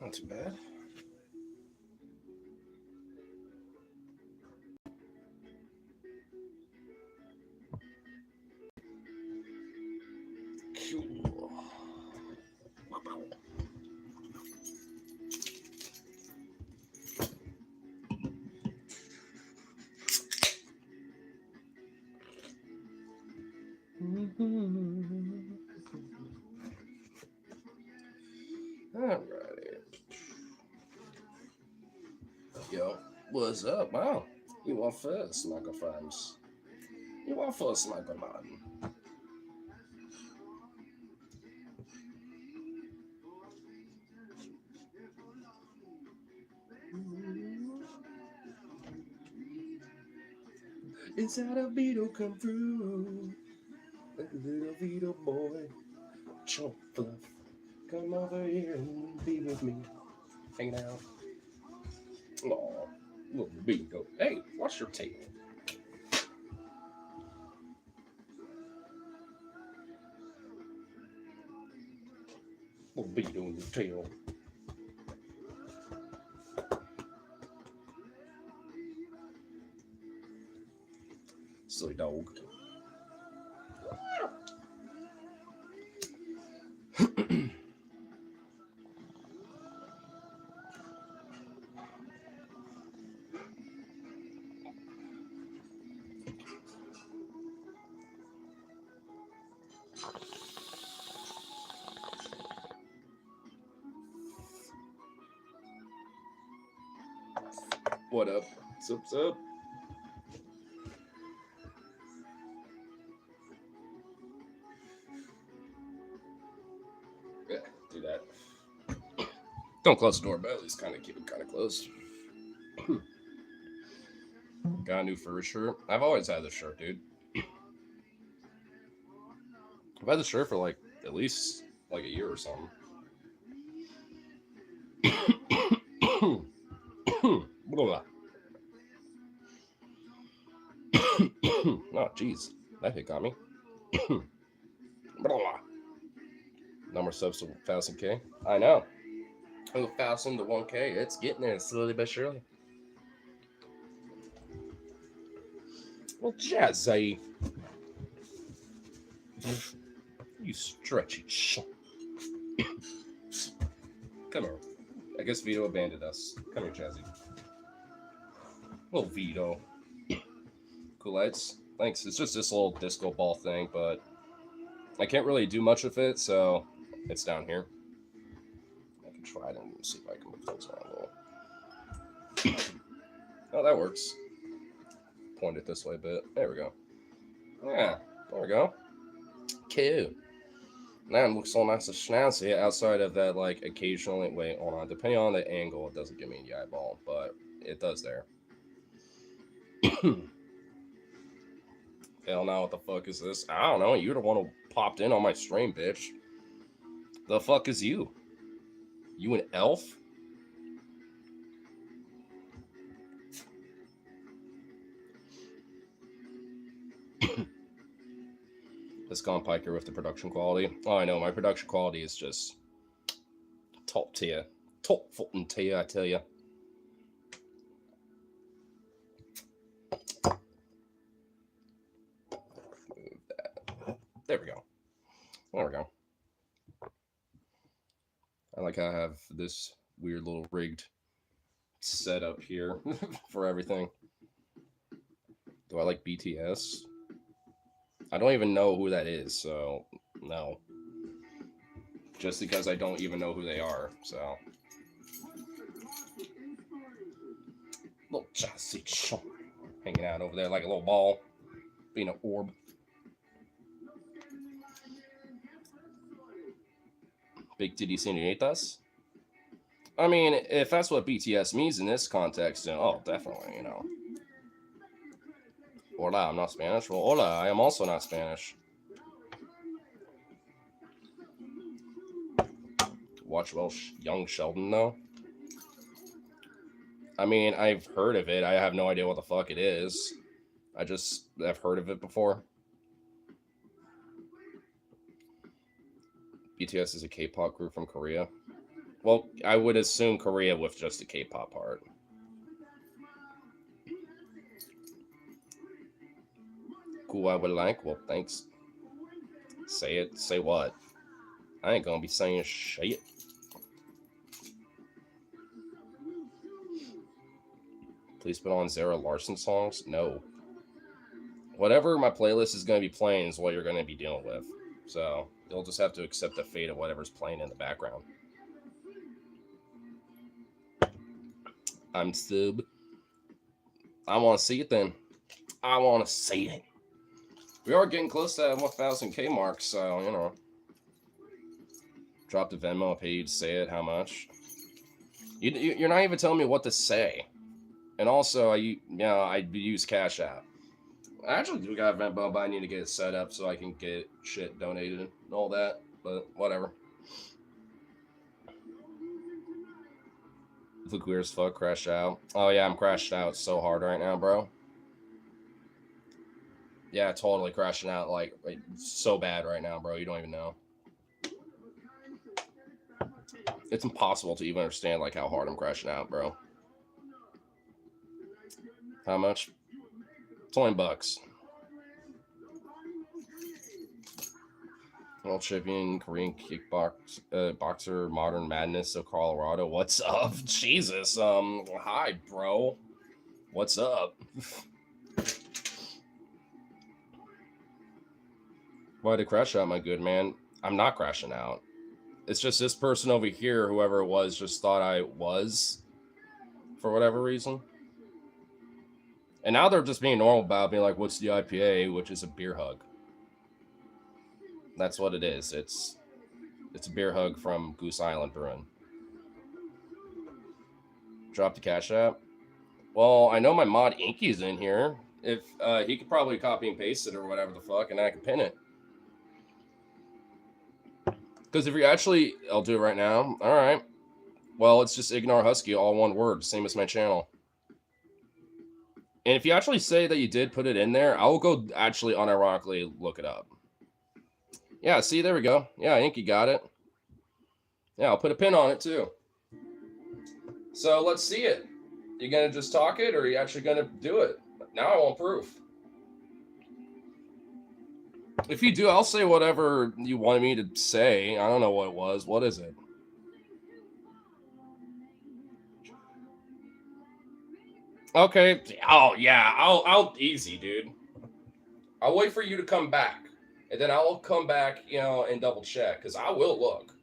Not too bad. Cool. Alrighty. Yo, what's up? Wow. You want first, Michael Friends? You want first, Michael Martin? Is that a Vito come through? Like a little Vito boy. Chump fluff. Come over here and be with me. Hanging out. Aw, little Vito. Hey, watch your tail. Little Vito in your tail. Silly dog. What up? What's up? Yeah, do that. Don't close the door, but at least kind of keep it kind of closed. Got a new fur shirt. I've always had this shirt, dude. I've had this shirt for like at least like a year or something. Oh, jeez. That hit got me. Number subs to 1000K. I know. 1,000 to 1K. It's getting there slowly but surely. Well, Jazzy. You stretchy shit. Come here. I guess Vito abandoned us. Come here, Jazzy. Little Vito. Cool lights. Thanks. It's just this little disco ball thing, but I can't really do much with it, so it's down here. I can try it and see if I can move things around a little. Oh, that works. Point it this way a bit. There we go. Yeah, there we go. Cool. Now it looks so nice and schnazzy outside of that, like, occasionally. Wait, hold on. Depending on the angle, it doesn't give me the eyeball, but it does there. Hell no, what the fuck is this? I don't know. You're the one who popped in on my stream, bitch. The fuck is you? You an elf? This gone Piker with the production quality. Oh, I know. My production quality is just top tier. Top fucking tier, I tell you. Move that. There we go. There we go. I like how I have this weird little rigged setup here for everything. Do I like BTS? I don't even know who that is, so no. Just because I don't even know who they are, so. Little Jazzy hanging out over there like a little ball, being an orb. Big Titty Senoritas? I mean, if that's what BTS means in this context, then oh, definitely, you know. Hola, I'm not Spanish. Well, hola, I am also not Spanish. Watch Young Sheldon, though. I mean, I've heard of it. I have no idea what the fuck it is. I've heard of it before. BTS is a K-pop group from Korea. Well, I would assume Korea with just the K-pop part. Cool, I would like. Well, thanks. Say it. Say what? I ain't gonna be saying shit. Please put on Zara Larson songs. No. Whatever my playlist is gonna be playing is what you're gonna be dealing with. So you'll just have to accept the fate of whatever's playing in the background. I'm sub. I want to see it then. I want to see it. We are getting close to that 1,000K mark, so, you know. Drop the Venmo, pay you to say it, how much. You're not even telling me what to say. And also, I use Cash App. I actually do got Venmo, but I need to get it set up so I can get shit donated and all that. But whatever. Look weird as fuck, crashed out. Oh yeah, I'm crashed out so hard right now, bro. Yeah, totally crashing out like so bad right now, bro. You don't even know. It's impossible to even understand like how hard I'm crashing out, bro. How much? $20. World champion, Korean boxer, Modern Madness of Colorado. What's up? Jesus. Hi, bro. What's up? Why did crash out, my good man? I'm not crashing out. It's just this person over here, whoever it was, just thought I was for whatever reason. And now they're just being normal about being like, what's the IPA? Which is a beer hug. That's what it is. It's a beer hug from Goose Island Brewing. Drop the Cash App. Well, I know my mod Inky's in here. If he could probably copy and paste it or whatever the fuck, and I can pin it. Because if you actually, I'll do it right now. All right. Well, it's just ignore Husky, all one word, same as my channel. And if you actually say that you did put it in there, I will go actually unironically look it up. Yeah, see, there we go. Yeah, Inky got it. Yeah, I'll put a pin on it too. So let's see it. You gonna just talk it, or are you actually gonna do it? Now I want proof. If you do, I'll say whatever you wanted me to say. I don't know what it was. What is it? Okay. Oh yeah. I'll easy, dude. I'll wait for you to come back, and then I'll come back, and double check because I will look.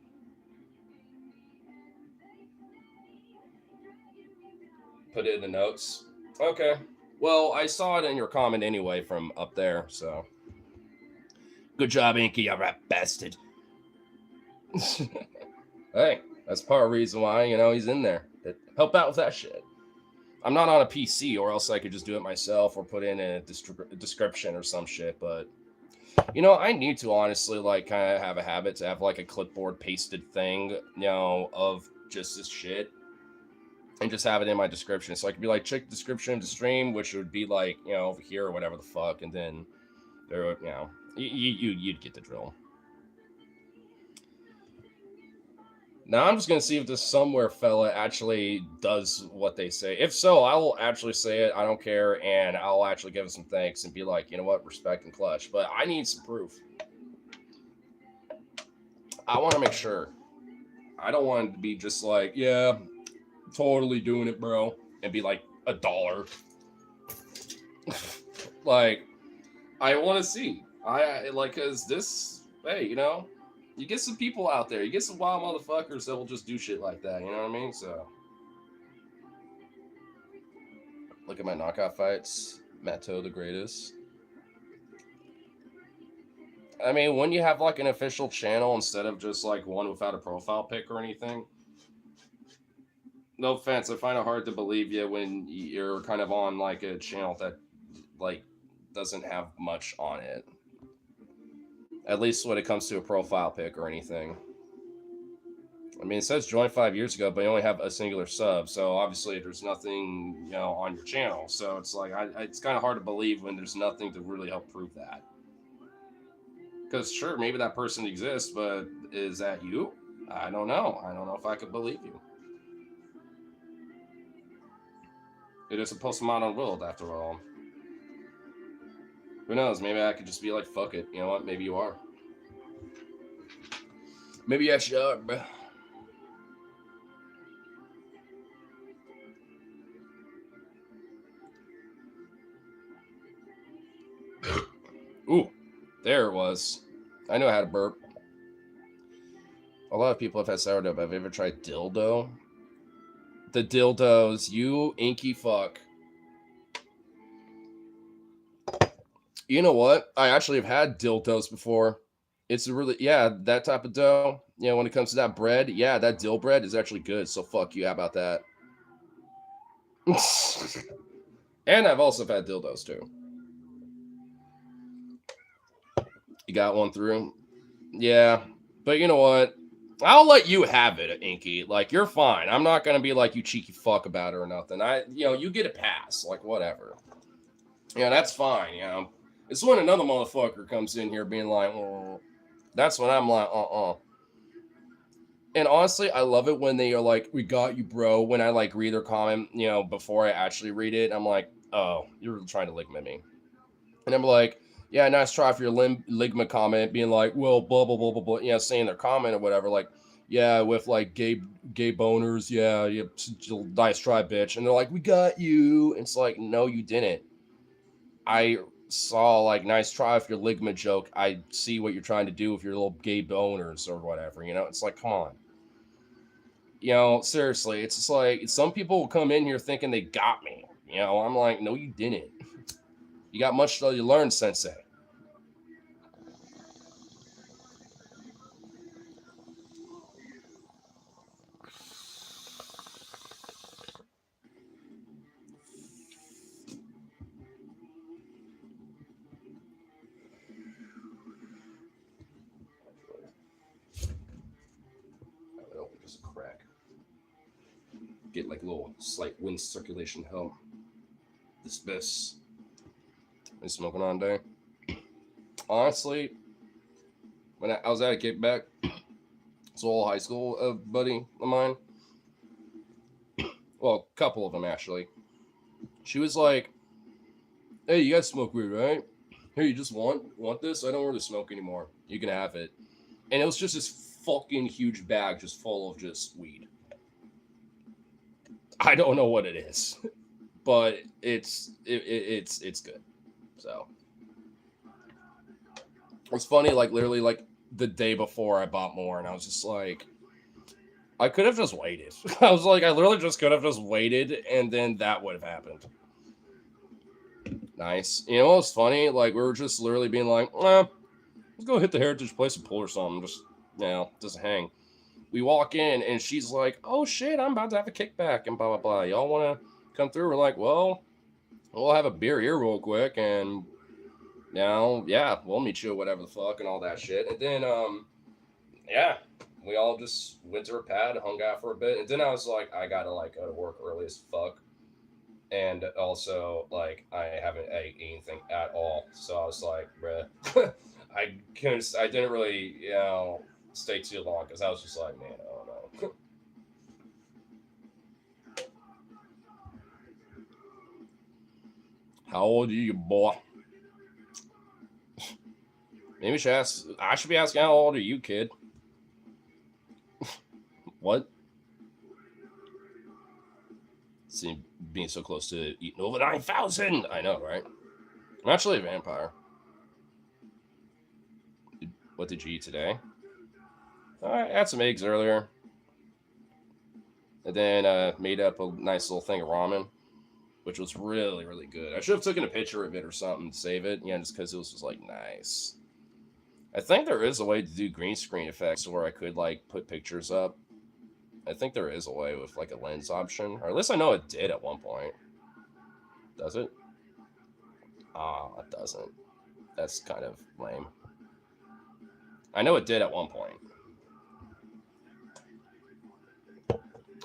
Put it in the notes. Okay. Well, I saw it in your comment anyway from up there, so. Good job, Inky, you rat bastard. Hey, that's part of the reason why, he's in there. Help out with that shit. I'm not on a PC, or else I could just do it myself or put in a description or some shit, but, I need to honestly, kind of have a habit to have, a clipboard pasted thing, of just this shit. And just have it in my description. So I could be check the description of the stream, which would be over here or whatever the fuck. And then there would, you'd get the drill. Now I'm just going to see if this somewhere fella actually does what they say. If so, I will actually say it. I don't care. And I'll actually give him some thanks and be like, you know what? Respect and clutch. But I need some proof. I want to make sure. I don't want it to be just yeah, totally doing it, bro, and be $1. I want to see. Cause this, hey, you get some people out there, you get some wild motherfuckers that will just do shit like that. You know what I mean? So, look at my knockout fights. Matto the greatest. I mean, when you have an official channel instead of just one without a profile pic or anything. No offense, I find it hard to believe you when you're kind of on a channel that doesn't have much on it. At least when it comes to a profile pic or anything. I mean, it says joined 5 years ago, but you only have a singular sub, so obviously there's nothing on your channel. So it's it's kind of hard to believe when there's nothing to really help prove that. Because sure, maybe that person exists, but is that you? I don't know. I don't know if I could believe you. It is a postmodern world, after all. Who knows? Maybe I could just be like, fuck it. You know what? Maybe you are. Maybe yes, you are, bro. Ooh, there it was. I know how to burp. A lot of people have had sourdough, but have you ever tried dildo? The dildos, you inky fuck. You know what? I actually have had dildos before. It's a really, yeah, that type of dough. You know, when it comes to that bread, yeah, that dill bread is actually good. So fuck you. How about that? And I've also had dildos too. You got one through? Yeah. But you know what? I'll let you have it, Inky. Like, you're fine. I'm not gonna be like you cheeky fuck about it or nothing. You get a pass. Like, whatever. Yeah, that's fine. It's when another motherfucker comes in here being like, oh, that's when I'm like, And honestly, I love it when they are like, "We got you, bro." When I like read their comment, before I actually read it, I'm like, "Oh, you're trying to ligma me," and I'm like, "Yeah, nice try for your ligma comment," being like, "Well, blah blah blah blah blah," saying their comment or whatever, like, "Yeah, with like gay boners, yeah, nice try, bitch," and they're like, "We got you." It's like, no, you didn't. I saw like nice try for your ligma joke. I see what you're trying to do with your little gay boners or whatever. It's like, come on. Seriously, it's just like some people will come in here thinking they got me. I'm like, no, you didn't. You got much to learn, Sensei. I open just a crack. Get like a little slight wind circulation help. This been smoking on day. Honestly, when I was at a kickback, it's an old high school buddy of mine. Well, a couple of them actually. She was like, "Hey, you guys smoke weed, right? Here, you just want this? I don't really smoke anymore. You can have it." And it was just this fucking huge bag just full of just weed. I don't know what it is, but it's good. So it's funny, like literally like the day before I bought more, and I was just like, I could have just waited. I was like, I literally just could have just waited, and then that would have happened. Nice. You know what's funny? Like we were just literally being like, let's go hit the Heritage Place and pull or something. Just hang. We walk in and she's like, "Oh shit, I'm about to have a kickback and blah blah blah. Y'all want to come through?" We're like, "Well, we'll have a beer here real quick and yeah, we'll meet you whatever the fuck and all that shit." And then yeah, we all just went to her pad, hung out for a bit, and then I was like, I gotta like go to work early as fuck, and also like I haven't ate anything at all, so I was like, bruh, I didn't really stay too long because I was just like, man, I don't know. How old are you, boy? Maybe I should be asking how old are you, kid? What? See, being so close to eating over 9,000. I know, right? I'm actually a vampire. What did you eat today? I had some eggs earlier, and then made up a nice little thing of ramen, which was really, really good. I should have taken a picture of it or something to save it, just because it was just like nice. I think there is a way to do green screen effects where I could like put pictures up. I think there is a way with like a lens option, or at least I know it did at one point. Does it? Ah, it doesn't. That's kind of lame. I know it did at one point.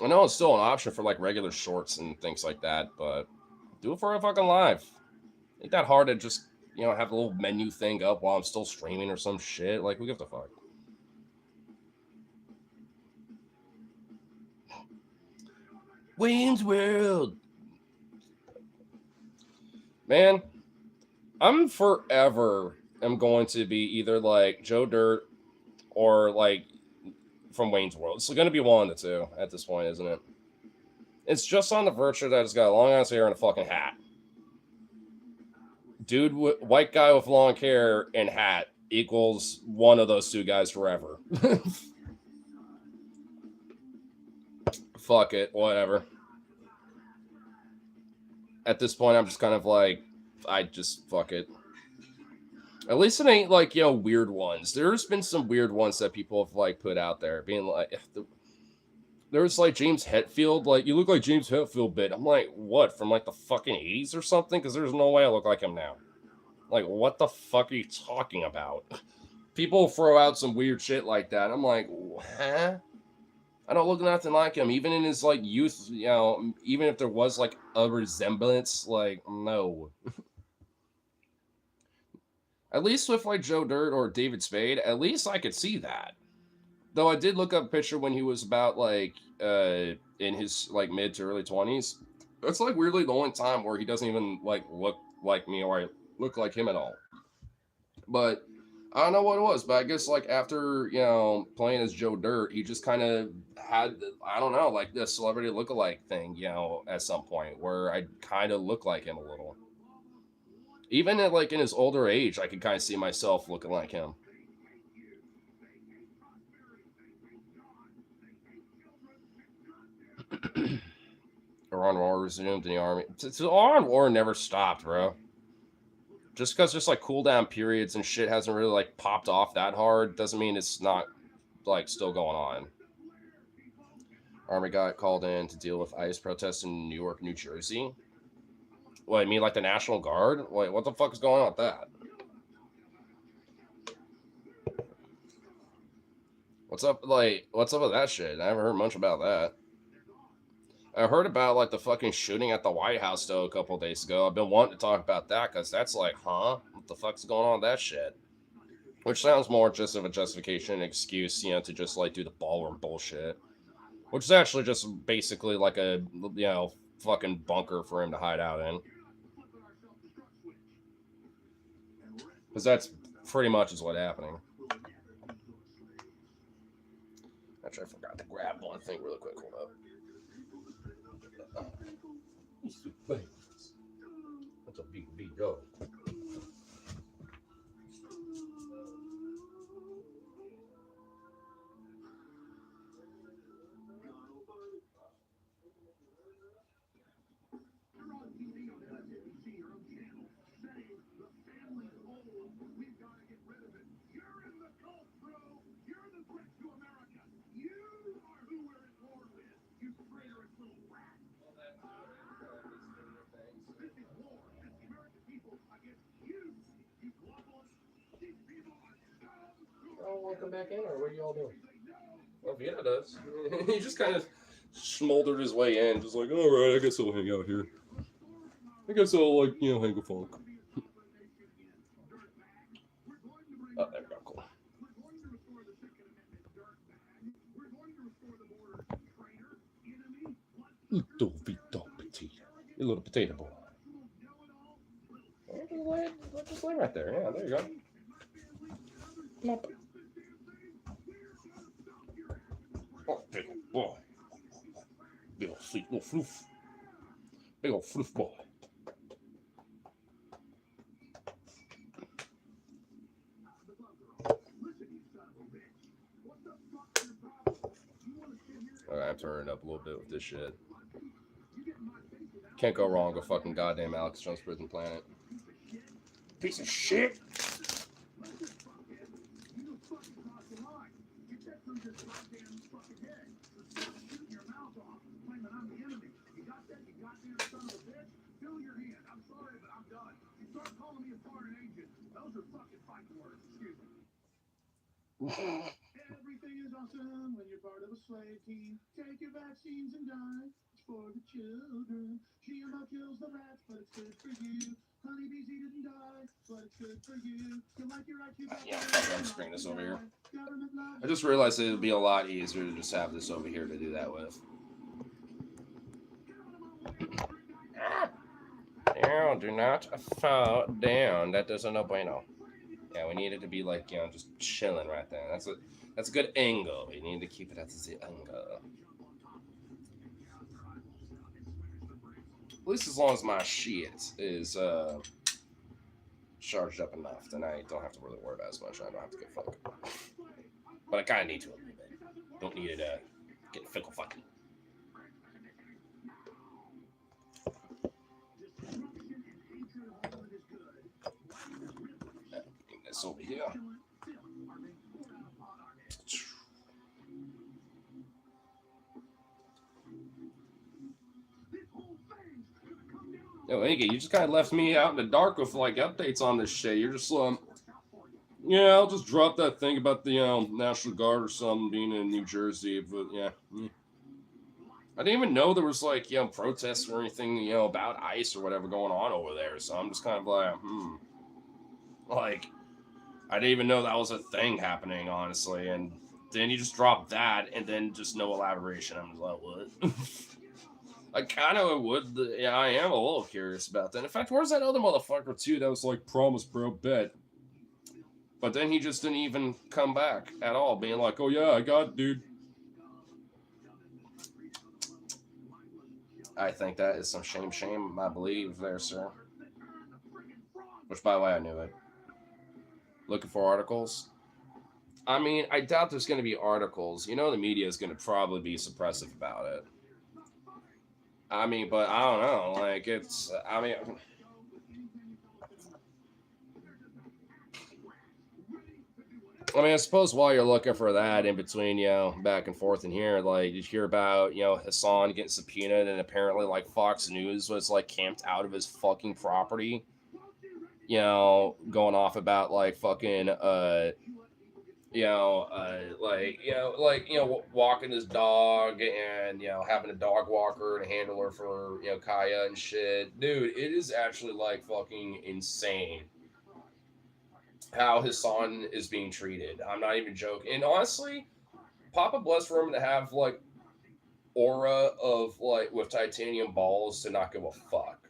I know it's still an option for like regular shorts and things like that, but do it for a fucking live. Ain't that hard to just have a little menu thing up while I'm still streaming or some shit? Like, who gives a fuck? Wayne's World. Man, I'm forever am going to be either like Joe Dirt or like from Wayne's World. It's going to be one of the two at this point, isn't it? It's just on the virtue that it's got long ass hair and a fucking hat. Dude, white guy with long hair and hat equals one of those two guys forever. Fuck it, whatever. At this point, I'm just kind of like, I just fuck it. At least it ain't like, weird ones. There's been some weird ones that people have like put out there, being like, there's like James Hetfield, like, you look like James Hetfield bit. I'm like, what, from like the fucking 80s or something? Because there's no way I look like him now. Like, what the fuck are you talking about? People throw out some weird shit like that. I'm like, huh? I don't look nothing like him. Even in his like youth, even if there was like a resemblance, like, no. At least with like Joe Dirt or David Spade, at least I could see that. Though I did look up a picture when he was about like in his like mid to early 20s. That's like weirdly the only time where he doesn't even like look like me or I look like him at all. But I don't know what it was, but I guess like after playing as Joe Dirt, he just kind of had, I don't know, like the celebrity lookalike thing, at some point where I kind of look like him a little. Even at like in his older age, I could kind of see myself looking like him. Iran War resumed in the army. The Iran War never stopped, bro. Just because there's like cool down periods and shit hasn't really like popped off that hard doesn't mean it's not like still going on. Army got called in to deal with ICE protests in New York, New Jersey. What, I mean like the National Guard? Wait, what the fuck is going on with that? What's up with that shit? I haven't heard much about that. I heard about like the fucking shooting at the White House though a couple days ago. I've been wanting to talk about that because that's like, huh? What the fuck's going on with that shit? Which sounds more just of a justification, an excuse, to just like do the ballroom bullshit. Which is actually just basically like a fucking bunker for him to hide out in. Because that's pretty much is what's happening. Actually, I forgot to grab one thing really quick. Hold up. That's a big dog. Oh, want to come back in, or what are you all doing? Well, Vita does. He just kind of smoldered his way in, just like, all right, I guess I'll hang out here. I guess I'll like, hang a funk. Oh, there we go. Cool. Little Vito Potato. A little potato boy. Just lay right there. Yeah, there you go. Plop. Oh, big old boy. Big old sweet little floof. Big old floof boy. Alright, I'm turning it up a little bit with this shit. Can't go wrong with fucking goddamn Alex Jones Prison Planet. Piece of shit! Everything is awesome when you're part of a slave team. Take your vaccines and die. It's for the children. GMO kills the rats, but it's good for you. Honeybees didn't die, but it's good for you. You like your IQ. Yeah, I'm just bring this over here. I just realized it would be a lot easier to just have this over here to do that with. Down, do not fall down. That doesn't no bueno. Yeah, we need it to be like, just chilling right there. That's a good angle. We need to keep it at the angle. At least as long as my shit is charged up enough, then I don't have to really worry about as much. I don't have to get fucked. But I kind of need to a little bit. Don't need it get fickle fucky. Bring this over here. Yo, Iggy, you just kind of left me out in the dark with like updates on this shit. You're just yeah, I'll just drop that thing about the National Guard or something being in New Jersey. But yeah, I didn't even know there was like protests or anything about ICE or whatever going on over there. So I'm just kind of like, like I didn't even know that was a thing happening, honestly. And then you just drop that, and then just no elaboration. I'm just like, what? I kind of would. Yeah, I am a little curious about that. In fact, where's that other motherfucker too? That was like, promise, bro, bet. But then he just didn't even come back at all, being like, oh yeah, I got it, dude. I think that is some shame, I believe, there, sir. Which, by the way, I knew it. Looking for articles? I mean, I doubt there's going to be articles. The media is going to probably be suppressive about it. I mean, but I don't know. Like, I suppose while you're looking for that in between, back and forth in here, like, you hear about, Hassan getting subpoenaed, and apparently, like, Fox News was, like, camped out of his fucking property, going off about, like, fucking, walking his dog and, having a dog walker and a handler for, Kaya and shit. Dude, it is actually, like, fucking insane how his son is being treated. I'm not even joking. And honestly, Papa bless for him to have, like, aura of, like, with titanium balls to not give a fuck.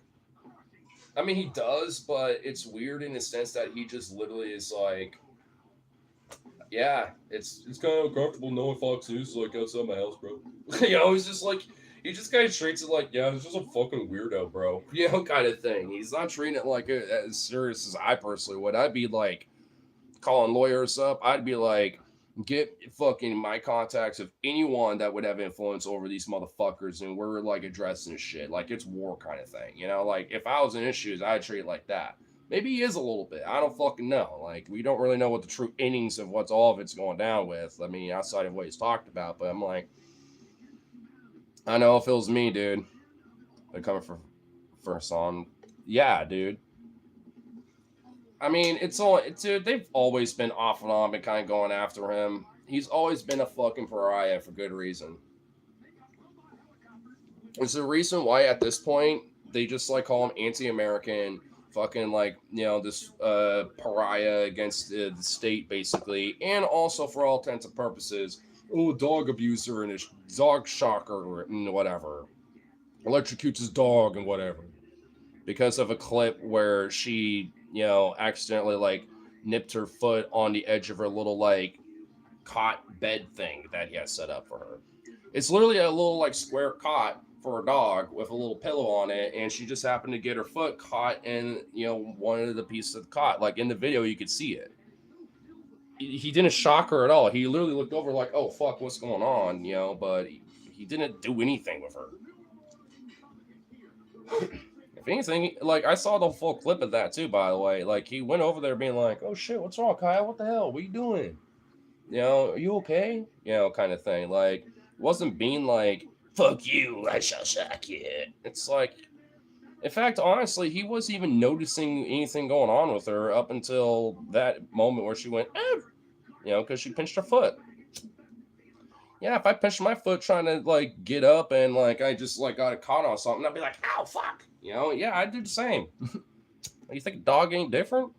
I mean, he does, but it's weird in the sense that he just literally is like, yeah, it's kind of uncomfortable knowing Fox News is like outside my house, bro. He's just like, he just kind of treats it like, yeah, it's just a fucking weirdo, bro. Kind of thing. He's not treating it like as serious as I personally would. I'd be like calling lawyers up. I'd be like, get fucking my contacts of anyone that would have influence over these motherfuckers, and we're like addressing shit. Like it's war kind of thing. Like if I was in issues, I'd treat it like that. Maybe he is a little bit. I don't fucking know. Like, we don't really know what the true innings of what's all of it's going down with. I mean, outside of what he's talked about. But I'm like, I know if it was me, dude. They're coming for Hassan. Yeah, dude. I mean, dude, they've always been off and on, been kind of going after him. He's always been a fucking pariah for good reason. It's the reason why at this point, they just like call him anti-American, fucking like this pariah against the state basically, and also for all intents and purposes, dog abuser and his dog shocker and whatever, electrocutes his dog and whatever, because of a clip where she accidentally like nipped her foot on the edge of her little like cot bed thing that he has set up for her. It's literally a little like square cot for a dog with a little pillow on it, and she just happened to get her foot caught in one of the pieces of the cot. Like in the video you could see it. He didn't shock her at all. He literally looked over like, oh fuck, what's going on, but he didn't do anything with her. If anything, like I saw the full clip of that too, by the way. Like he went over there being like, oh shit, what's wrong, Kyle? What the hell? What are you doing? Are you okay? Kind of thing. Like, wasn't being like, fuck you, I shall shock you. It's like, in fact, honestly, he wasn't even noticing anything going on with her up until that moment where she went, because she pinched her foot. Yeah, if I pinched my foot trying to like get up and like I just like got caught on something, I'd be like, ow, fuck. Yeah, I'd do the same. You think a dog ain't different?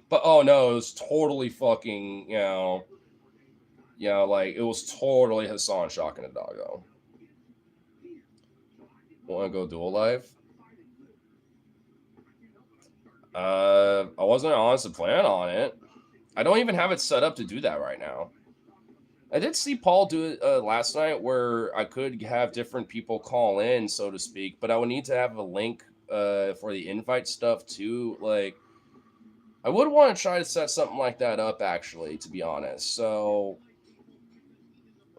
But oh no, it was totally fucking, like it was totally Hassan shocking a dog though. Want to go dual live? I wasn't honestly planning on it. I don't even have it set up to do that right now. I did see Paul do it last night where I could have different people call in, so to speak, but I would need to have a link for the invite stuff too. Like, I would want to try to set something like that up, actually, to be honest. So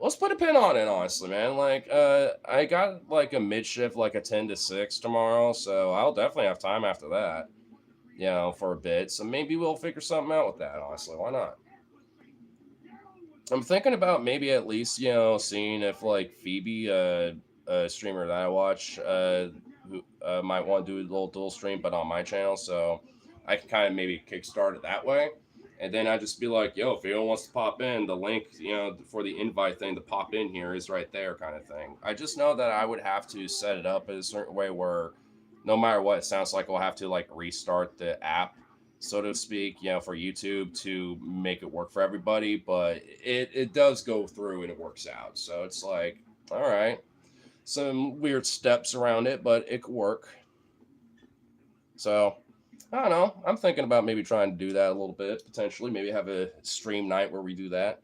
let's put a pin on it, honestly, man. Like, I got like a mid shift, like a 10 to 6 tomorrow, so I'll definitely have time after that, for a bit. So maybe we'll figure something out with that, honestly. Why not? I'm thinking about maybe at least, seeing if like Phoebe, a streamer that I watch, who might want to do a little dual stream, but on my channel, so I can kind of maybe kickstart it that way. And then I just be like, yo, if anyone wants to pop in, the link, for the invite thing to pop in here is right there, kind of thing. I just know that I would have to set it up in a certain way where no matter what, it sounds like we'll have to like restart the app, so to speak, for YouTube to make it work for everybody. But it does go through and it works out. So it's like, all right, some weird steps around it, but it could work. So I don't know. I'm thinking about maybe trying to do that a little bit, potentially. Maybe have a stream night where we do that.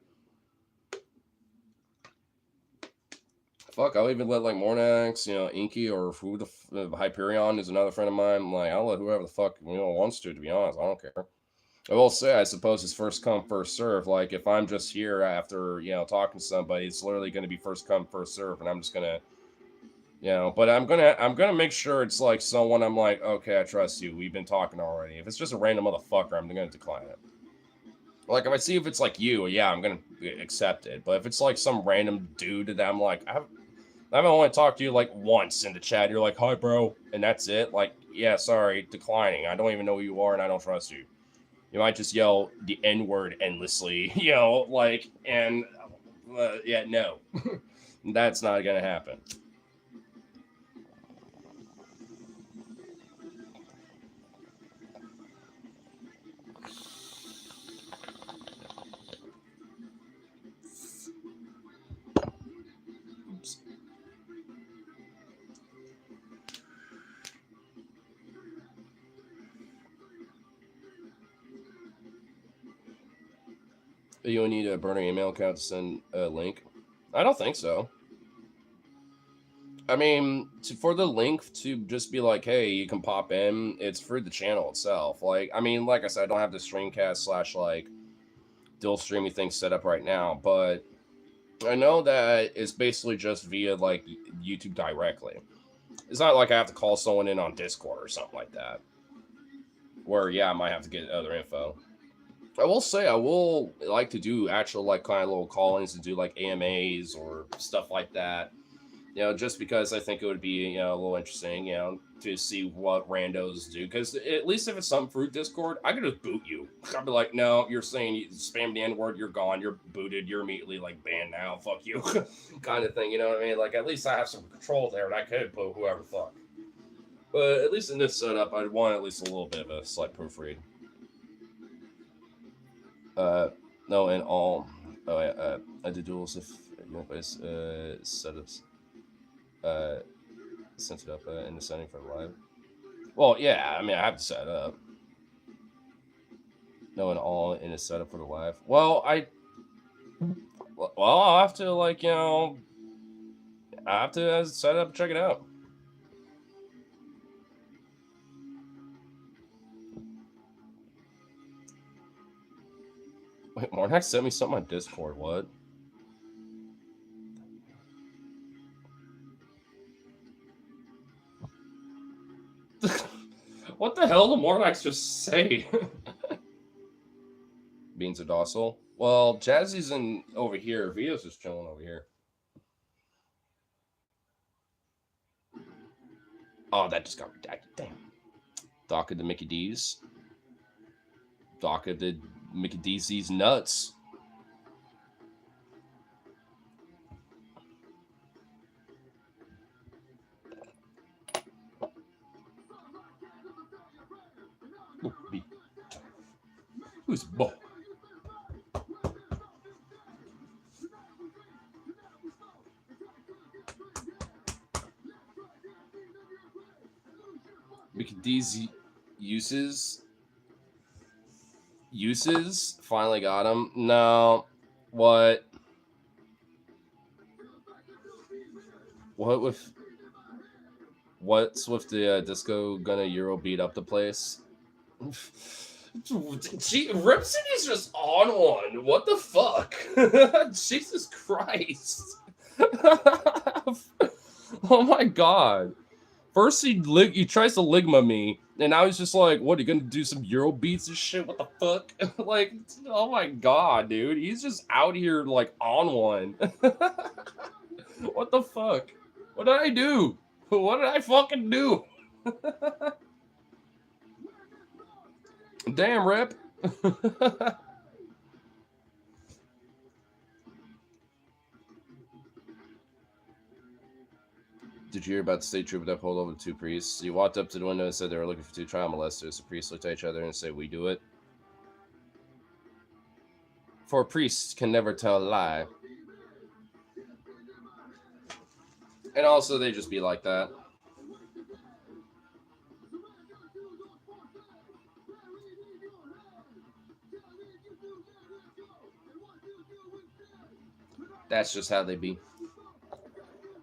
Fuck, I'll even let like Mornax, Inky, or who Hyperion is another friend of mine. Like, I'll let whoever the fuck wants to be honest. I don't care. I will say, I suppose it's first come, first serve. Like, if I'm just here after, talking to somebody, it's literally going to be first come, first serve, and I'm just gonna, But I'm gonna make sure it's like someone I'm like, okay, I trust you. We've been talking already. If it's just a random motherfucker, I'm gonna decline it. Like, if I see if it's like you, yeah, I'm gonna accept it. But if it's like some random dude that I'm like, I've only talked to you like once in the chat. You're like, hi, bro, and that's it. Like, yeah, sorry, declining. I don't even know who you are, and I don't trust you. You might just yell the N word endlessly, and yeah, no, that's not gonna happen. Oops. You need a burner email account to send a link? I don't think so. I mean, for the link to just be like, hey, you can pop in, it's for the channel itself. Like, I mean, like I said, I don't have the streamcast / like dual streaming thing set up right now, but I know that it's basically just via like YouTube directly. It's not like I have to call someone in on Discord or something like that. Where, yeah, I might have to get other info. I will say I will like to do actual like kind of little call-ins to do like AMAs or stuff like that. Just because I think it would be a little interesting, to see what randos do. Because at least if it's something through Discord, I could just boot you. I'd be like, no, you're saying you spam the N word, you're gone, you're booted, you're immediately like banned now, fuck you, kind of thing. You know what I mean? Like, at least I have some control there, and I could boot whoever the fuck. But at least in this setup, I'd want at least a little bit of a slight proofread. No, and all. Oh, yeah, I did duels if anybody's setups. Sent it up in the setting for live. Well, yeah, I mean, I have to set it up. No, and all in a setup for the live. Well, I'll have to I have to set it up and check it out. Wait, Marnak sent me something on Discord. What? What the hell did Mornax just say? Beans are docile. Well, Jazzy's in over here. Vito's just chilling over here. Oh, that just got redacted. Damn. Doc of the Mickey D's. Doc of the Mickey D's nuts. Who's boy? Because these uses finally got him. No, what? What with what's with the disco gonna Euro beat up the place? Gee, Ripson is just on one. What the fuck? Jesus Christ. Oh my god. First he tries to ligma me, and now he's just like, what, are you gonna do some Euro beats and shit? What the fuck? Like, oh my god, dude. He's just out here like on one. What the fuck? What did I do? What did I fucking do? Damn, Rip. Did you hear about the state trooper that pulled over two priests? He walked up to the window and said they were looking for two child molesters. The priests looked at each other and said, we do it. For priests can never tell a lie. And also, they just be like that. That's just how they be.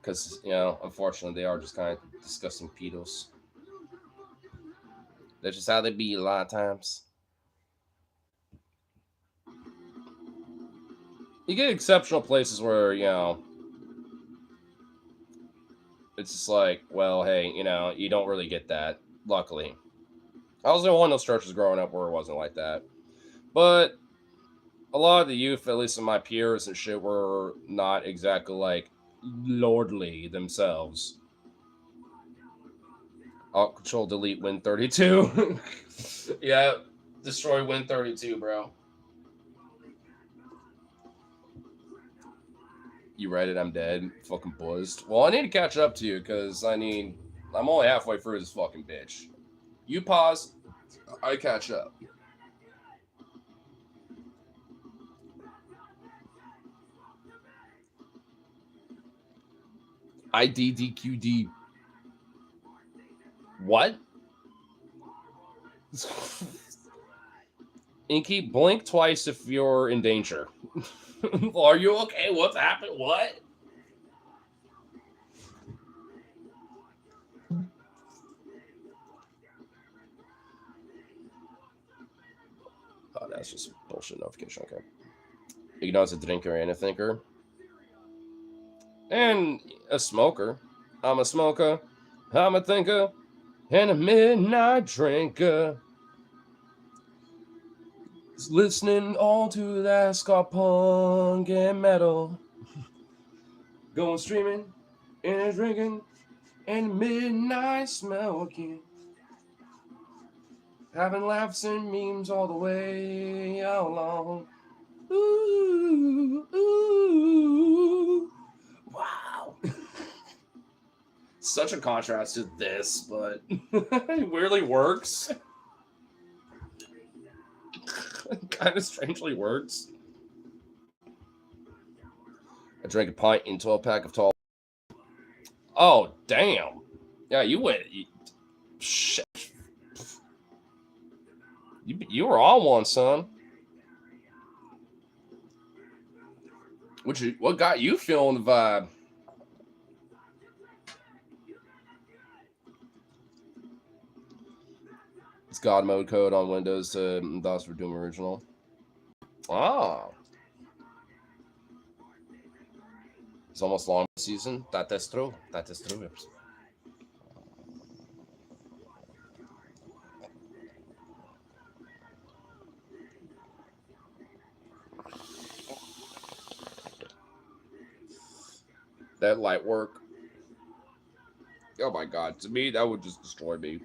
Because, you know, unfortunately, they are just kind of disgusting pedos. That's just how they be a lot of times. You get exceptional places where, you know, it's just like, well, hey, you know, you don't really get that, luckily. I was in one of those churches growing up where it wasn't like that. But a lot of the youth, at least in my peers and shit, were not exactly like lordly themselves. Alt Control Delete Win 32. Yeah, destroy Win 32, bro. You read it, I'm dead. Fucking buzzed. Well, I need to catch up to you because I'm only halfway through this fucking bitch. You pause, I catch up. IDDQD. What? Inky, blink twice if you're in danger. Are you okay? What's happened? What? Oh, that's just bullshit notification. Okay. Ignores a drinker and a thinker. And a smoker. I'm a smoker. I'm a thinker. And a midnight drinker. Listening all to that ska punk and metal. Going streaming and drinking and midnight smoking. Having laughs and memes all the way along. Ooh, ooh, wow. Such a contrast to this, but it weirdly works. Kind of strangely works. I drank a pint into a pack of tall. Oh, damn. Yeah, you went. Shit. You were on one, son. What got you feeling the vibe? It's God mode code on Windows to DOS for Doom Original. Ah. It's almost long season. That is true. That is true. That light work. Oh my god. To me, that would just destroy me.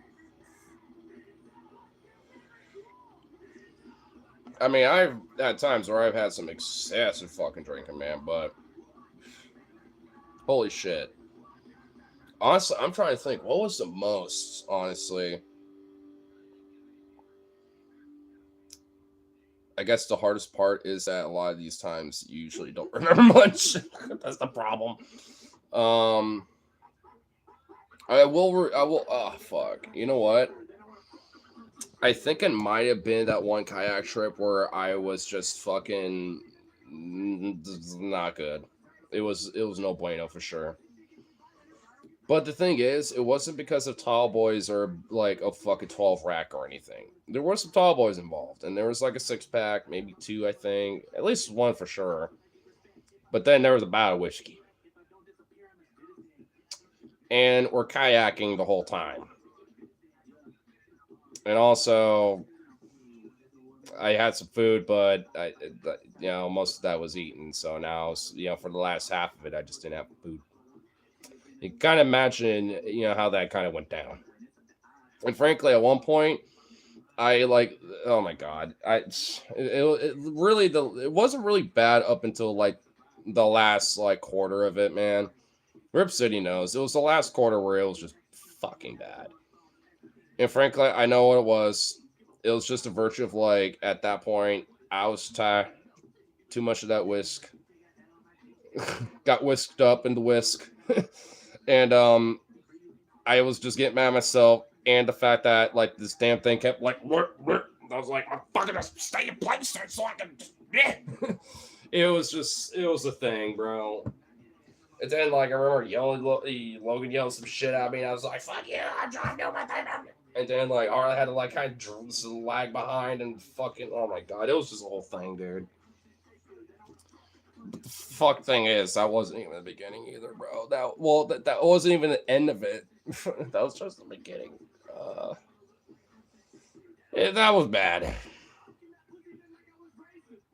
I mean, I've had times where I've had some excessive fucking drinking, man, but holy shit. Honestly, I'm trying to think, what was the most, honestly? I guess the hardest part is that a lot of these times you usually don't remember much. That's the problem. I will. I will. Oh fuck. You know what? I think it might have been that one kayak trip where I was just fucking not good. It was no bueno for sure. But the thing is, it wasn't because of tall boys or like a fucking 12 rack or anything. There were some tall boys involved, and there was like a 6 pack, maybe two, I think, at least one for sure. But then there was a bottle of whiskey, and we're kayaking the whole time. And also, I had some food, but most of that was eaten. So now, for the last half of it, I just didn't have food. You can kind of imagine, how that kind of went down. And frankly, at one point, I like, oh my god, it really it wasn't really bad up until like the last like quarter of it, man. Rip City knows it was the last quarter where it was just fucking bad. And frankly, I know what it was. It was just a virtue of like at that point I was tired, too much of that whisk, got whisked up in the whisk, and I was just getting mad at myself and the fact that like this damn thing kept like I was like, I'm fucking just stay in place so I can. It was a thing, bro. And then like I remember yelling, Logan yelled some shit at me. And I was like, fuck you, I'm trying to do my thing. And then like I had to like kind of lag behind and fucking oh my god, it was just a whole thing, dude. But the fuck thing is, that wasn't even the beginning either, bro. That wasn't even the end of it. That was just the beginning. Uh, that was bad.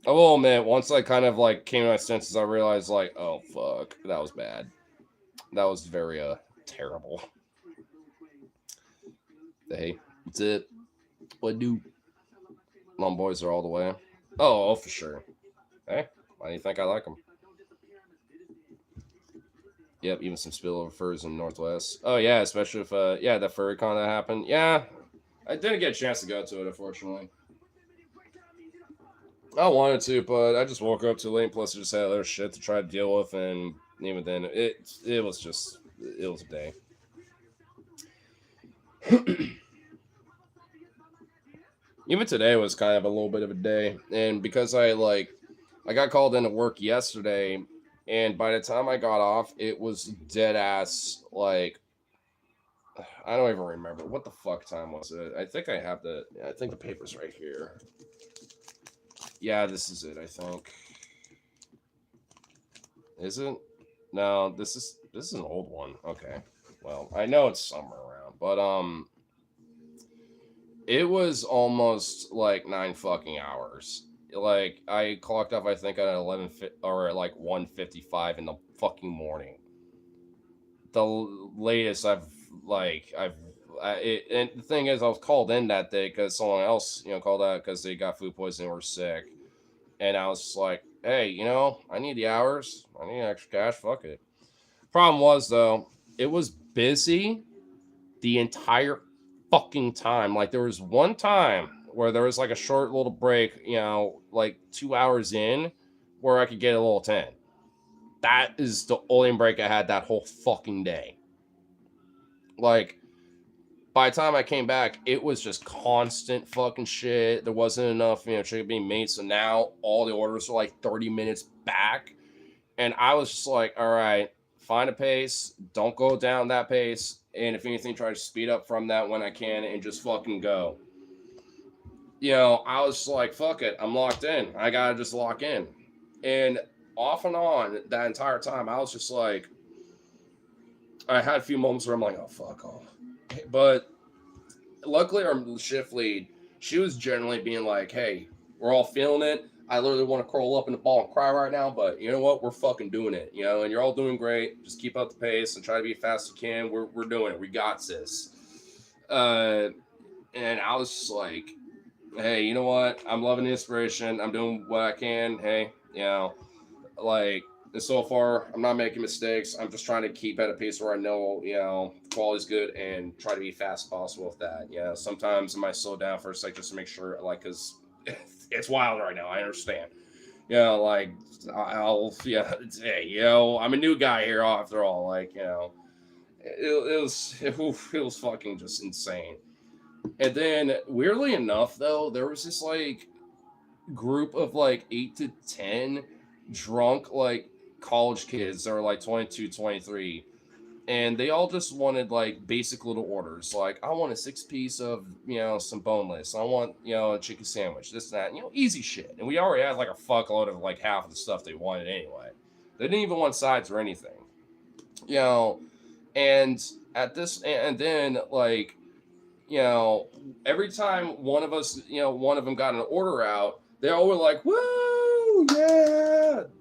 I will admit, once I kind of like came to my senses, I realized like, oh fuck, that was bad. That was very terrible. Hey, that's it. What do? Long boys are all the way. Oh, for sure. Hey, why do you think I like them? Yep, even some spillover furs in Northwest. Oh yeah, especially if that furry con that happened. Yeah, I didn't get a chance to go to it, unfortunately. I wanted to, but I just woke up too late. Plus, I just had other shit to try to deal with, and even then, it was a day. Even today was kind of a little bit of a day, and because I got called into work yesterday, and by the time I got off, it was dead ass like I don't even remember what the fuck time was it. I think the paper's right here. Yeah, this is it. I think. Is it? No, this is an old one. Okay. Well, I know it's somewhere around, but it was almost like 9 fucking hours. Like I clocked off, I think at or at like 1:55 in the fucking morning. The latest and the thing is, I was called in that day because someone else, called out because they got food poisoning or sick, and I was just like, hey, I need the hours, I need extra cash, fuck it. Problem was though, it was busy the entire fucking time. Like there was one time where there was like a short little break, like 2 hours in, where I could get a little 10. That is the only break I had that whole fucking day. Like by the time I came back, it was just constant fucking shit. There wasn't enough, chicken being made. So now all the orders are like 30 minutes back. And I was just like, all right, find a pace. Don't go down that pace. And if anything, try to speed up from that when I can and just fucking go. I was just like, fuck it. I'm locked in. I got to just lock in. And off and on that entire time, I was just like, I had a few moments where I'm like, oh, fuck off. But luckily, our shift lead, she was generally being like, hey, we're all feeling it. I literally want to curl up in the ball and cry right now, but you know what? We're fucking doing it, and you're all doing great. Just keep up the pace and try to be as fast as you can. We're doing it. We got this. And I was just like, hey, you know what? I'm loving the inspiration. I'm doing what I can. Hey, like, and so far, I'm not making mistakes. I'm just trying to keep at a pace where I know, the quality's good and try to be fast as possible with that. Sometimes I might slow down for a sec just to make sure, like, because it's wild right now. I understand. Like, hey, I'm a new guy here after all. Like, it was fucking just insane. And then weirdly enough, though, there was this like group of like 8 to 10 drunk like college kids that are like 22, 23, and they all just wanted like basic little orders, like I want a 6 piece of some boneless, I want a chicken sandwich, this and that, easy shit. And we already had like a fuckload of like half of the stuff they wanted anyway. They didn't even want sides or anything, you know and at this and then like you know, every time one of them got an order out, they all were like, "Woo,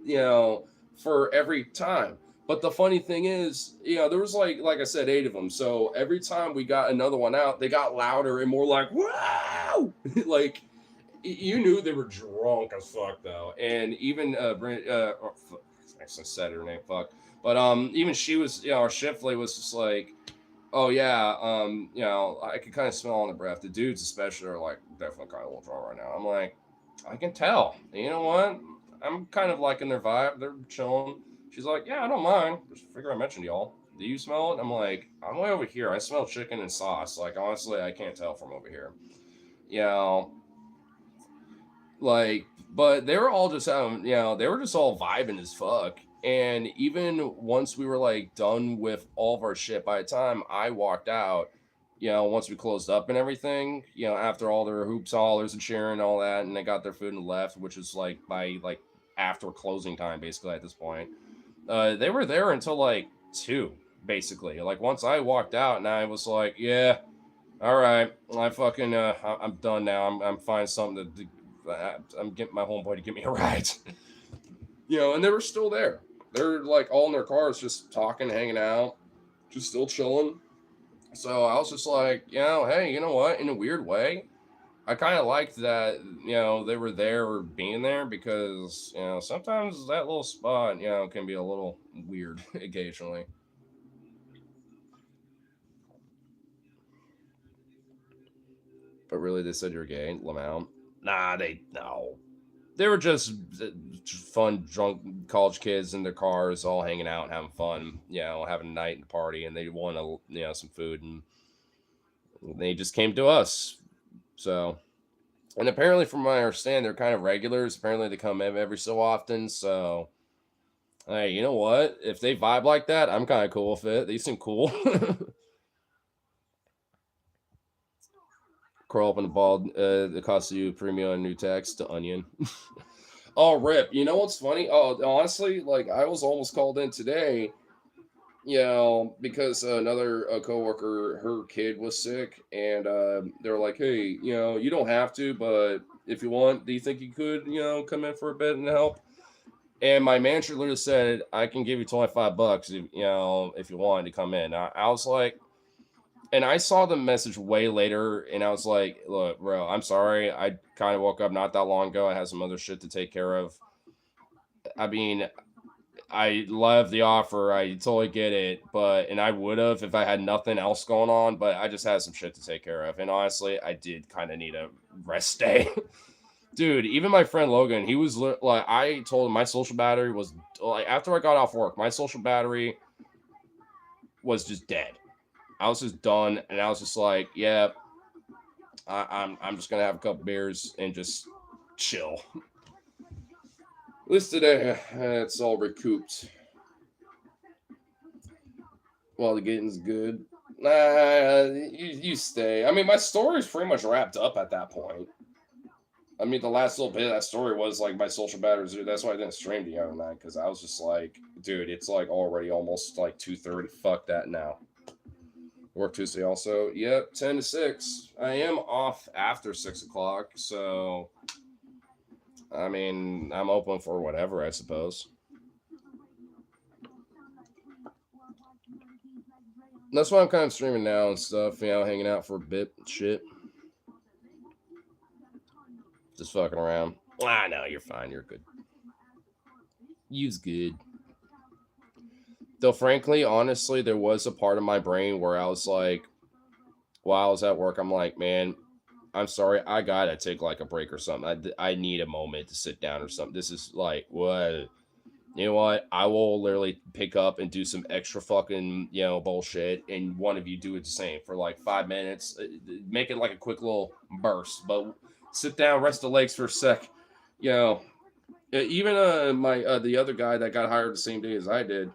yeah!" For every time. But the funny thing is, there was like I said, 8 of them. So every time we got another one out, they got louder and more like, "Wow!" Like you knew they were drunk as fuck though. And even I said her name, fuck. But even she was, our shift lead was just like, oh yeah, I can kind of smell on the breath. The dudes especially are like definitely kind of a little drunk right now. I'm like, I can tell. You know what? I'm kind of liking their vibe. They're chilling. She's like, yeah, I don't mind. Just figure I mentioned y'all. Do you smell it? I'm like, I'm way over here. I smell chicken and sauce. Like honestly, I can't tell from over here. You know, like, but they were all just they were just all vibing as fuck. And even once we were like done with all of our shit, by the time I walked out, once we closed up and everything, after all their hoops hollers and cheering and all that, and they got their food and left, which was like by like after closing time basically at this point. They were there until like 2 basically. Like once I walked out and I was like, yeah, all right, I'm done now. I'm finding something I'm getting my homeboy to give me a ride. And they were still there. They're like all in their cars, just talking, hanging out, just still chilling. So I was just like, hey, you know what? In a weird way, I kind of liked that, they were there or being there because, sometimes that little spot, can be a little weird occasionally. But really, they said you're gay, Lamount. Nah, no. They were just fun, drunk college kids in their cars, all hanging out, having fun, having a night and party, and they wanted, some food, and they just came to us. So, and apparently, from what I understand, they're kind of regulars. Apparently, they come every so often. So, hey, you know what? If they vibe like that, I'm kind of cool with it. They seem cool. Curl up in the bald, it costs you a premium on new text to onion. Oh, rip. You know what's funny? Oh, honestly, like I was almost called in today, because another coworker, her kid was sick, and they were like, "Hey, you don't have to, but if you want, do you think you could, come in for a bit and help?" And my manager literally said, "I can give you $25 if you wanted to come in." I was like, and I saw the message way later, and I was like, "Look, bro, I'm sorry. I kind of woke up not that long ago. I had some other shit to take care of. I mean, I love the offer. I totally get it, and I would have if I had nothing else going on, but I just had some shit to take care of. And honestly, I did kind of need a rest day." Dude, even my friend Logan, he was like, I told him my social battery was like, after I got off work, my social battery was just dead. I was just done, and I was just like, yeah, I'm just gonna have a couple beers and just chill. At least today, it's all recouped. Well, the getting's good. You stay. I mean, my story's pretty much wrapped up at that point. I mean, the last little bit of that story was like my social batteries. That's why I didn't stream the other night, because I was just like, dude, it's like already almost like 2:30. Fuck that now. Work Tuesday also. Yep, 10 to 6. I am off after 6 o'clock, so I mean, I'm open for whatever, I suppose. That's why I'm kind of streaming now and stuff, hanging out for a bit, shit. Just fucking around. Ah, no, you're fine. You're good. You's good. Though, frankly, honestly, there was a part of my brain where I was like, while I was at work, I'm like, man, I'm sorry, I gotta take like a break or something. I need a moment to sit down or something. This is like, what? you know what? I will literally pick up and do some extra fucking, bullshit, and one of you do it the same for like 5 minutes. Make it like a quick little burst, but sit down, rest the legs for a sec. You know, even my the other guy that got hired the same day as I did,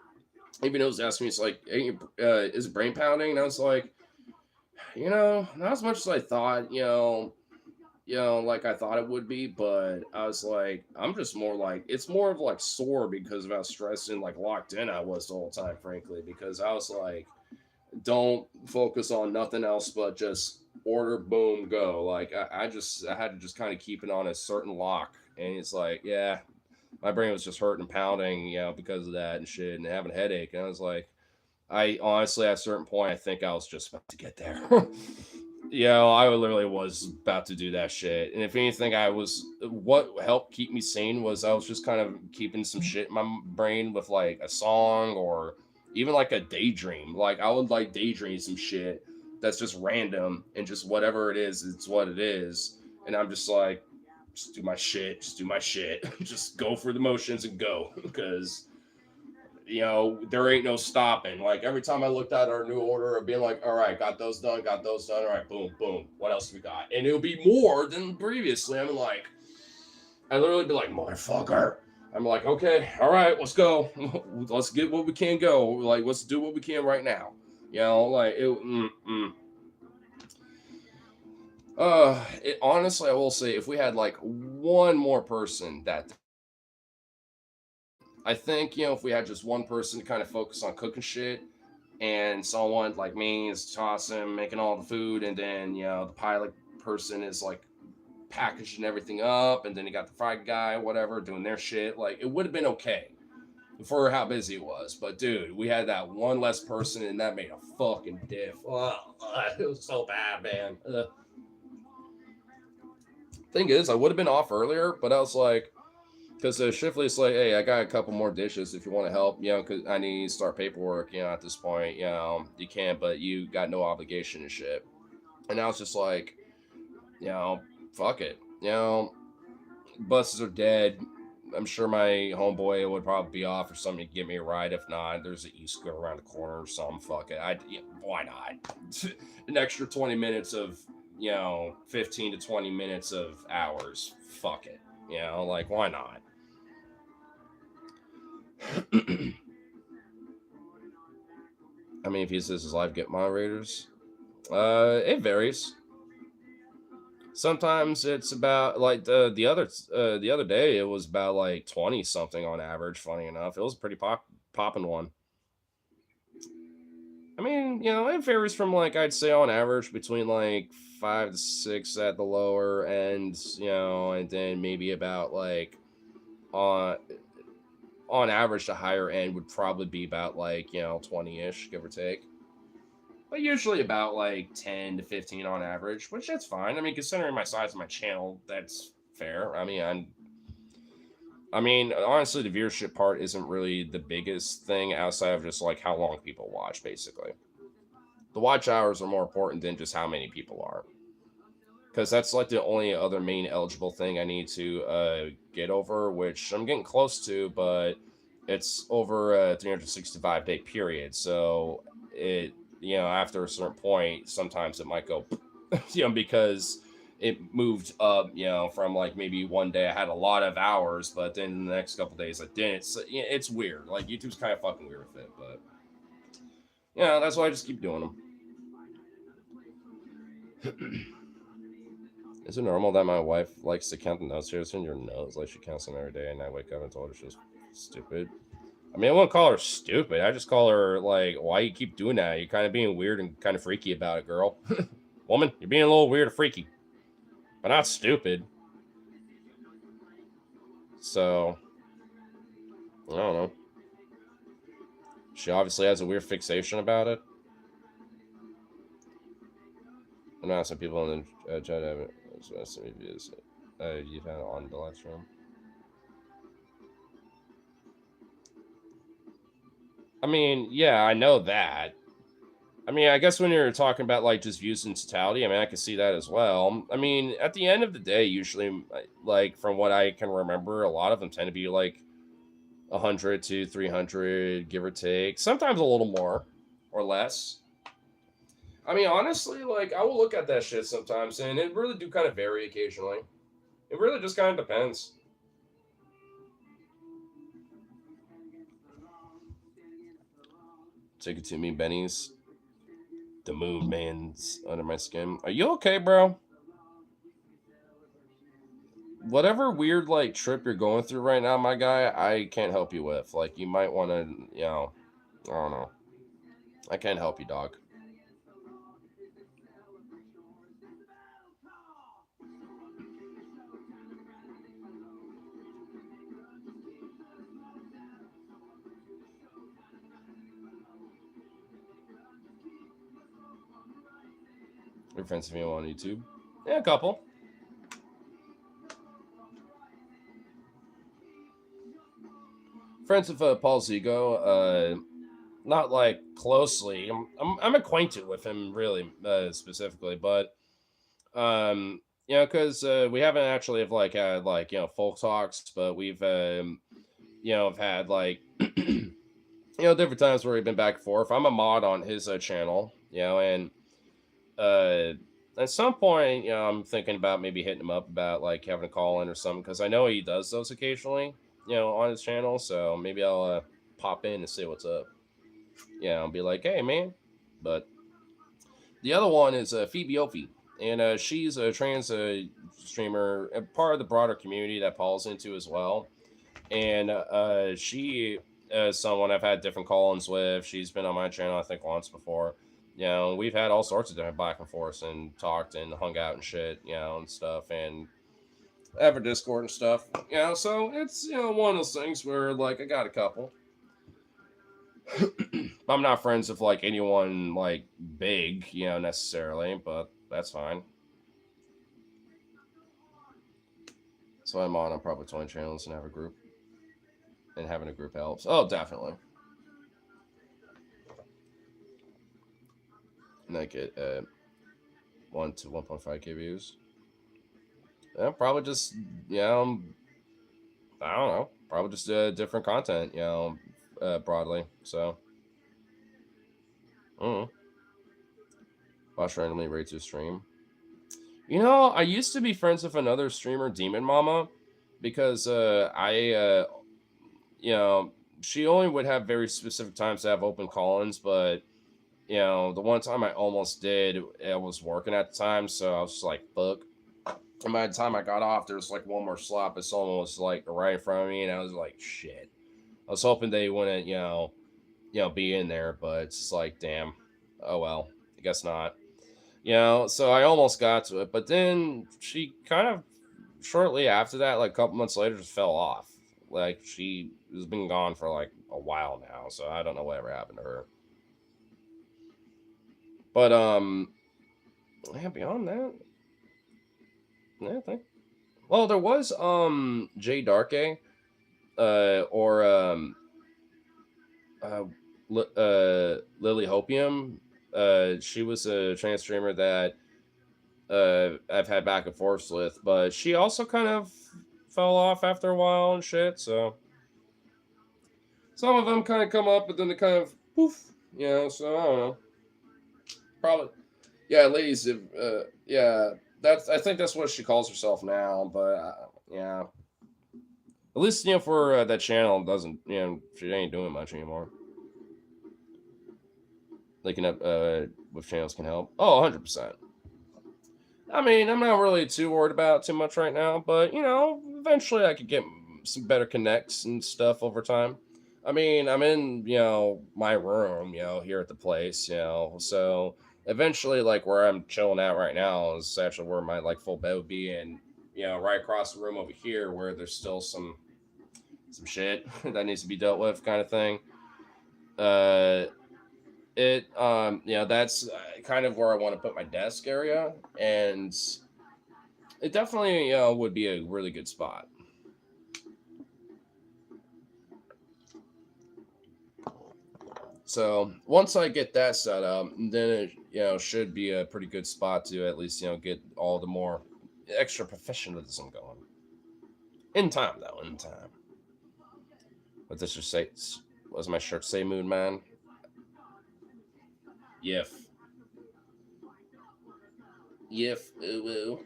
even was asking me, it's like, hey, is it brain pounding? And I was like, not as much as I thought. Like I thought it would be, but I was like, I'm just more like, it's more of like sore because of how stressed and like locked in I was the whole time, frankly, because I was like, don't focus on nothing else but just order, boom, go. Like I had to just kind of keep it on a certain lock, and it's like, yeah, my brain was just hurting and pounding, because of that and shit, and having a headache, and I was like, I honestly, at a certain point, I think I was just about to get there. I literally was about to do that shit. And if anything, what helped keep me sane was I was just kind of keeping some shit in my brain with like a song or even like a daydream. Like I would like daydream some shit that's just random and just whatever it is, it's what it is. And I'm just like, just do my shit, just do my shit, just go through the motions and go because there ain't no stopping. Like every time I looked at our new order, I'd be like, all right, got those done, got those done. All right, boom, boom. What else we got? And it'll be more than previously. I'm like, I literally be like, motherfucker. I'm like, okay, all right, let's go. Let's get what we can go. Like, let's do what we can right now. Like honestly, I will say, if we had like one more person that I think, if we had just one person to kind of focus on cooking shit, and someone like me is tossing, making all the food, and then the pilot person is like packaging everything up, and then you got the fried guy, whatever, doing their shit. Like it would have been okay for how busy it was, but dude, we had that one less person, and that made a fucking diff. Oh, it was so bad, man. Thing is, I would have been off earlier, but I was like, because Shifley's like, hey, I got a couple more dishes if you want to help, because I need to start paperwork, at this point, you can, but you got no obligation and shit. And I was just like, fuck it, buses are dead. I'm sure my homeboy would probably be off or something to give me a ride. If not, there's an East around the corner or something. Fuck it. Why not? An extra 20 minutes of, 15 to 20 minutes of hours. Fuck it. Like, why not? I mean, if he says his live get moderators, it varies. Sometimes it's about like the other day it was about like 20 something on average. Funny enough, it was a pretty popping one. I mean, it varies from like I'd say on average between like 5 to 6 at the lower end, and then maybe about like on on average the higher end would probably be about like 20ish, give or take. But usually about like 10 to 15 on average, which that's fine. I mean, considering my size of my channel, that's fair. I mean, honestly, the viewership part isn't really the biggest thing outside of just like how long people watch, basically. The watch hours are more important than just how many people are. Because that's like the only other main eligible thing I need to get over, which I'm getting close to, but it's over a 365-day period. So it, after a certain point, sometimes it might go, because it moved up, from like maybe one day I had a lot of hours, but then the next couple days I didn't. So, it's weird. Like YouTube's kind of fucking weird with it, but that's why I just keep doing them. Is it normal that my wife likes to count the notes here in your nose? Like she counts them every day, and I wake up and told her she's stupid. I mean, I won't call her stupid. I just call her like, why you keep doing that? You're kind of being weird and kind of freaky about it, girl. Woman, you're being a little weird or freaky, but not stupid. So, I don't know. She obviously has a weird fixation about it. I'm not some people in the chat have some reviews you've had on the live stream. I mean, yeah, I know that. I mean, I guess when you're talking about like just views in totality, I mean, I can see that as well. I mean, at the end of the day, usually, like from what I can remember, a lot of them tend to be like 100 to 300, give or take. Sometimes a little more or less. I mean, honestly, like I will look at that shit sometimes, and it really do kind of vary occasionally. It really just kind of depends. Take it to me, Benny's. The moon man's under my skin. Are you okay, bro? Whatever weird like trip you're going through right now, my guy, I can't help you with. Like, you might want to, I don't know. I can't help you, dog. Your friends of you on YouTube? Yeah, a couple. Friends of Paul Zigo. Not like closely. I'm acquainted with him really specifically, but because we haven't actually have like had like folk talks, but we've have had like different times where we've been back and forth. I'm a mod on his channel, and uh at some point, I'm thinking about maybe hitting him up about like having a call in or something because I know he does those occasionally, on his channel. So maybe I'll pop in and say what's up. Yeah, I'll be like, hey man. But the other one is Phoebe Opie, and she's a trans streamer, a part of the broader community that Paul's into as well. And she is someone I've had different call-ins with. She's been on my channel, I think, once before. We've had all sorts of different back and forths and talked and hung out and shit, and stuff, and ever Discord and stuff. So it's one of those things where like I got a couple. I'm not friends with like anyone like big, necessarily, but that's fine. So I'm on probably 20 channels and have a group. And having a group helps. Oh, definitely. And I get 1 to 1.5k views. Yeah, probably just I don't know. Probably just different content, broadly. So, mm, watch randomly rate to stream. I used to be friends with another streamer, Demon Mama, because you know, she only would have very specific times to have open call-ins, but the one time I almost did, I was working at the time, so I was just like, fuck. And by the time I got off, there was like one more slot, but someone was like right in front of me, and I was like, shit. I was hoping they wouldn't, be in there, but it's just like, damn. Oh well, I guess not. So I almost got to it, but then she kind of shortly after that, like a couple months later, just fell off. Like she has been gone for like a while now, so I don't know whatever happened to her. But yeah, beyond that, yeah, I think. Well, there was Jay Darke, or uh, Lily Hopium. She was a trans streamer that I've had back and forths with, but she also kind of fell off after a while and shit. So some of them kind of come up, but then they kind of poof. So I don't know. Probably, yeah, ladies. Yeah, that's. I think that's what she calls herself now. But yeah, at least for that channel doesn't. She ain't doing much anymore. Linking up with channels can help. Oh, 100%. I mean, I'm not really too worried about it too much right now, but eventually I could get some better connects and stuff over time. I mean, I'm in, my room, here at the place, so eventually, like, where I'm chilling out right now is actually where my, like, full bed would be, and, right across the room over here where there's still some shit that needs to be dealt with kind of thing. Uh, that's kind of where I want to put my desk area, and it definitely would be a really good spot. So once I get that set up, then it should be a pretty good spot to at least get all the more extra professionalism going. In time though, in time. What does your say? What does my shirt say, Moon Man? Yif. Yif. Ooh, ooh.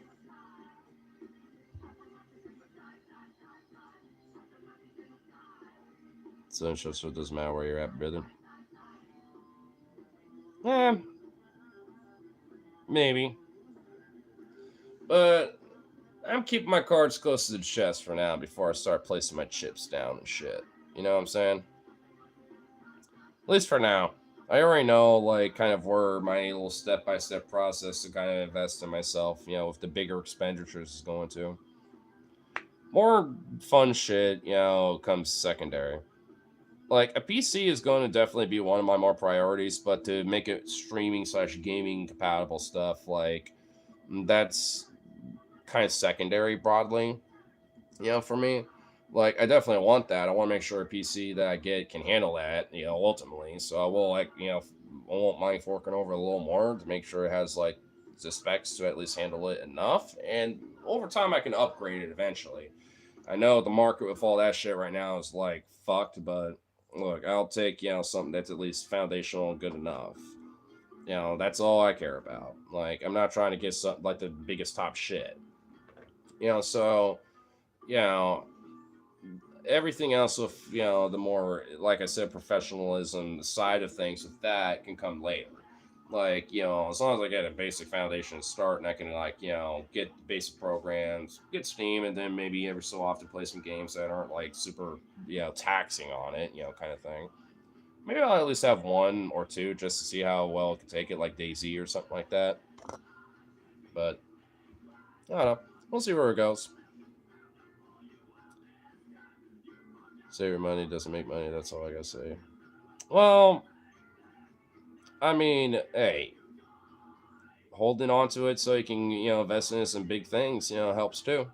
So it doesn't matter where you're at, brother. Eh, maybe. But I'm keeping my cards close to the chest for now before I start placing my chips down and shit. You know what I'm saying? At least for now. I already know, like, kind of where my little step-by-step process to kind of invest in myself, with the bigger expenditures is going to. More fun shit, comes secondary. Like, a PC is going to definitely be one of my more priorities, but to make it streaming slash gaming compatible stuff, like, that's kind of secondary broadly, for me. Like, I definitely want that. I want to make sure a PC that I get can handle that, ultimately. So I will, like, I won't mind forking over a little more to make sure it has, like, the specs to at least handle it enough. And over time, I can upgrade it eventually. I know the market with all that shit right now is, like, fucked, but look, I'll take, something that's at least foundational and good enough. That's all I care about. Like, I'm not trying to get something like the biggest top shit. So, you know, everything else with, the more, like I said, professionalism, the side of things with that can come later. Like, as long as I get a basic foundation to start and I can, like, get basic programs, get Steam, and then maybe every so often play some games that aren't, like, super, taxing on it, kind of thing. Maybe I'll at least have one or two just to see how well it can take it, like DayZ or something like that. But, I don't know. We'll see where it goes. Save your money doesn't make money. That's all I gotta say. Well, I mean, hey, holding on to it so you can, invest in some big things, helps too.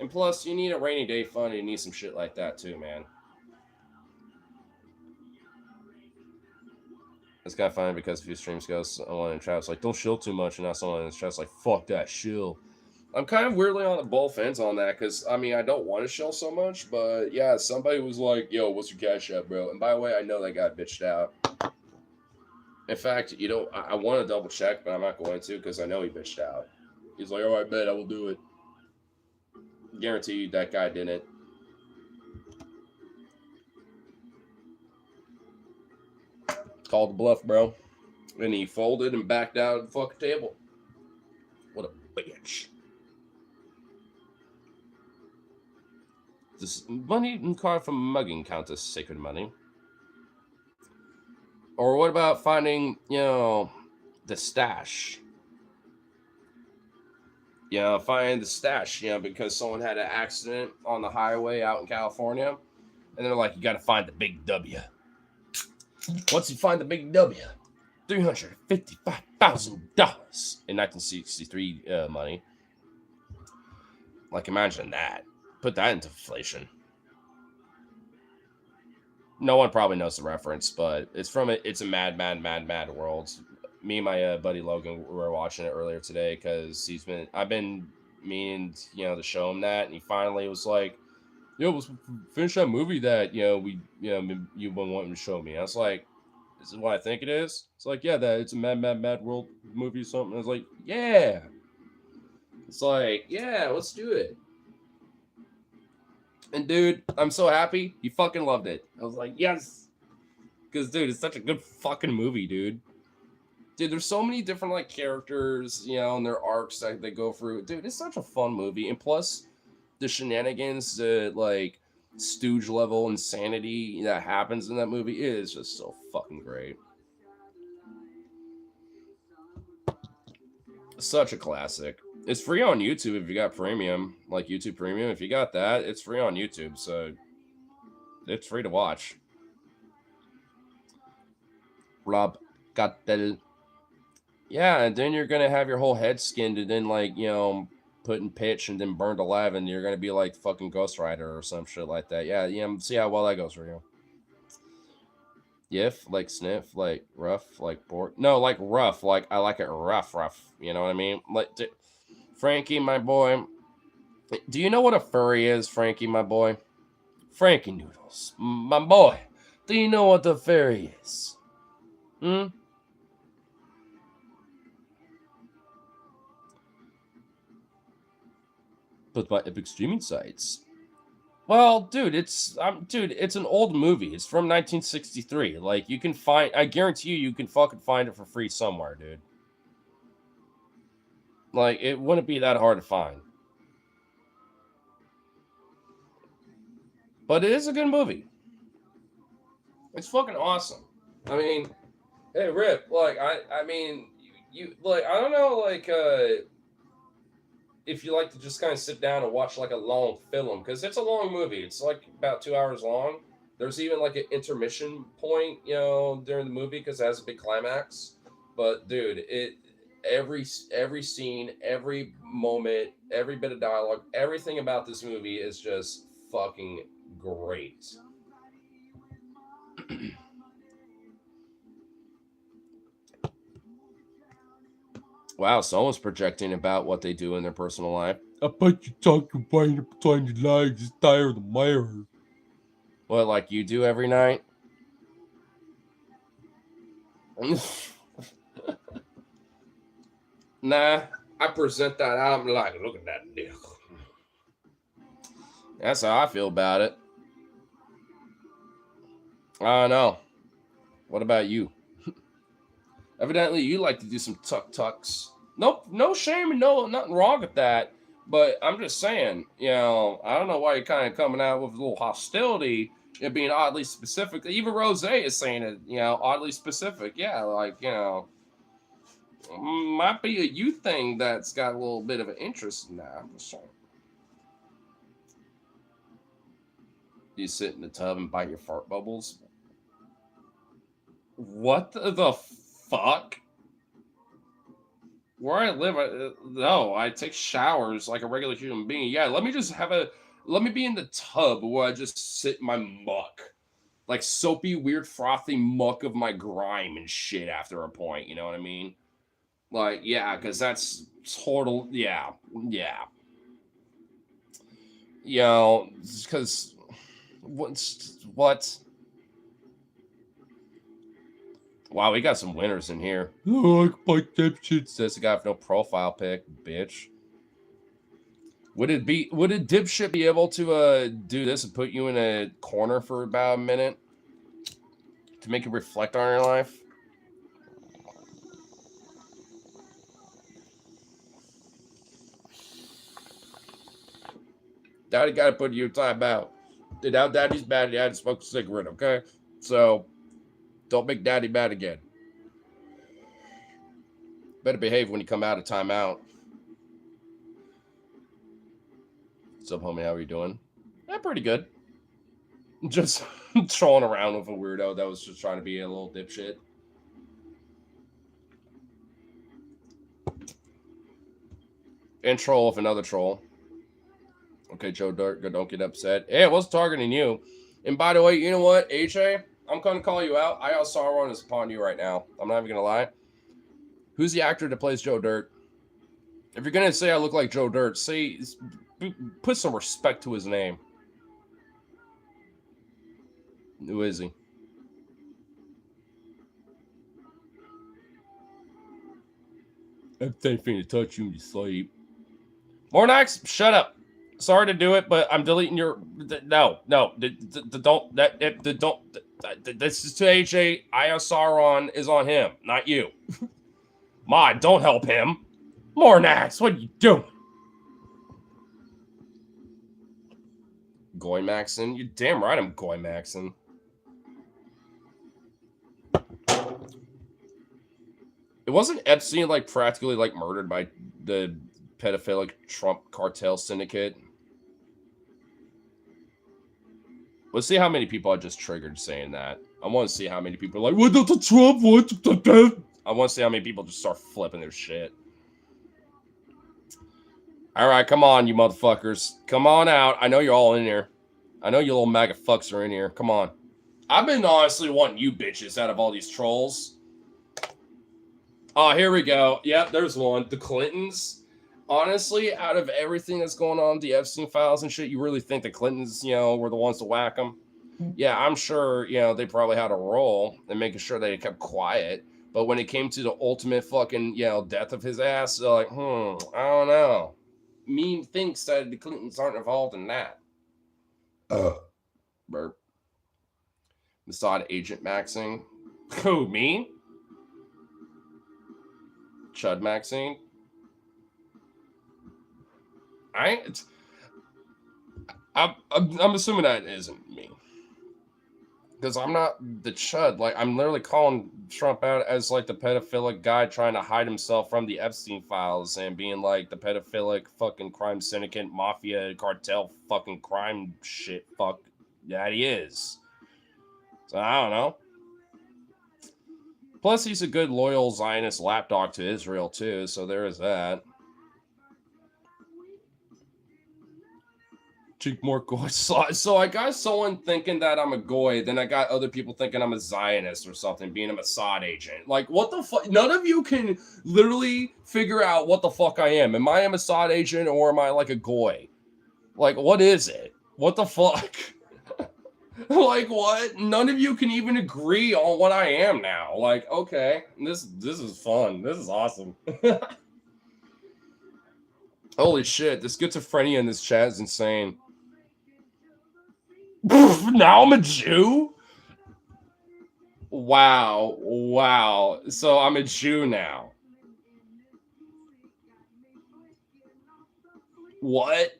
And plus, you need a rainy day fund. You need some shit like that too, man. It's kind of funny because a few streams ago, someone in chat's like, "Don't shill too much," and now someone in the chat's like, "Fuck that shill." I'm kind of weirdly on the both ends on that because I mean I don't want to shill so much, but yeah, somebody was like, "Yo, what's your cash app, bro?" And by the way, I know that got bitched out. In fact, I want to double check, but I'm not going to because I know he bitched out. He's like, "All right, bet I will do it." Guarantee you that guy didn't. Called the bluff, bro. And he folded and backed out of the fucking table. What a bitch. Does money and card from mugging count as sacred money? Or what about finding, the stash? Finding the stash, because someone had an accident on the highway out in California. And they're like, you got to find the big W. Once you find the big W, $355,000 in 1963 money. Like, imagine that. Put that into inflation. No one probably knows the reference, but it's a mad, mad, mad, mad world. Me and my buddy Logan were watching it earlier today because I've been meaning, to show him that, and he finally was like, "Yo, let's finish that movie that you've been wanting to show me." I was like, "This is what I think it is." It's like, "Yeah, that it's a mad, mad, mad world movie or something." I was like, "Yeah." It's like, "Yeah, let's do it." And dude, I'm so happy. You fucking loved it. I was like, yes. Because, dude, it's such a good fucking movie, dude. Dude, there's so many different, like, characters, and their arcs that they go through. Dude, it's such a fun movie. And plus, the shenanigans, the, like, stooge level insanity that happens in that movie is just so fucking great. Such a classic. It's free on YouTube if you got premium, like YouTube Premium. If you got that, it's free on YouTube, so it's free to watch. Rob Gattel. Yeah, and then you're gonna have your whole head skinned and then like, put in pitch and then burned alive, and you're gonna be like fucking Ghost Rider or some shit like that. Yeah, see how well that goes for you. Yif, like sniff, like rough, like bored. No, like rough, like I like it rough, rough. You know what I mean? Like Frankie, my boy. Do you know what a furry is, Frankie, my boy? Frankie Noodles, my boy, do you know what the fairy is? Hmm? But by epic streaming sites. Well, dude, it's an old movie. It's from 1963. Like, you can find, I guarantee you can fucking find it for free somewhere, dude. Like, it wouldn't be that hard to find. But it is a good movie. It's fucking awesome. I mean, hey Rip, like I mean you like I don't know like if you like to just kind of sit down and watch like a long film because it's a long movie. It's like about 2 hours long. There's even like an intermission point, during the movie because it has a big climax. But dude, every scene, every moment, every bit of dialogue, everything about this movie is just fucking great. Wow, someone's projecting about what they do in their personal life. I bet you talking between the legs is tired of the mirror. What, like you do every night? Nah, I present that out. I'm like, look at that dick. That's how I feel about it. I don't know. What about you? Evidently, you like to do some tucks. Nope, no shame and no nothing wrong with that. But I'm just saying, I don't know why you're kind of coming out with a little hostility and being oddly specific. Even Rose is saying it, oddly specific. Yeah, like, might be a you thing that's got a little bit of an interest in that. I'm just saying. You sit in the tub and bite your fart bubbles. What the fuck? Where I live, no, I take showers like a regular human being. Yeah, let me be in the tub where I just sit in my muck. Like soapy, weird, frothy muck of my grime and shit after a point. You know what I mean? Like, yeah, because that's total, yeah. Because, what? Wow, we got some winners in here. Like my dipshit says the guy with no profile pic, bitch. Would a dipshit be able to do this and put you in a corner for about a minute to make you reflect on your life? Daddy got to put you in time out. Now Daddy's mad. Daddy smoked a cigarette. Okay, so don't make Daddy mad again. Better behave when you come out of timeout. What's up, homie? How are you doing? Yeah, pretty good. Just trolling around with a weirdo that was just trying to be a little dipshit. And troll with another troll. Okay, Joe Dirt, don't get upset. Hey, I was targeting you. And by the way, you know what, AJ? I'm going to call you out. I Sauron is upon you right now. I'm not even going to lie. Who's the actor that plays Joe Dirt? If you're going to say I look like Joe Dirt, put some respect to his name. Who is he? I'm thankful to touch you in your sleep. Mornax, shut up. Sorry to do it, but I'm deleting your. No, don't. This is to AJ. Sauron is on him, not you. Mod, don't help him. Mornax, what are you doing? Goy Maxon? You're damn right I'm Goy Maxon. It wasn't Epstein like practically like murdered by the pedophilic Trump cartel syndicate? Let's see how many people I just triggered saying that. I want to see how many people are like, what does Trump want? I want to see how many people just start flipping their shit. All right, come on, you motherfuckers. Come on out. I know you're all in here. I know you little MAGA fucks are in here. Come on. I've been honestly wanting you bitches out of all these trolls. Oh, here we go. Yep, there's one. The Clintons. Honestly, out of everything that's going on, the Epstein files and shit, you really think the Clintons, were the ones to whack him? Yeah, I'm sure, they probably had a role in making sure they kept quiet. But when it came to the ultimate fucking, death of his ass, they're like, I don't know. Me thinks that the Clintons aren't involved in that. Burp. Mossad agent Maxine. Who, me? Chud Maxine? I'm assuming that isn't me. Because I'm not the chud. Like, I'm literally calling Trump out as, like, the pedophilic guy trying to hide himself from the Epstein files and being, like, the pedophilic fucking crime syndicate, mafia, cartel fucking crime shit fuck that he is. So, I don't know. Plus, he's a good, loyal Zionist lapdog to Israel, too, so there is that. Cheek more goy. So I got someone thinking that I'm a goy, then I got other people thinking I'm a Zionist or something, being a Mossad agent. Like, what the fuck? None of you can literally figure out what the fuck I am. Am I a Mossad agent or am I like a goy? Like, what is it? What the fuck? Like, what? None of you can even agree on what I am now. Like, okay, this is fun. This is awesome. Holy shit, the schizophrenia in this chat is insane. Now I'm a Jew? Wow. So I'm a Jew now. What?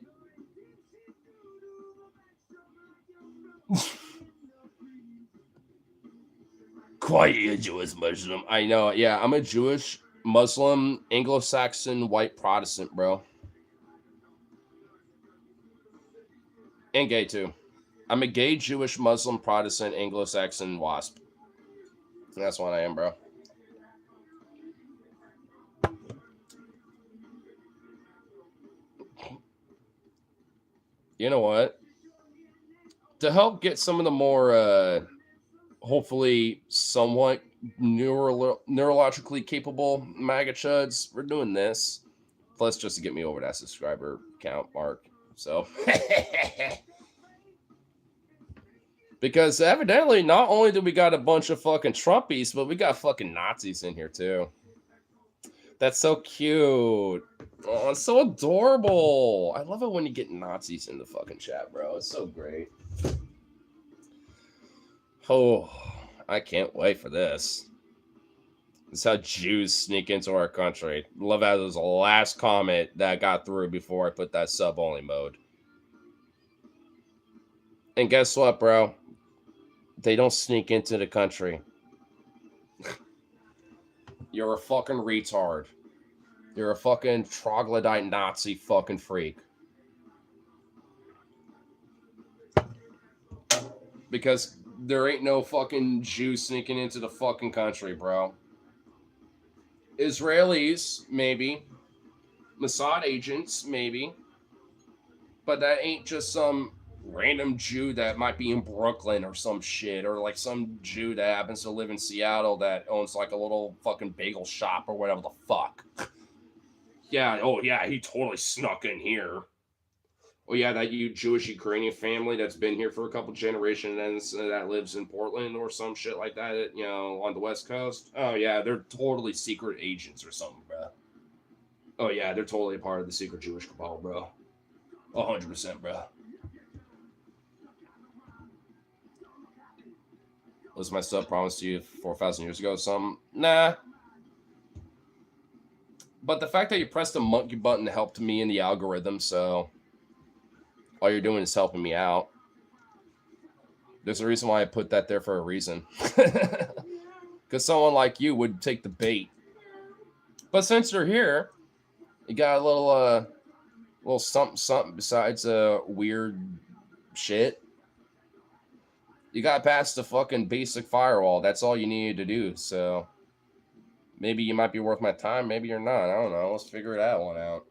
Quite a Jewish Muslim. I know. Yeah, I'm a Jewish Muslim, Anglo-Saxon, white Protestant, bro. And gay, too. I'm a gay, Jewish, Muslim, Protestant, Anglo-Saxon wasp. That's what I am, bro. You know what? To help get some of the more, hopefully somewhat neurologically capable MAGA chuds, we're doing this. Plus, just to get me over that subscriber count mark. So... Because evidently, not only do we got a bunch of fucking Trumpies, but we got fucking Nazis in here too. That's so cute. Oh, it's so adorable. I love it when you get Nazis in the fucking chat, bro. It's so great. Oh, I can't wait for this. This is how Jews sneak into our country. Love how it was the last comment that got through before I put that sub-only mode. And guess what, bro? They don't sneak into the country. You're a fucking retard. You're a fucking troglodyte Nazi fucking freak. Because there ain't no fucking Jews sneaking into the fucking country, bro. Israelis, maybe. Mossad agents, maybe. But that ain't just some random Jew that might be in Brooklyn or some shit, or like some Jew that happens to live in Seattle that owns like a little fucking bagel shop or whatever the fuck. Yeah, oh yeah, he totally snuck in here. Oh yeah, that you Jewish Ukrainian family that's been here for a couple generations and that lives in Portland or some shit like that, on the West Coast. Oh yeah, they're totally secret agents or something, bro. Oh yeah, they're totally a part of the secret Jewish cabal, bro. 100%, bro. Was my sub promised to you 4,000 years ago or something? Nah. But the fact that you pressed the monkey button helped me in the algorithm, so all you're doing is helping me out. There's a reason why I put that there for a reason. Because someone like you would take the bait. But since you're here, you got a little something besides weird shit. You got past the fucking basic firewall. That's all you needed to do. So maybe you might be worth my time. Maybe you're not. I don't know. Let's figure that one out.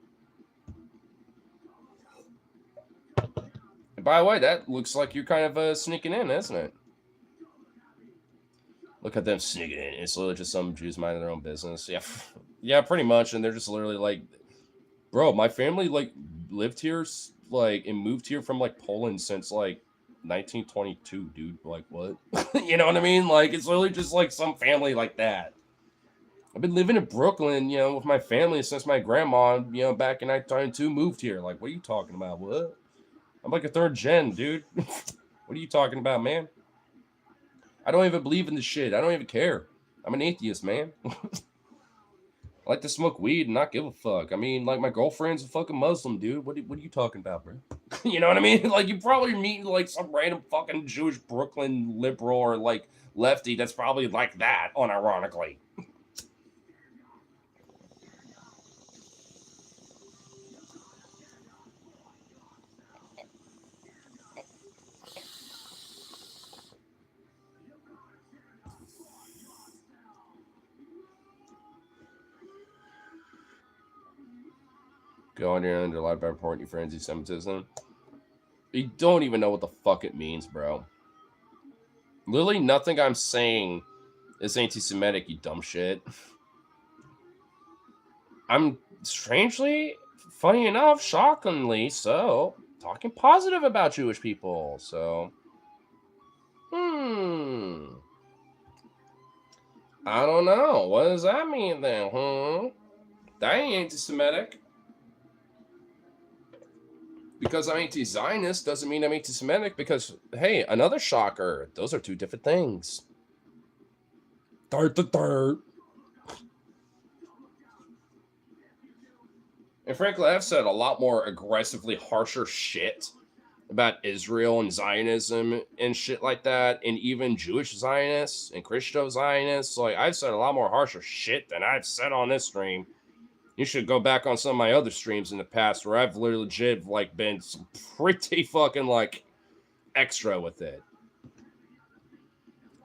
And by the way, that looks like you're kind of sneaking in, isn't it? Look at them sneaking in. It's literally just some Jews minding their own business. Yeah, yeah, pretty much. And they're just literally like, Bro, my family like lived here, like, and moved here from like Poland since like 1922, dude. Like, what? You know what I mean? Like, it's literally just like some family like that. I've been living in Brooklyn, with my family since my grandma, back in 1922 moved here. Like, what are you talking about? What? I'm like a third gen, dude. What are you talking about, man? I don't even believe in this shit. I don't even care. I'm an atheist, man. I like to smoke weed and not give a fuck. I mean, like, my girlfriend's a fucking Muslim, dude. What are you talking about, bro? You know what I mean? Like, you probably meet like some random fucking Jewish Brooklyn liberal or like lefty that's probably like that, unironically. Go on your under live by reporting your friends anti-Semitism. You don't even know what the fuck it means, bro. Literally nothing I'm saying is anti-Semitic, you dumb shit. I'm strangely, funny enough, shockingly so, talking positive about Jewish people. So, I don't know. What does that mean then? That ain't anti-Semitic. Because I'm anti-Zionist doesn't mean I'm anti-Semitic. Because, hey, another shocker. Those are two different things. Third. And frankly, I've said a lot more aggressively harsher shit about Israel and Zionism and shit like that, and even Jewish Zionists and Christo Zionists. Like, I've said a lot more harsher shit than I've said on this stream. You should go back on some of my other streams in the past where I've literally legit like been pretty fucking like extra with it.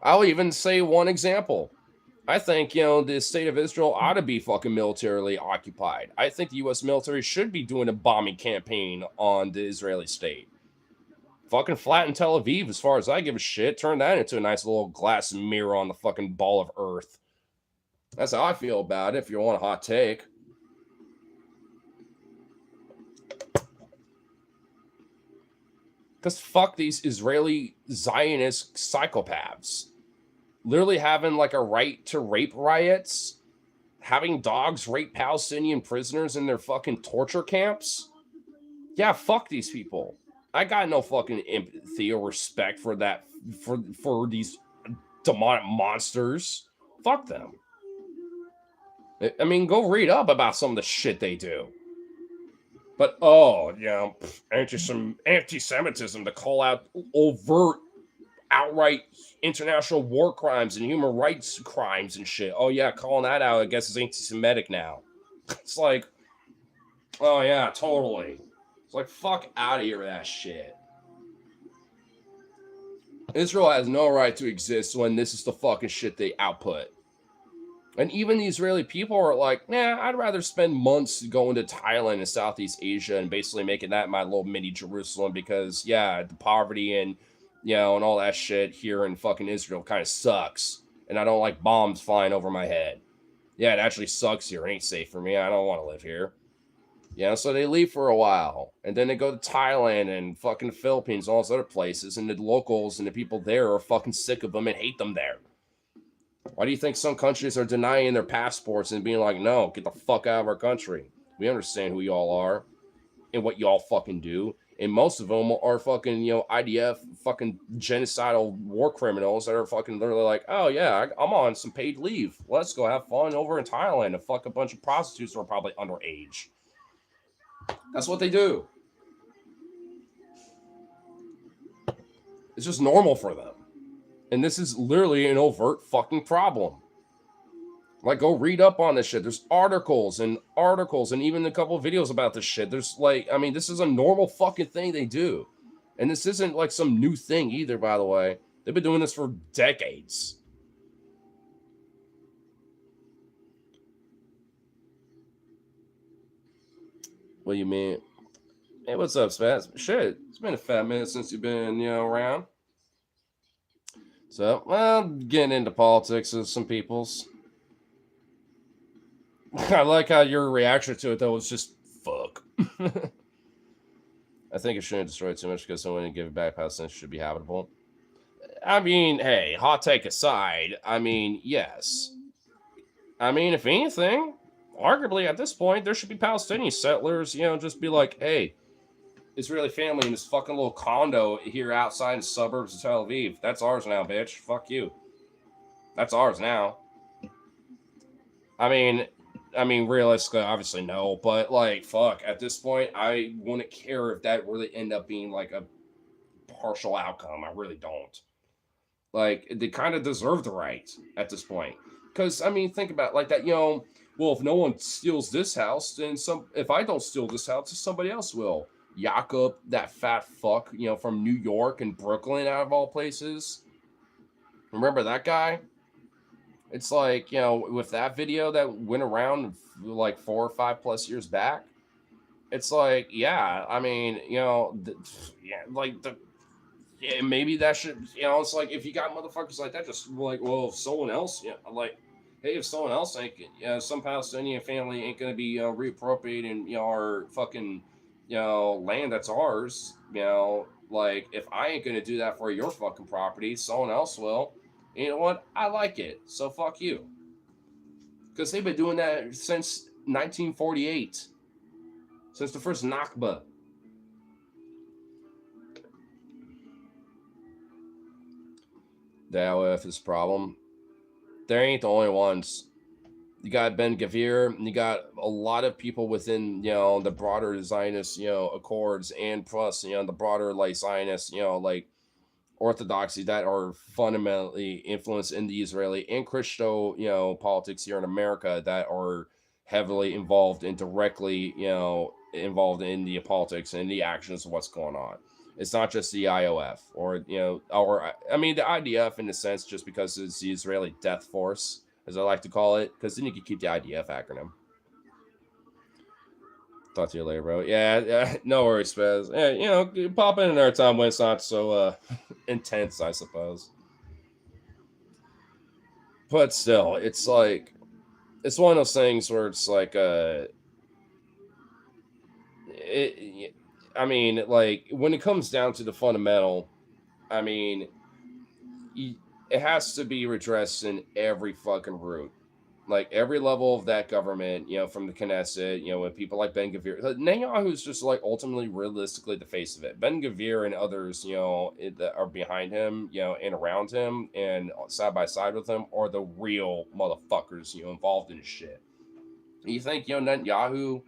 I'll even say one example. I think, the state of Israel ought to be fucking militarily occupied. I think the U.S. military should be doing a bombing campaign on the Israeli state. Fucking flatten Tel Aviv, as far as I give a shit. Turn that into a nice little glass mirror on the fucking ball of earth. That's how I feel about it, if you want a hot take. Because fuck these Israeli Zionist psychopaths. Literally having like a right to rape riots, having dogs rape Palestinian prisoners in their fucking torture camps. Yeah, fuck these people. I got no fucking empathy or respect for that, for these demonic monsters. Fuck them. I mean, go read up about some of the shit they do. But, anti-Semitism to call out overt, outright international war crimes and human rights crimes and shit. Oh, yeah, calling that out, I guess, is anti-Semitic now. It's like, oh, yeah, totally. It's like, fuck out of here with that shit. Israel has no right to exist when this is the fucking shit they output. And even the Israeli people are like, nah, I'd rather spend months going to Thailand and Southeast Asia and basically making that my little mini Jerusalem because, yeah, the poverty and, and all that shit here in fucking Israel kind of sucks. And I don't like bombs flying over my head. Yeah, it actually sucks here. It ain't safe for me. I don't want to live here. So they leave for a while. And then they go to Thailand and fucking Philippines and all those other places. And the locals and the people there are fucking sick of them and hate them there. Why do you think some countries are denying their passports and being like, no, get the fuck out of our country? We understand who y'all are and what y'all fucking do. And most of them are fucking, IDF fucking genocidal war criminals that are fucking literally like, oh yeah, I'm on some paid leave. Let's go have fun over in Thailand and fuck a bunch of prostitutes who are probably underage. That's what they do. It's just normal for them. And this is literally an overt fucking problem. Like, go read up on this shit. There's articles and even a couple of videos about this shit. There's like, I mean, this is a normal fucking thing they do. And this isn't like some new thing either, by the way. They've been doing this for decades. What do you mean? Hey, what's up, Spaz? Shit, it's been a fat minute since you've been, around. So, well, getting into politics with some people's. I like how your reaction to it, though, was just, fuck. I think it shouldn't destroy too much because someone give it back Palestine should be habitable. I mean, hey, hot take aside, I mean, yes. I mean, if anything, arguably at this point, there should be Palestinian settlers, just be like, hey, Israeli family in this fucking little condo here outside in the suburbs of Tel Aviv. That's ours now, bitch. Fuck you. That's ours now. I mean, realistically, obviously no, but like, fuck. At this point, I wouldn't care if that really end up being like a partial outcome. I really don't. Like, they kind of deserve the right at this point, because I mean, think about it like that. Well, if no one steals this house, then if I don't steal this house, somebody else will. Jakob, that fat fuck, from New York and Brooklyn, out of all places. Remember that guy? It's like, with that video that went around like 4 or 5 plus years back, it's like, yeah, I mean, yeah, like yeah, maybe that should, it's like if you got motherfuckers like that, just like, well, if someone else, like, hey, if someone else ain't, some Palestinian family ain't gonna be reappropriating, our fucking, land that's ours, like if I ain't gonna do that for your fucking property, someone else will. And you know what? I like it, so fuck you. Because they've been doing that since 1948, since the first Nakba. The LF is problem. They ain't the only ones. You got Ben Gavir, and you got a lot of people within, the broader Zionist, accords, and plus, the broader like Zionist, like orthodoxy that are fundamentally influenced in the Israeli and Christo, politics here in America that are heavily involved and directly, involved in the politics and the actions of what's going on. It's not just the IOF or I mean the IDF in a sense, just because it's the Israeli Death Force, as I like to call it, because then you can keep the IDF acronym. Talk to you later, bro. Yeah, no worries, Spaz. Yeah, pop in another time when it's not so intense, I suppose. But still, it's like it's one of those things where it's like I mean, like when it comes down to the fundamental, I mean, it has to be redressed in every fucking route. Like every level of that government, from the Knesset, with people like Ben Gavir. Netanyahu is just like ultimately realistically the face of it. Ben Gavir and others, that are behind him, and around him and side by side with him are the real motherfuckers, involved in shit. You think, Netanyahu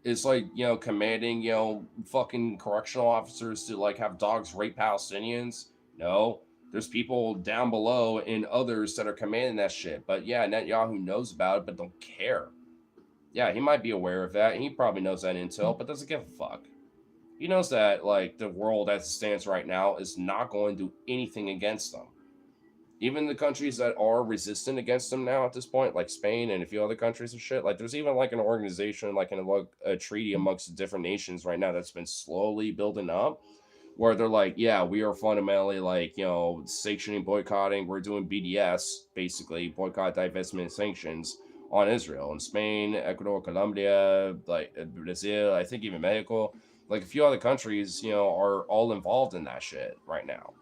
is like, commanding, fucking correctional officers to like have dogs rape Palestinians? No. There's people down below and others that are commanding that shit. But yeah, Netanyahu knows about it, but don't care. Yeah, he might be aware of that, and he probably knows that intel, but doesn't give a fuck. He knows that, like, the world as it stands right now is not going to do anything against them. Even the countries that are resistant against them now at this point, like Spain and a few other countries and shit, like there's even like an organization, like a treaty amongst different nations right now that's been slowly building up, where they're like, yeah, we are fundamentally like, sanctioning, boycotting, we're doing BDS, basically, boycott, divestment, sanctions on Israel and Spain, Ecuador, Colombia, like Brazil, I think even Mexico, like a few other countries, are all involved in that shit right now.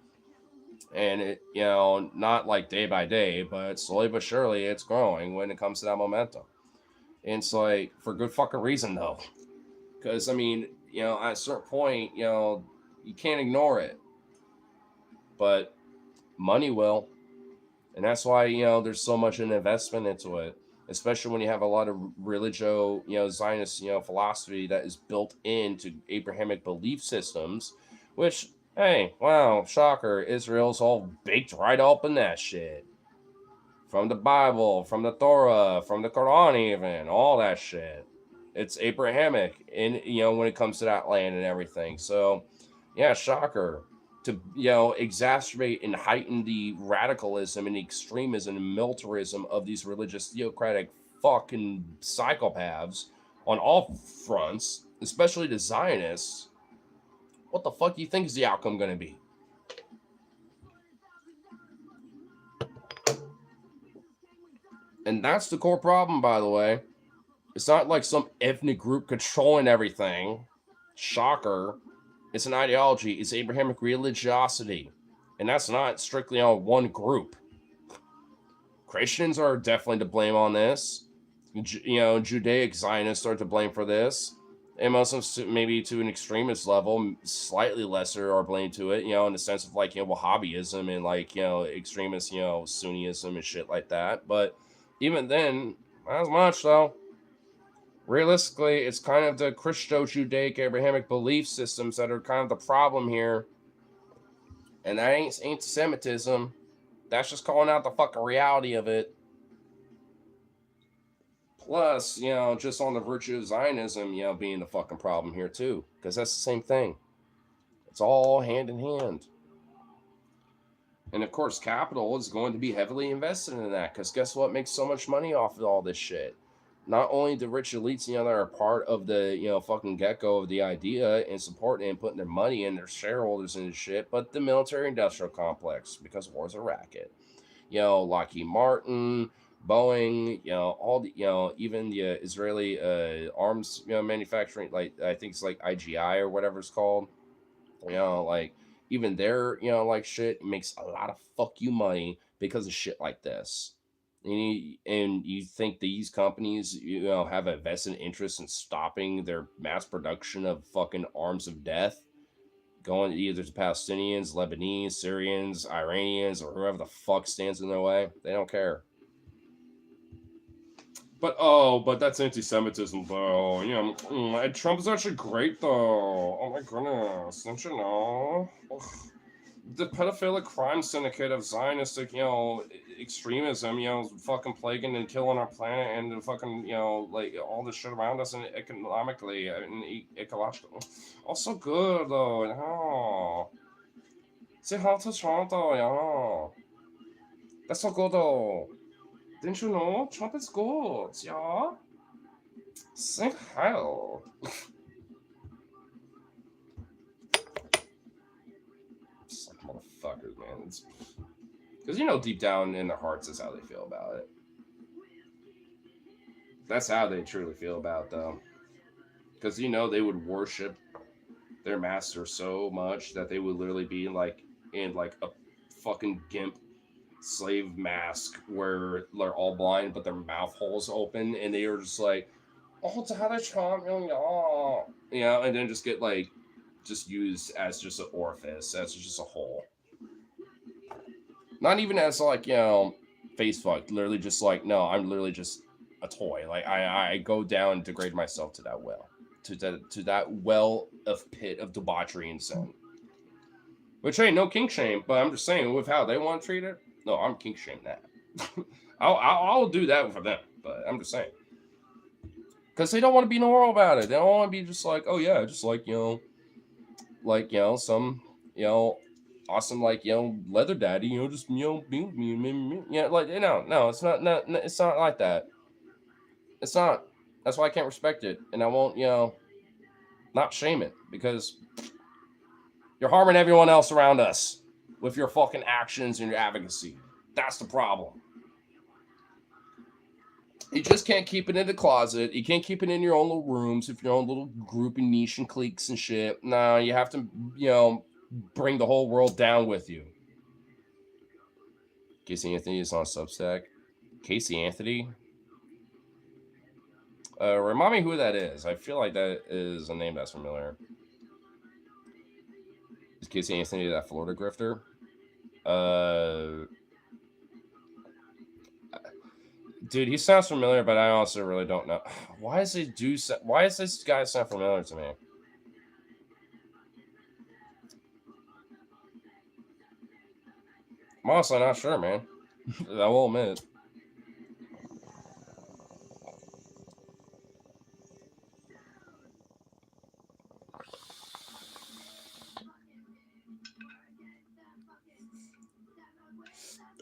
And it, not like day by day, but slowly but surely it's growing when it comes to that momentum. And it's like, for good fucking reason though. Because, I mean, at a certain point, you can't ignore it. But money will. And that's why, there's so much an investment into it. Especially when you have a lot of religio, Zionist, philosophy that is built into Abrahamic belief systems, which, hey, wow, shocker, Israel's all baked right up in that shit. From the Bible, from the Torah, from the Quran, even, all that shit. It's Abrahamic, in when it comes to that land and everything. So, yeah, shocker. To exacerbate and heighten the radicalism and the extremism and militarism of these religious theocratic fucking psychopaths on all fronts, especially the Zionists. What the fuck do you think is the outcome going to be? And that's the core problem, by the way. It's not like some ethnic group controlling everything. Shocker. It's an ideology. It's Abrahamic religiosity. And that's not strictly on one group. Christians are definitely to blame on this. Judaic Zionists are to blame for this. And Muslims, maybe to an extremist level, slightly lesser are blamed to it, in the sense of like, Wahhabism and like, extremist, Sunnism and shit like that. But even then, not as much though. Realistically, it's kind of the Christo-Judaic Abrahamic belief systems that are kind of the problem here. And that ain't anti-Semitism. That's just calling out the fucking reality of it. Plus, just on the virtue of Zionism, being the fucking problem here too. Because that's the same thing. It's all hand in hand. And of course, capital is going to be heavily invested in that. Because guess what makes so much money off of all this shit? Not only the rich elites, that are part of the, fucking get-go of the idea and supporting it and putting their money in, their shareholders and shit, but the military-industrial complex, because war's a racket. Lockheed Martin, Boeing, all the, even the Israeli arms, manufacturing, like I think it's like IGI or whatever it's called. Like even their, like shit makes a lot of fuck you money because of shit like this. And you think these companies, have a vested interest in stopping their mass production of fucking arms of death, going either to Palestinians, Lebanese, Syrians, Iranians, or whoever the fuck stands in their way? They don't care. But that's anti-Semitism though. Trump is actually great though. Oh my goodness, don't you know? Ugh. The pedophilic crime syndicate of Zionistic, extremism, fucking plaguing and killing our planet and the fucking, like all the shit around us and economically and ecological. Also good though, Say hello to Trump though, That's so good though. Didn't you know? Trump is good, yeah? Say hell. It's like motherfuckers, man. Because deep down in their hearts is how they feel about it. That's how they truly feel about it, though. Because they would worship their master so much that they would literally be like in like a fucking gimp slave mask where they're all blind but their mouth holes open and they were just like, oh, Donald Trump, and then just get like just used as just an orifice, as just a hole. Not even as like, face fucked. Literally just like, no, I'm literally just a toy. Like I go down and degrade myself to that well. To that well of pit of debauchery and sin. Which ain't no kink shame, but I'm just saying with how they want to treat it, no, I'm kink shame that. I'll do that for them, but I'm just saying. Because they don't want to be normal about it. They don't want to be just like, oh yeah, just like, some, awesome, like, leather daddy, just, yeah, like, no, it's not like that. It's not. That's why I can't respect it. And I won't, not shame it because you're harming everyone else around us with your fucking actions and your advocacy. That's the problem. You just can't keep it in the closet. You can't keep it in your own little rooms with your own little group and niche and cliques and shit. No, you have to, bring the whole world down with you. Casey Anthony is on Substack. Casey Anthony? Remind me who that is. I feel like that is a name that's familiar. Is Casey Anthony that Florida grifter? Dude, he sounds familiar, but I also really don't know. Why does this guy sound familiar to me? I'm honestly not sure, man. I will admit.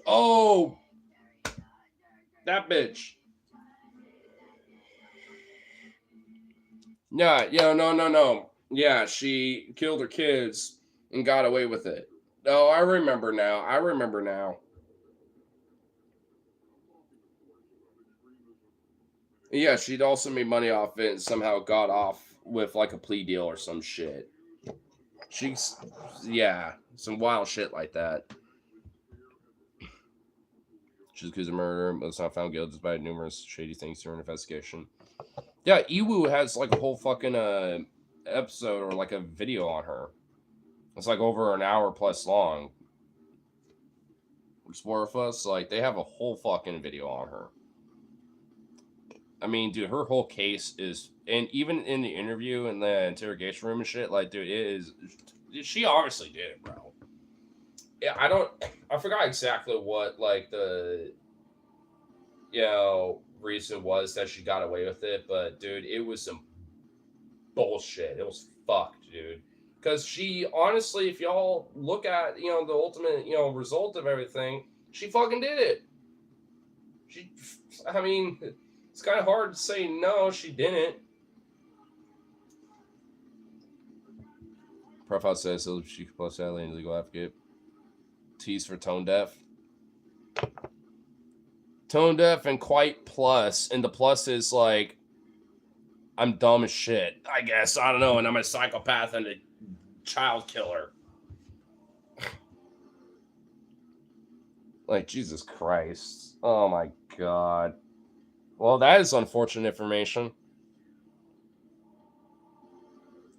Oh, that bitch. Yeah, no. Yeah, she killed her kids and got away with it. Oh, I remember now. Yeah, she'd also made money off it and somehow got off with like a plea deal or some shit. She's, yeah, some wild shit like that. She's accused of murder, but was not found guilty despite numerous shady things during investigation. Yeah, Iwu has like a whole fucking episode or like a video on her. It's like over an hour plus long. Explore us, like they have a whole fucking video on her. I mean, dude, her whole case is, and even in the interview and the interrogation room and shit, like, dude, it is. She obviously did it, bro. Yeah, I forgot exactly what like the reason was that she got away with it, but dude, it was some bullshit. It was fucked, dude. Because she honestly, if y'all look at the ultimate result of everything, she fucking did it. She, I mean, it's kind of hard to say no, she didn't. Profile says so she could post that lane legal advocate. T's for tone deaf. Tone deaf and quite plus, and the plus is like I'm dumb as shit, I guess. I don't know, and I'm a psychopath and a child killer. Like, Jesus Christ. Oh my god. Well, that is unfortunate information.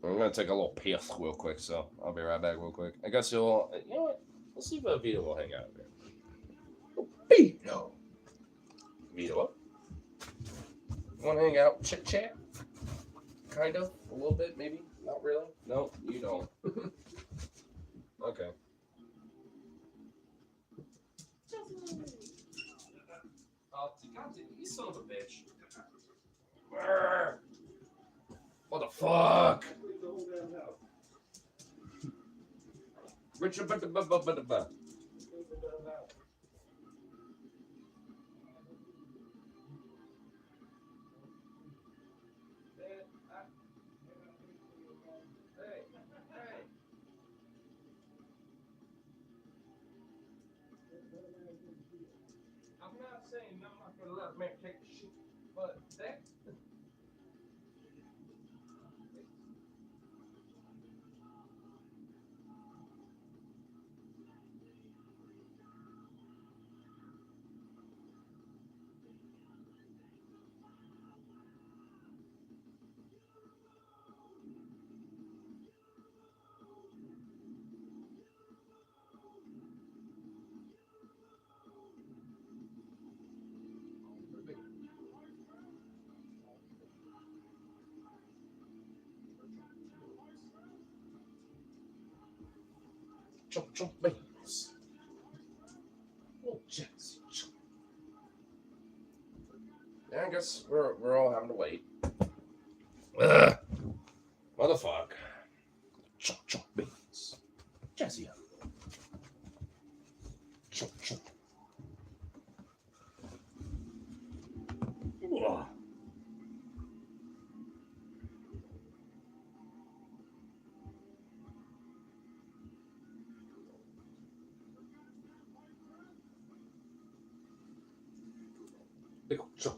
I'm gonna take a little piss real quick, so I'll be right back real quick. I guess you know what? Let's see if Vito will hang out here. Vito. Vito. Wanna hang out? Chit chat? Kind of. A little bit, maybe. Not really. No, you don't. Okay. Oh, God, you son of a bitch. What the fuck? Richard, I'm not saying I'm not gonna let man take shit, but that. Chunk beans. Oh, Jets. Yeah, I guess we're all having to wait. Ugh. Motherfucker. Chunk beans. Jesse. Chunk. Ugh. Chunk.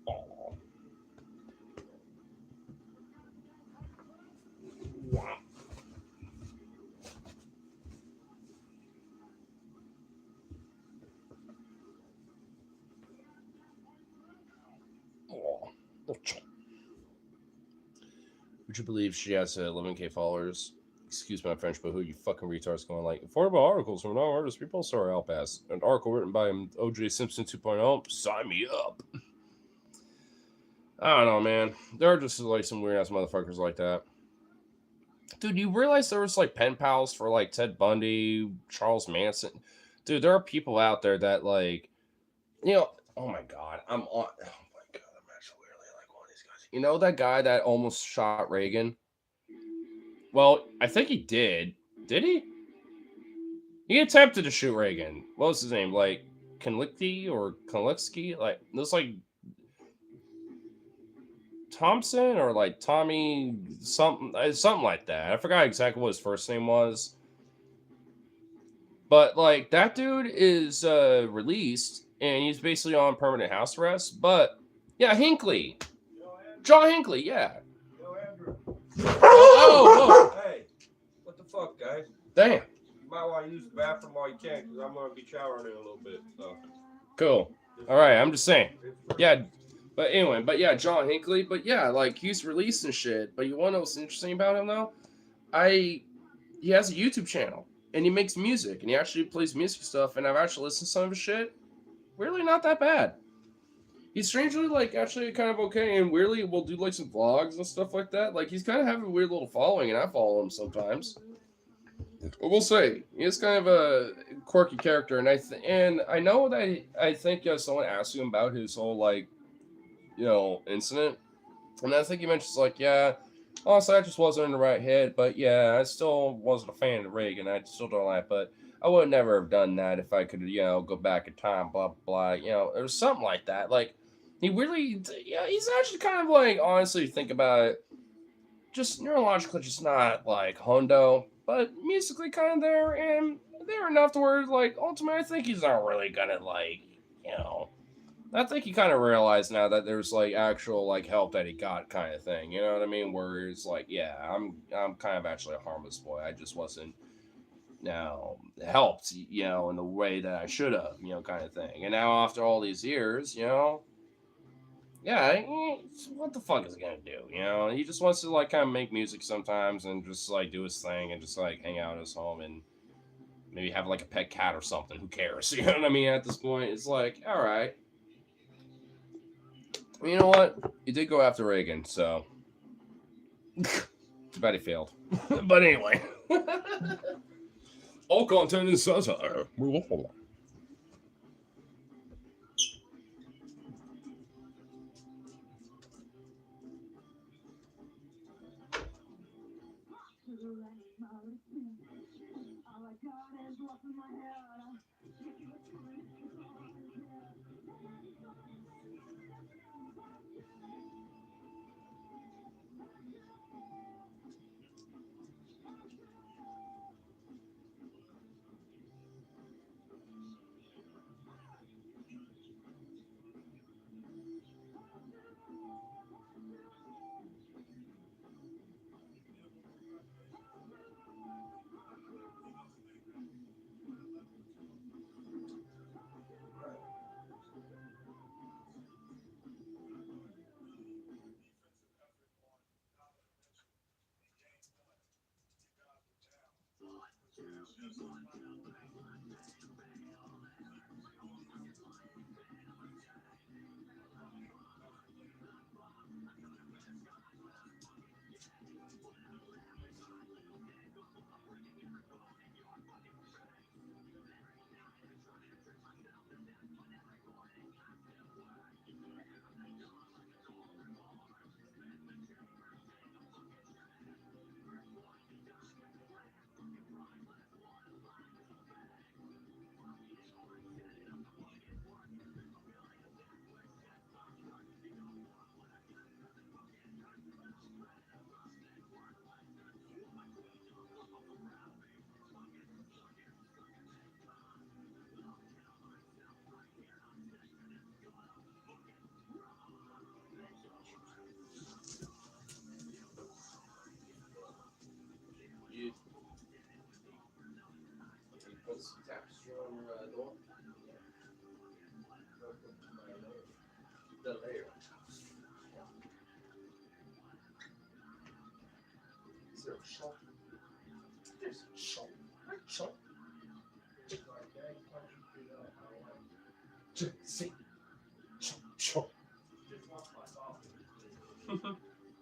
Oh. Wow. Oh. Would you believe she has 11K followers? Excuse my French, but who you fucking retards going like affordable articles from non-artists people? Sorry, I'll pass. An article written by OJ Simpson 2.0. Sign me up. I don't know, man. There are just like some weird ass motherfuckers like that. Dude, you realize there was like pen pals for like Ted Bundy, Charles Manson? Dude, there are people out there that like, oh my god, I'm on. Oh my god, I'm actually really like one of these guys. You know that guy that almost shot Reagan? Well, I think he did. Did he? He attempted to shoot Reagan. What was his name? Like Konlicki or Konlitzky? Like it was like Thompson or like Tommy something like that. I forgot exactly what his first name was. But like that dude is released and he's basically on permanent house arrest. But yeah, Hinckley, John Hinckley, yeah. Yo, Andrew. Oh, whoa, Hey, what the fuck, guys? damn, You might want to use the bathroom while you can, because I'm going to be showering in a little bit. So. cool. All right, I'm just saying. Yeah, but anyway, but yeah, John Hinckley. But yeah, like he's releasing shit. But you want to know what's interesting about him though? He has a YouTube channel and he makes music and he actually plays music stuff. And I've actually listened to some of his shit. Really not that bad. He's strangely like actually kind of okay, and weirdly will do like some vlogs and stuff like that. Like he's kind of having a weird little following, and I follow him sometimes. But we'll say he's kind of a quirky character, and I know that I think someone asked him about his whole like incident, and I think he mentions like honestly I just wasn't in the right head, but yeah I still wasn't a fan of Reagan. I still don't like, but I would never have done that if I could go back in time. Blah blah. It was something like that. Like he really he's actually kind of like honestly think about it, just neurologically just not like Hondo, but musically kind of there and there enough to where like ultimately I think he's not really gonna like you know I think he kind of realized now that there's like actual like help that he got kind of thing. You know what I mean? Where it's like, yeah, I'm kind of actually a harmless boy. I just wasn't helped, in the way that I should have, kind of thing. And now after all these years, yeah, what the fuck is he gonna do? He just wants to like kind of make music sometimes and just like do his thing and just like hang out in his home and maybe have like a pet cat or something. Who cares? You know what I mean? At this point, it's like, all right. Well, you know what? He did go after Reagan, so too bad he failed. But anyway, all content is satire.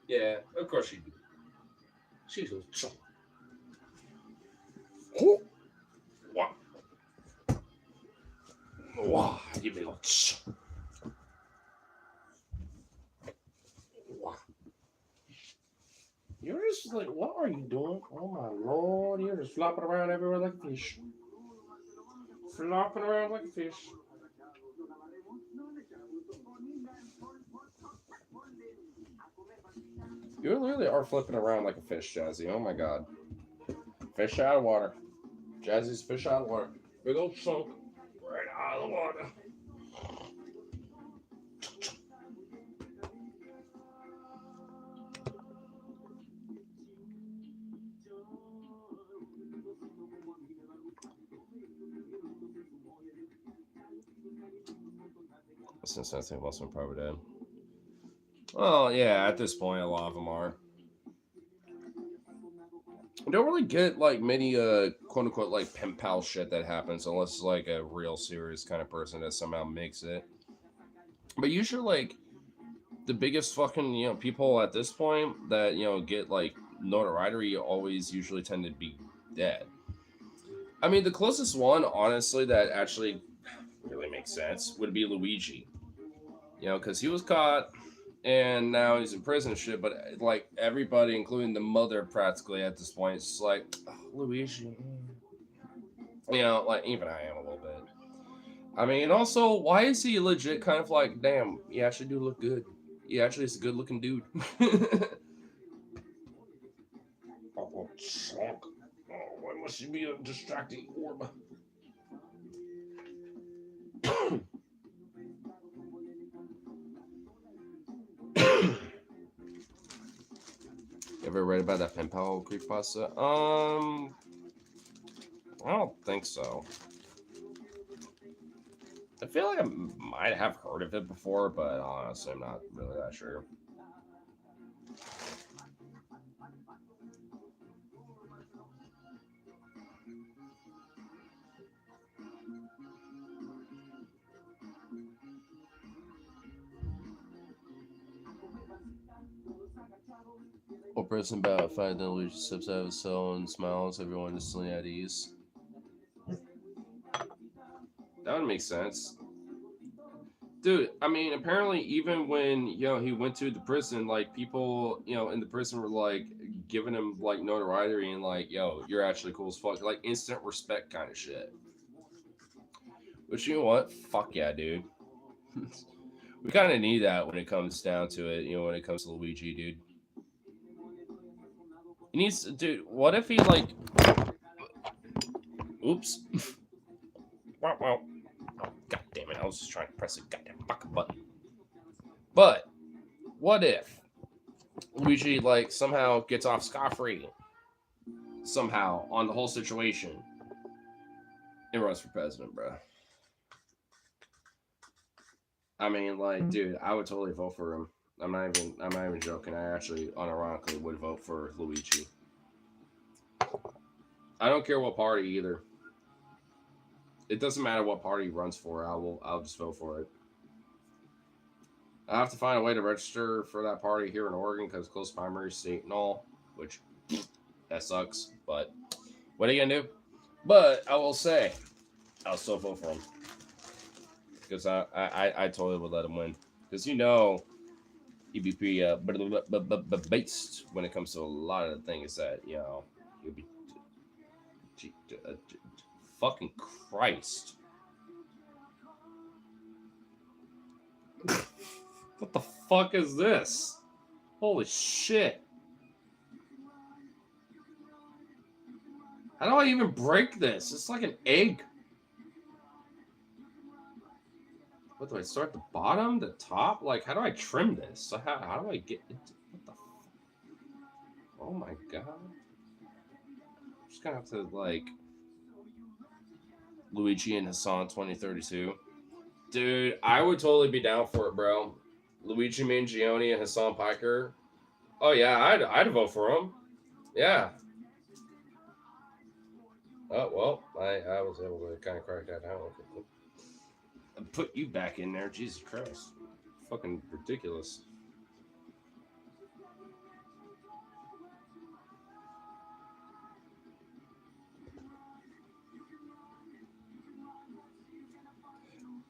Yeah, of course she do. She's a chump. Oh, wow. Wow, you big old chump. Wow. You're just like, what are you doing? Oh my lord, you're just flopping around everywhere like a fish. Flopping around like a fish. You literally are flipping around like a fish, Jazzy. Oh my god. Fish out of water. Jazzy's fish out of water. Big old chunk right out of the water. Since I think most of them probably dead. Well, yeah, at this point, a lot of them are. I don't really get like many quote unquote like pen pal shit that happens unless it's like a real serious kind of person that somehow makes it. But usually like the biggest fucking people at this point that get like notoriety always usually tend to be dead. I mean, the closest one, honestly, that actually really makes sense would be Luigi. Because he was caught and now he's in prison and shit. But like everybody, including the mother, practically at this point, it's just like Luigi. Like even I am a little bit. I mean, and also, why is he legit kind of like, damn, he actually do look good. He actually is a good looking dude. Oh, fuck. Oh, why must he be a distracting orb? Ever read about that pen pal creepypasta? I don't think so. I feel like I might have heard of it before, but honestly, I'm not really that sure. One person about 5 Luigi steps out of his cell and smiles, everyone instantly at ease. That would make sense. Dude, I mean, apparently, even when he went to the prison, like people, in the prison were like giving him like notoriety and like, yo, you're actually cool as fuck, like instant respect kind of shit. Which you know what? Fuck yeah, dude. We kind of need that when it comes down to it. When it comes to Luigi, dude. He needs, dude. What if he like? Oops. Wow, wow. Oh, god damn it! I was just trying to press a goddamn fucking button. But what if Luigi like somehow gets off scot-free somehow on the whole situation and runs for president, bro? I mean, like, dude, I would totally vote for him. I'm not even joking. I actually unironically would vote for Luigi. I don't care what party either. It doesn't matter what party he runs for. I'll just vote for it. I have to find a way to register for that party here in Oregon because close primary state and all, which that sucks. But what are you gonna do? But I will say, I'll still vote for him because I totally would let him win because he'd be pretty based when it comes to a lot of the things that he'd be. Fucking Christ. What the fuck is this? Holy shit. How do I even break this? It's like an egg. What do I start at the bottom? The top? Like, how do I trim this? So how do I get it? What the fuck? Oh my god. I'm just gonna have to, like... Luigi and Hassan 2032. Dude, I would totally be down for it, bro. Luigi Mangione and Hassan Piker. Oh yeah, I'd vote for him. Yeah. Oh well, I was able to kind of crack that down. And put you back in there, Jesus Christ. Fucking ridiculous.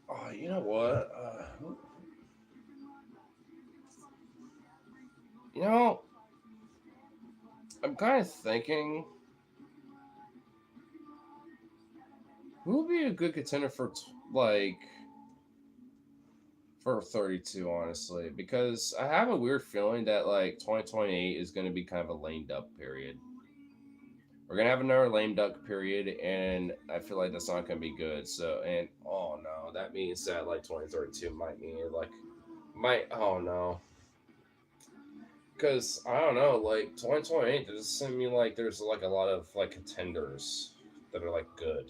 Oh, you know what? I'm kind of thinking who would be a good contender for for 32, honestly, because I have a weird feeling that like 2028 is going to be kind of a lame duck period. We're gonna have another lame duck period, and I feel like that's not gonna be good. So, and oh no, that means that like 2032 might mean oh no, because I don't know, like 2028 doesn't seem like there's like a lot of like contenders that are like good.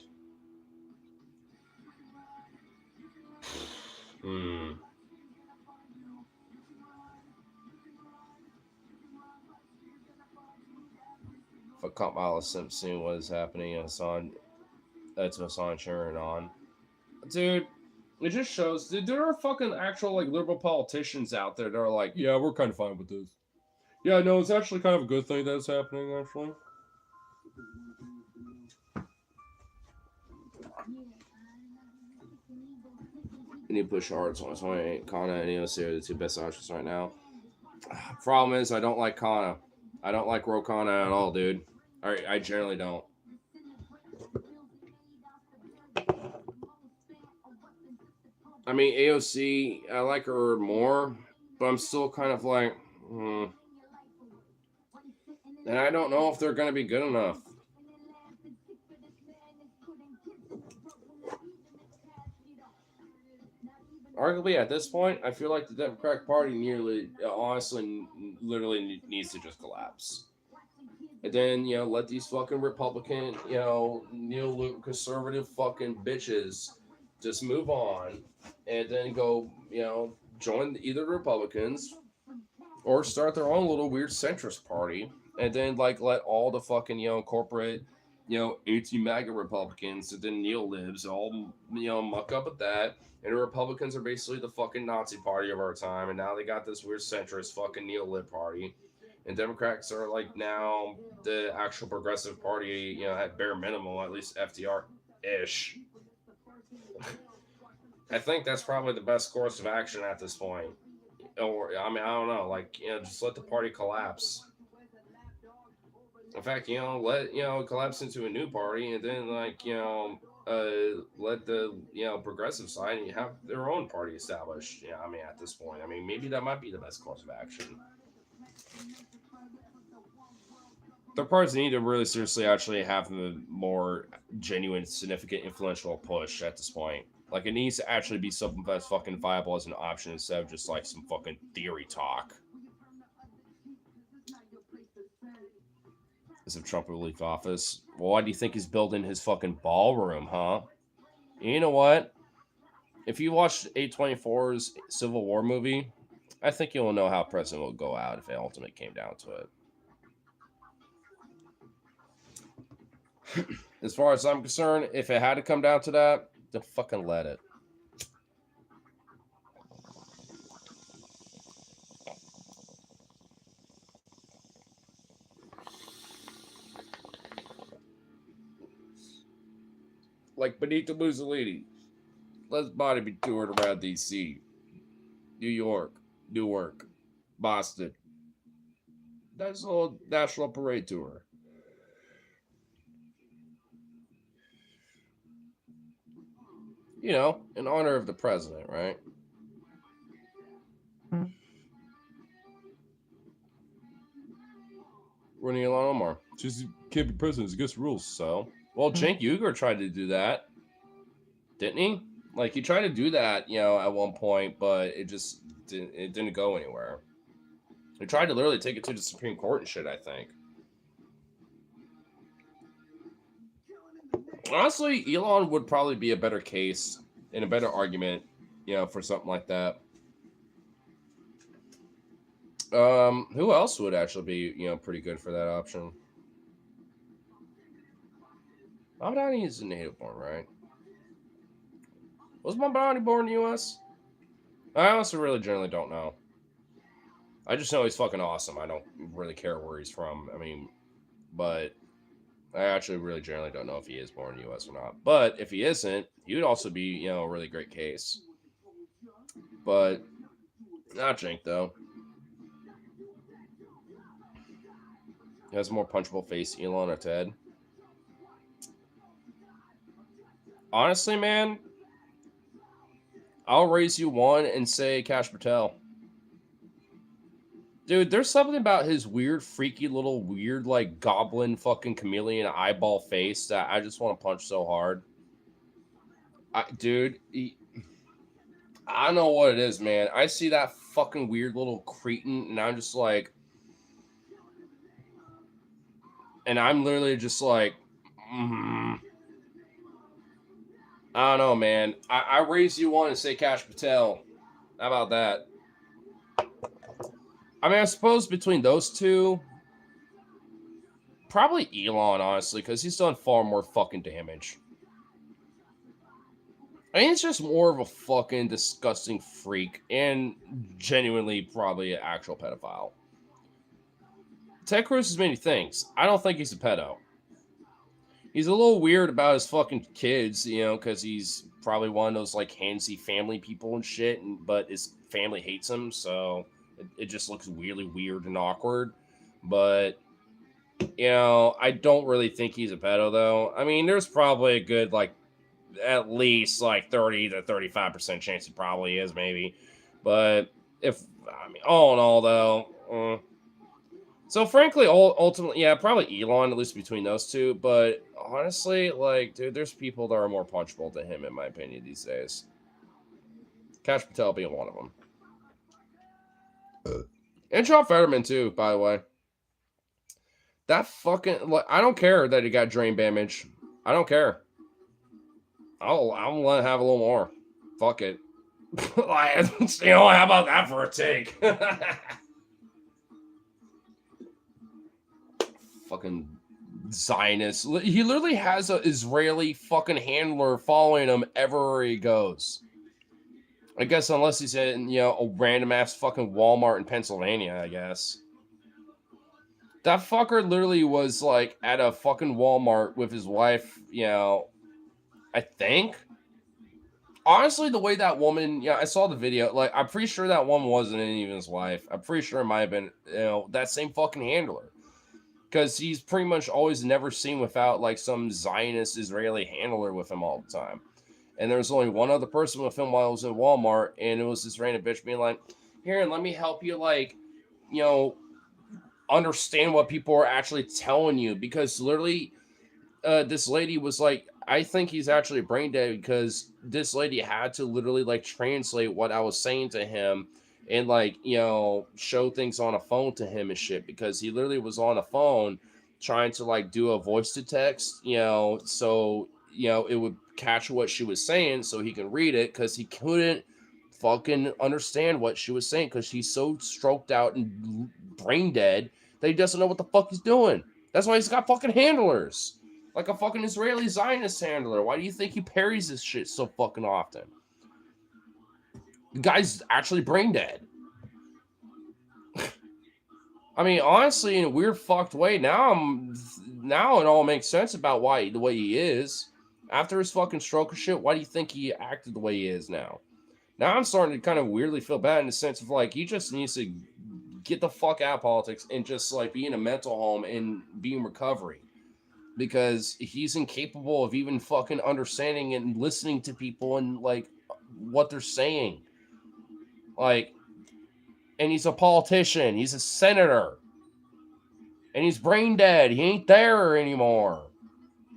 Kamala Simpson was happening and Hassan to Hassan cheering on. Dude, it just shows, dude, there are fucking actual like liberal politicians out there that are like, yeah, we're kind of fine with this. Yeah, no, it's actually kind of a good thing that's happening, actually. You need to push hard. 2028. Kana and EOC are the two best options right now. Problem is, I don't like Kana. I don't like Ro Kana at all, dude. I generally don't. I mean, AOC, I like her more, but I'm still kind of like, and I don't know if they're going to be good enough. Arguably, at this point, I feel like the Democratic Party honestly, literally needs to just collapse. And then, let these fucking Republican, neoconservative fucking bitches just move on and then go, join either Republicans or start their own little weird centrist party. And then, like, let all the fucking, corporate, anti-MAGA Republicans and then neo-libs all, muck up at that. And the Republicans are basically the fucking Nazi party of our time. And now they got this weird centrist fucking neo-lib party. And Democrats are like now the actual progressive party, at bare minimum, at least FDR-ish. I think that's probably the best course of action at this point. Or, I mean, I don't know. Like, just let the party collapse. In fact, let, collapse into a new party and then, like, let the, progressive side have their own party established. Yeah, I mean, at this point. I mean, maybe that might be the best course of action. Their parties need to really seriously actually have a more genuine, significant, influential push at this point. Like, it needs to actually be something that's fucking viable as an option instead of just, like, some fucking theory talk. As if Trump will leave office. Well, why do you think he's building his fucking ballroom, huh? You know what? If you watched A24's Civil War movie, I think you'll know how President will go out if it ultimately came down to it. As far as I'm concerned, if it had to come down to that, then fucking let it. Like Benito Mussolini, let his body be toured around D.C., New York, Newark, Boston. That's a whole national parade tour. In honor of the president, right? Running Ilhan Omar. She can't be president. It's against the rules, so. Well, Cenk Uygur tried to do that. Didn't he? Like, he tried to do that, at one point, but it just didn't go anywhere. He tried to literally take it to the Supreme Court and shit, I think. Honestly, Elon would probably be a better case and a better argument, for something like that. Who else would actually be, pretty good for that option? Mamdani is a native born, right? Was Mamdani born in the U.S.? I honestly really generally don't know. I just know he's fucking awesome. I don't really care where he's from. I mean, but I actually really generally don't know if he is born in the U.S. or not. But if he isn't, he would also be, a really great case. But not Cenk, though. He has a more punchable face, Elon or Ted. Honestly, man, I'll raise you one and say Kash Patel. Dude, there's something about his weird, freaky little weird, like, goblin fucking chameleon eyeball face that I just want to punch so hard. I don't know what it is, man. I see that fucking weird little cretin and I'm just like... And I'm literally just like... I don't know, man. I raise you one and say Kash Patel. How about that? I mean, I suppose between those two, Probably Elon, honestly, because he's done far more fucking damage. I mean, it's just more of a fucking disgusting freak and genuinely probably an actual pedophile. Ted Cruz is many things. I don't think he's a pedo. He's a little weird about his fucking kids, you know, because he's probably one of those like handsy family people and shit, but his family hates him, so it just looks really weird and awkward. But you know, I don't really think he's a pedo though. I mean, there's probably a good like at least like 30 to 35% chance he probably is, maybe. But if I mean, all in all though, so frankly, ultimately, yeah, probably Elon, at least between those two. But honestly, like, dude, there's people that are more punchable than him, in my opinion, these days. Cash Patel being one of them. And John Fetterman, too, by the way. That fucking, like, I don't care that he got drain damage. I don't care. I'll let him have a little more. Fuck it. Like, you know, how about that for a take? Fucking Zionist. He literally has an Israeli fucking handler following him everywhere he goes. I guess unless he's in, you know, a random ass fucking Walmart in Pennsylvania, I guess. That fucker literally was like at a fucking Walmart with his wife, you know, I think. Honestly, the way that woman, yeah, I saw the video. Like, I'm pretty sure that woman wasn't even his wife. I'm pretty sure it might have been, you know, that same fucking handler. Because he's pretty much always never seen without like some Zionist Israeli handler with him all the time. And there was only one other person with him while I was in Walmart, and it was this random bitch being like, "Here, and let me help you, like, you know, understand what people are actually telling you." Because literally, this lady was like, I think he's actually brain dead because this lady had to literally like translate what I was saying to him and like, you know, show things on a phone to him and shit, because he literally was on a phone trying to like do a voice to text, you know, so, you know, it would catch what she was saying so he can read it, because he couldn't fucking understand what she was saying because he's so stroked out and brain dead that he doesn't know what the fuck he's doing. That's why he's got fucking handlers. Like a fucking Israeli Zionist handler. Why do you think he parries this shit so fucking often? The guy's actually brain dead. I mean, honestly, in a weird fucked way, now it all makes sense about why the way he is. After his fucking stroke of shit, why do you think he acted the way he is now? Now I'm starting to kind of weirdly feel bad in the sense of like he just needs to get the fuck out of politics and just like be in a mental home and be in recovery. Because he's incapable of even fucking understanding and listening to people and like what they're saying. Like, and he's a politician, he's a senator, and he's brain dead. He ain't there anymore.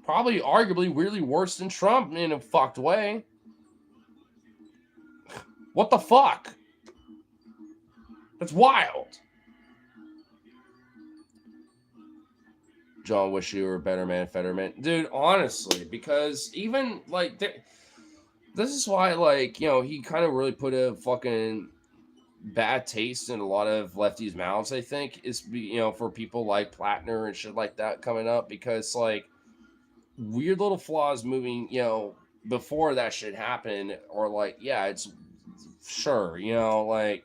Probably arguably really worse than Trump in a fucked way. What the fuck? That's wild. John, wish you were a better man, Fetterman. Dude, honestly, because even, like, this is why, like, you know, he kind of really put a fucking bad taste in a lot of lefties' mouths, I think, is, you know, for people like Plattner and shit like that coming up, because, like, weird little flaws moving, you know, before that shit happened, or, like, yeah, it's sure, you know, like,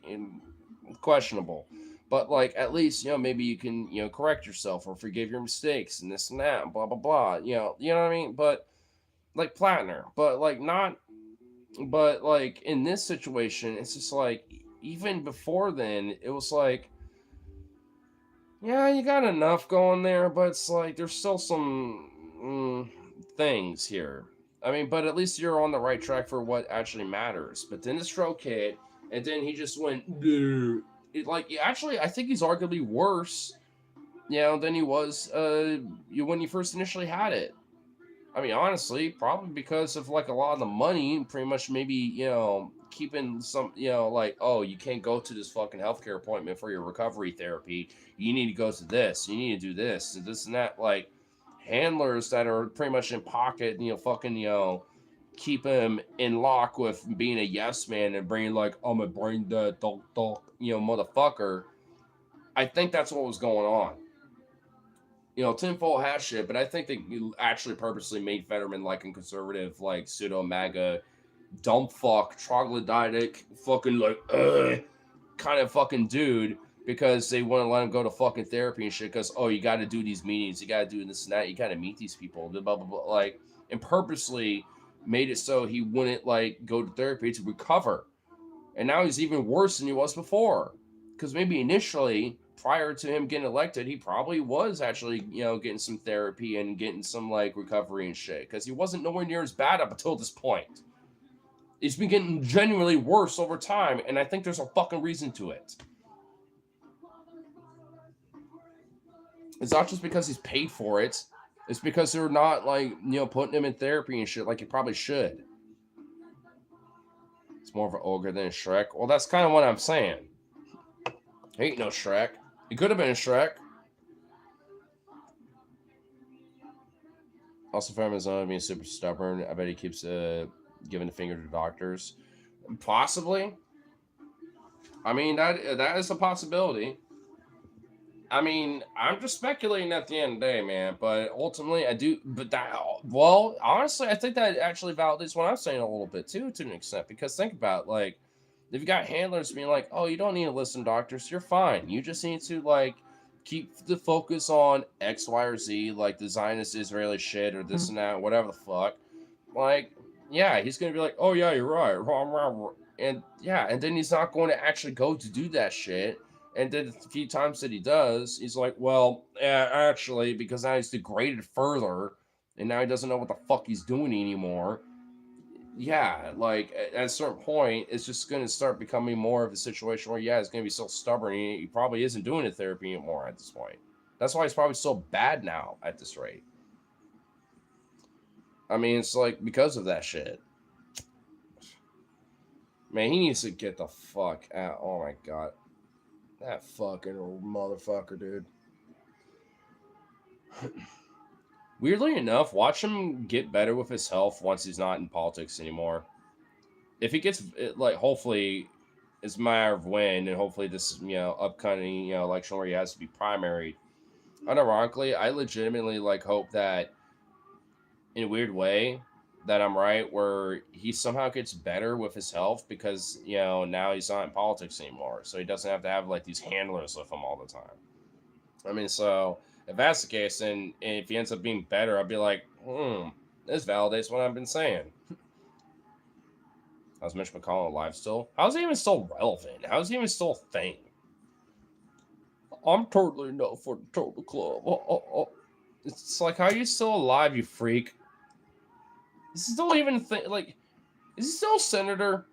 questionable. But, like, at least, you know, maybe you can, you know, correct yourself or forgive your mistakes and this and that and blah, blah, blah. You know what I mean? But, like, Plattner. But, like, not... But, like, in this situation, it's just, like, even before then, it was, like, yeah, you got enough going there, but it's, like, there's still some things here. I mean, but at least you're on the right track for what actually matters. But then the stroke hit, and then he just went... actually, I think he's arguably worse, you know, than he was when he first initially had it. I mean, honestly, probably because of like a lot of the money, pretty much maybe, you know, keeping some, you know, like, oh, you can't go to this fucking healthcare appointment for your recovery therapy. You need to go to this. You need to do this and this and that. Like handlers that are pretty much in pocket, you know, fucking, you know, keep him in lock with being a yes man and bringing like, I'm a brain dead, you know, motherfucker. I think that's what was going on. tinfoil hat shit, but I think they actually purposely made Fetterman like a conservative, like pseudo MAGA, dumb fuck, troglodytic, fucking like, kind of fucking dude because they want to let him go to fucking therapy and shit. Because, oh, you got to do these meetings, you got to do this and that, you got to meet these people, blah, blah, blah, like, and purposely made it so he wouldn't like go to therapy to recover. And now he's even worse than he was before. Because maybe initially, prior to him getting elected, he probably was actually, getting some therapy and getting some like recovery and shit. Because he wasn't nowhere near as bad up until this point. He's been getting genuinely worse over time, and I think there's a fucking reason to it. It's not just because he's paid for it. It's because they're not like, putting him in therapy and shit like he probably should. It's more of an ogre than a Shrek. Well, that's kind of what I'm saying. He ain't no Shrek. He could have been a Shrek. Also, from his own being super stubborn, I bet he keeps giving the finger to doctors. Possibly. I mean, that is a possibility. I mean, I'm just speculating at the end of the day, man. But ultimately, I do. But that, well, honestly, I think that actually validates what I'm saying a little bit too, to an extent. Because think about it, like, if you got handlers being like, "Oh, you don't need to listen to doctors. You're fine. You just need to like keep the focus on X, Y, or Z, like the Zionist Israeli shit or this and that, whatever the fuck." Like, yeah, he's gonna be like, "Oh yeah, you're right," and yeah, and then he's not going to actually go to do that shit. And then the few times that he does, he's like, "Well, yeah, actually, because now he's degraded further, and now he doesn't know what the fuck he's doing anymore." Yeah, like at a certain point, it's just going to start becoming more of a situation where, yeah, it's going to be so stubborn. He probably isn't doing the therapy anymore at this point. That's why he's probably so bad now at this rate. I mean, it's like because of that shit. Man, he needs to get the fuck out. Oh my god. That fucking motherfucker, dude. Weirdly enough, watch him get better with his health once he's not in politics anymore. If he gets, like, hopefully, it's a matter of when, and hopefully this, upcoming, election where he has to be primaried. Unironically, I legitimately, like, hope that, in a weird way, that I'm right, where he somehow gets better with his health because, now he's not in politics anymore. So he doesn't have to have, like, these handlers with him all the time. I mean, so if that's the case, then if he ends up being better, I'll be like, this validates what I've been saying. How's Mitch McConnell alive still? How's he even still relevant? How's he even still a thing? I'm totally not for the total club. It's like, how are you still alive, you freak? Is he still even like, is he still a senator?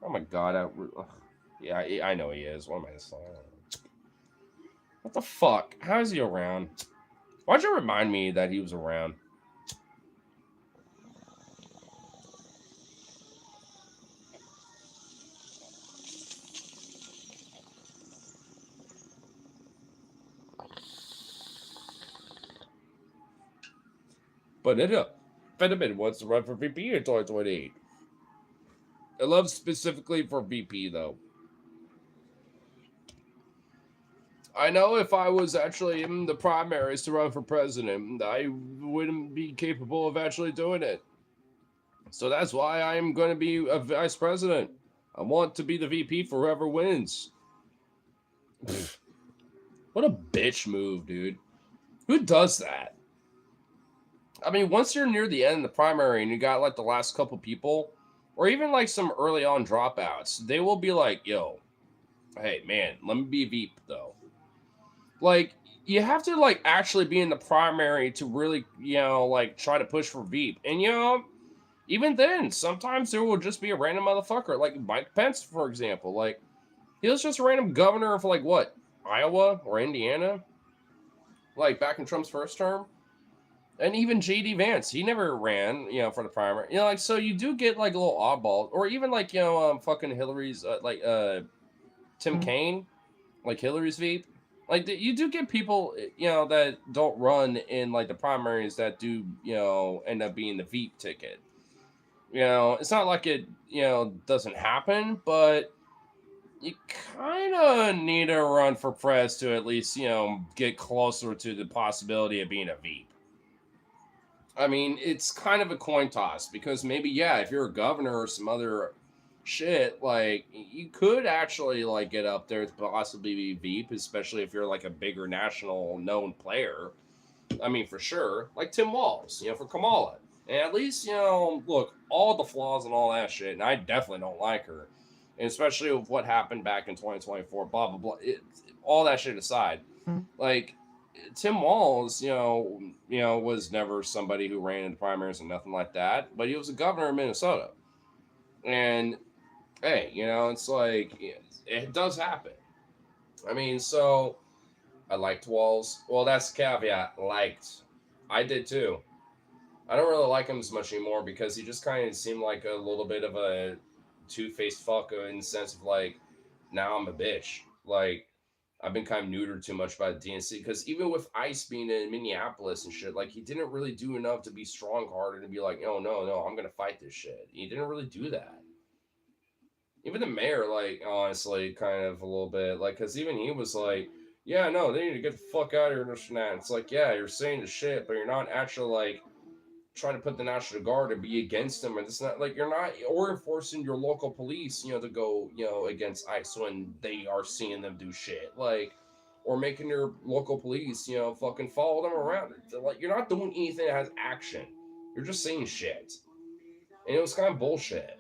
Oh my god, yeah, I know he is. What am I saying? What the fuck? How is he around? Why'd you remind me that he was around? But Fetterman wants to run for VP in 2028. I love specifically for VP, though. I know if I was actually in the primaries to run for president, I wouldn't be capable of actually doing it. So that's why I'm going to be a vice president. I want to be the VP for whoever wins. What a bitch move, dude. Who does that? I mean, once you're near the end of the primary and you got like the last couple people, or even like some early on dropouts, they will be like, yo, hey, man, let me be Veep, though. Like, you have to like actually be in the primary to really, like try to push for Veep. And, even then, sometimes there will just be a random motherfucker, like Mike Pence, for example. Like, he was just a random governor of like what, Iowa or Indiana? Like back in Trump's first term. And even J.D. Vance, he never ran, for the primary. Like, so you do get like a little oddball, or even like, fucking Hillary's, Tim Kaine, like Hillary's Veep. Like, you do get people, that don't run in like the primaries that do, end up being the Veep ticket. It's not like it, doesn't happen, but you kind of need to run for press to at least, get closer to the possibility of being a Veep. I mean, it's kind of a coin toss because maybe, yeah, if you're a governor or some other shit, like, you could actually, like, get up there to possibly be Veep, especially if you're, like, a bigger national known player. I mean, for sure. Like Tim Walz, for Kamala. And at least, look, all the flaws and all that shit, and I definitely don't like her. And especially with what happened back in 2024, blah, blah, blah. All that shit aside, like, Tim Walz, was never somebody who ran into primaries and nothing like that, but he was a governor of Minnesota. And, hey, it's like, it does happen. I mean, so I liked Walz. Well, that's the caveat. Liked. I did too. I don't really like him as much anymore because he just kind of seemed like a little bit of a two-faced fuck in the sense of like, now I'm a bitch. Like, I've been kind of neutered too much by the DNC because even with ICE being in Minneapolis and shit, like he didn't really do enough to be strong-hearted and be like, oh no, I'm gonna fight this shit. He didn't really do that. Even the mayor, like, honestly, kind of a little bit, like, because even he was like, yeah, no, they need to get the fuck out of here and this and that. It's like, yeah, you're saying the shit, but you're not actually like trying to put the National Guard to be against them, and it's not like you're not or enforcing your local police, to go, against ICE when they are seeing them do shit, like, or making your local police, fucking follow them around. Like, you're not doing anything that has action. You're just saying shit, and it was kind of bullshit.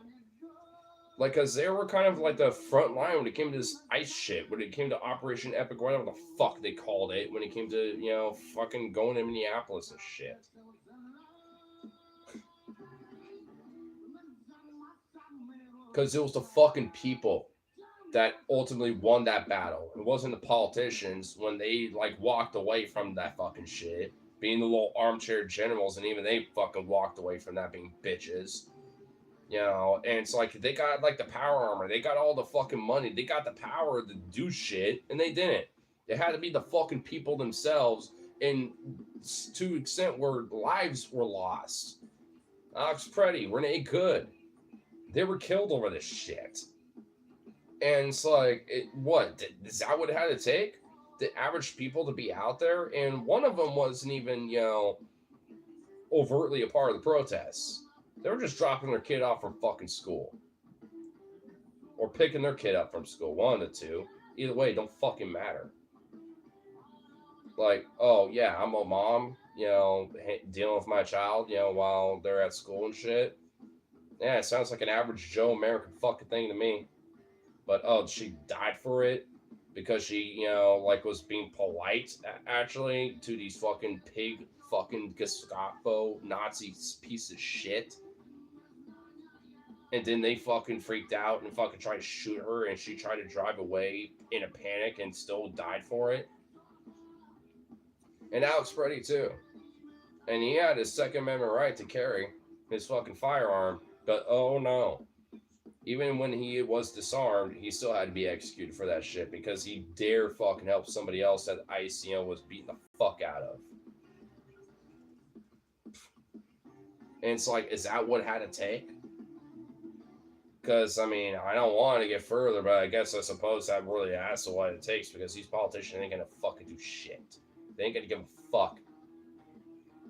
Like, cause they were kind of like the front line when it came to this ICE shit, when it came to Operation Epic, whatever the fuck they called it, when it came to, fucking going to Minneapolis and shit. Because it was the fucking people that ultimately won that battle. It wasn't the politicians when they like walked away from that fucking shit, being the little armchair generals, and even they fucking walked away from that being bitches. And it's like they got like the power armor, they got all the fucking money, they got the power to do shit, and they didn't. It had to be the fucking people themselves, and to an extent where lives were lost. Alex Preddy, Renee Good, they were killed over this shit. And it's like, is that what it had to take? The average people to be out there? And one of them wasn't even, overtly a part of the protests. They were just dropping their kid off from fucking school. Or picking their kid up from school. One of the two. Either way, don't fucking matter. Like, oh, yeah, I'm a mom, dealing with my child, while they're at school and shit. Yeah, it sounds like an average Joe American fucking thing to me. But, oh, she died for it because she, like, was being polite, actually, to these fucking pig fucking Gestapo Nazi piece of shit. And then they fucking freaked out and fucking tried to shoot her, and she tried to drive away in a panic and still died for it. And Alex Preddy, too. And he had his Second Amendment right to carry his fucking firearm, but oh no. Even when he was disarmed, he still had to be executed for that shit because he dare fucking help somebody else that ICE, was beating the fuck out of. And it's like, is that what it had to take? Because, I mean, I don't want to get further, but I suppose that really has to what it takes because these politicians ain't gonna fucking do shit. They ain't gonna give a fuck.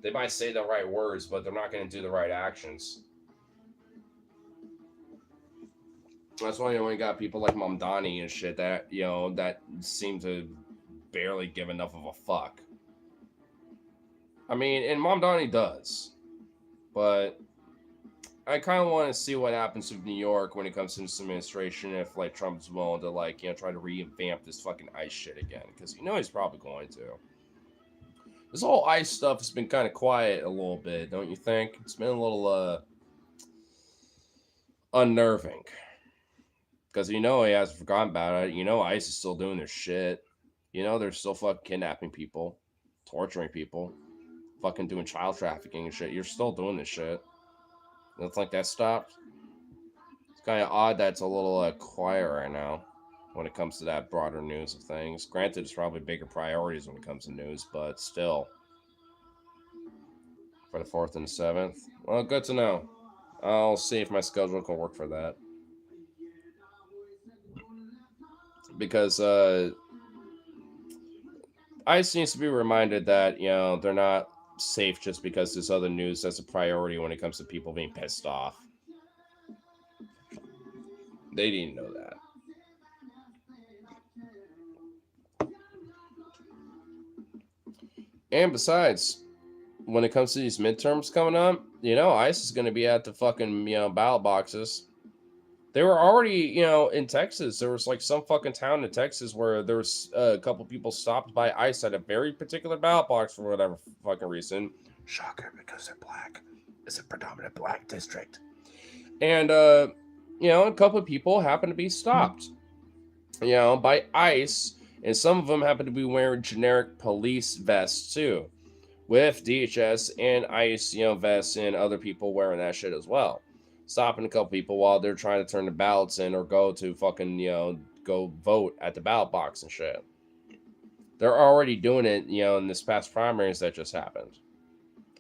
They might say the right words, but they're not gonna do the right actions. That's why when you got people like Mamdani and shit that, that seem to barely give enough of a fuck. I mean, and Mamdani does. But I kind of want to see what happens with New York when it comes to this administration if, like, Trump's willing to, like, try to revamp this fucking ICE shit again. Because he's probably going to. This whole ICE stuff has been kind of quiet a little bit, don't you think? It's been a little, unnerving. Because he hasn't forgotten about it. ICE is still doing their shit. They're still fucking kidnapping people, torturing people, fucking doing child trafficking and shit. You're still doing this shit. You don't think that stopped? It's kind of odd that it's a little quiet right now when it comes to that broader news of things. Granted, it's probably bigger priorities when it comes to news, but still. For the 4th and the 7th? Well, good to know. I'll see if my schedule can work for that. because ICE needs to be reminded that they're not safe just because there's other news that's a priority when it comes to people being pissed off. They didn't know that. And besides, when it comes to these midterms coming up, ICE is going to be at the fucking ballot boxes. They were already, in Texas. There was like some fucking town in Texas where there was a couple people stopped by ICE at a very particular ballot box for whatever fucking reason. Shocker, because they're black. It's a predominant black district. And, a couple of people happened to be stopped, by ICE. And some of them happen to be wearing generic police vests too, with DHS and ICE, vests, and other people wearing that shit as well. Stopping a couple people while they're trying to turn the ballots in or go to fucking, go vote at the ballot box and shit. They're already doing it, in this past primaries that just happened.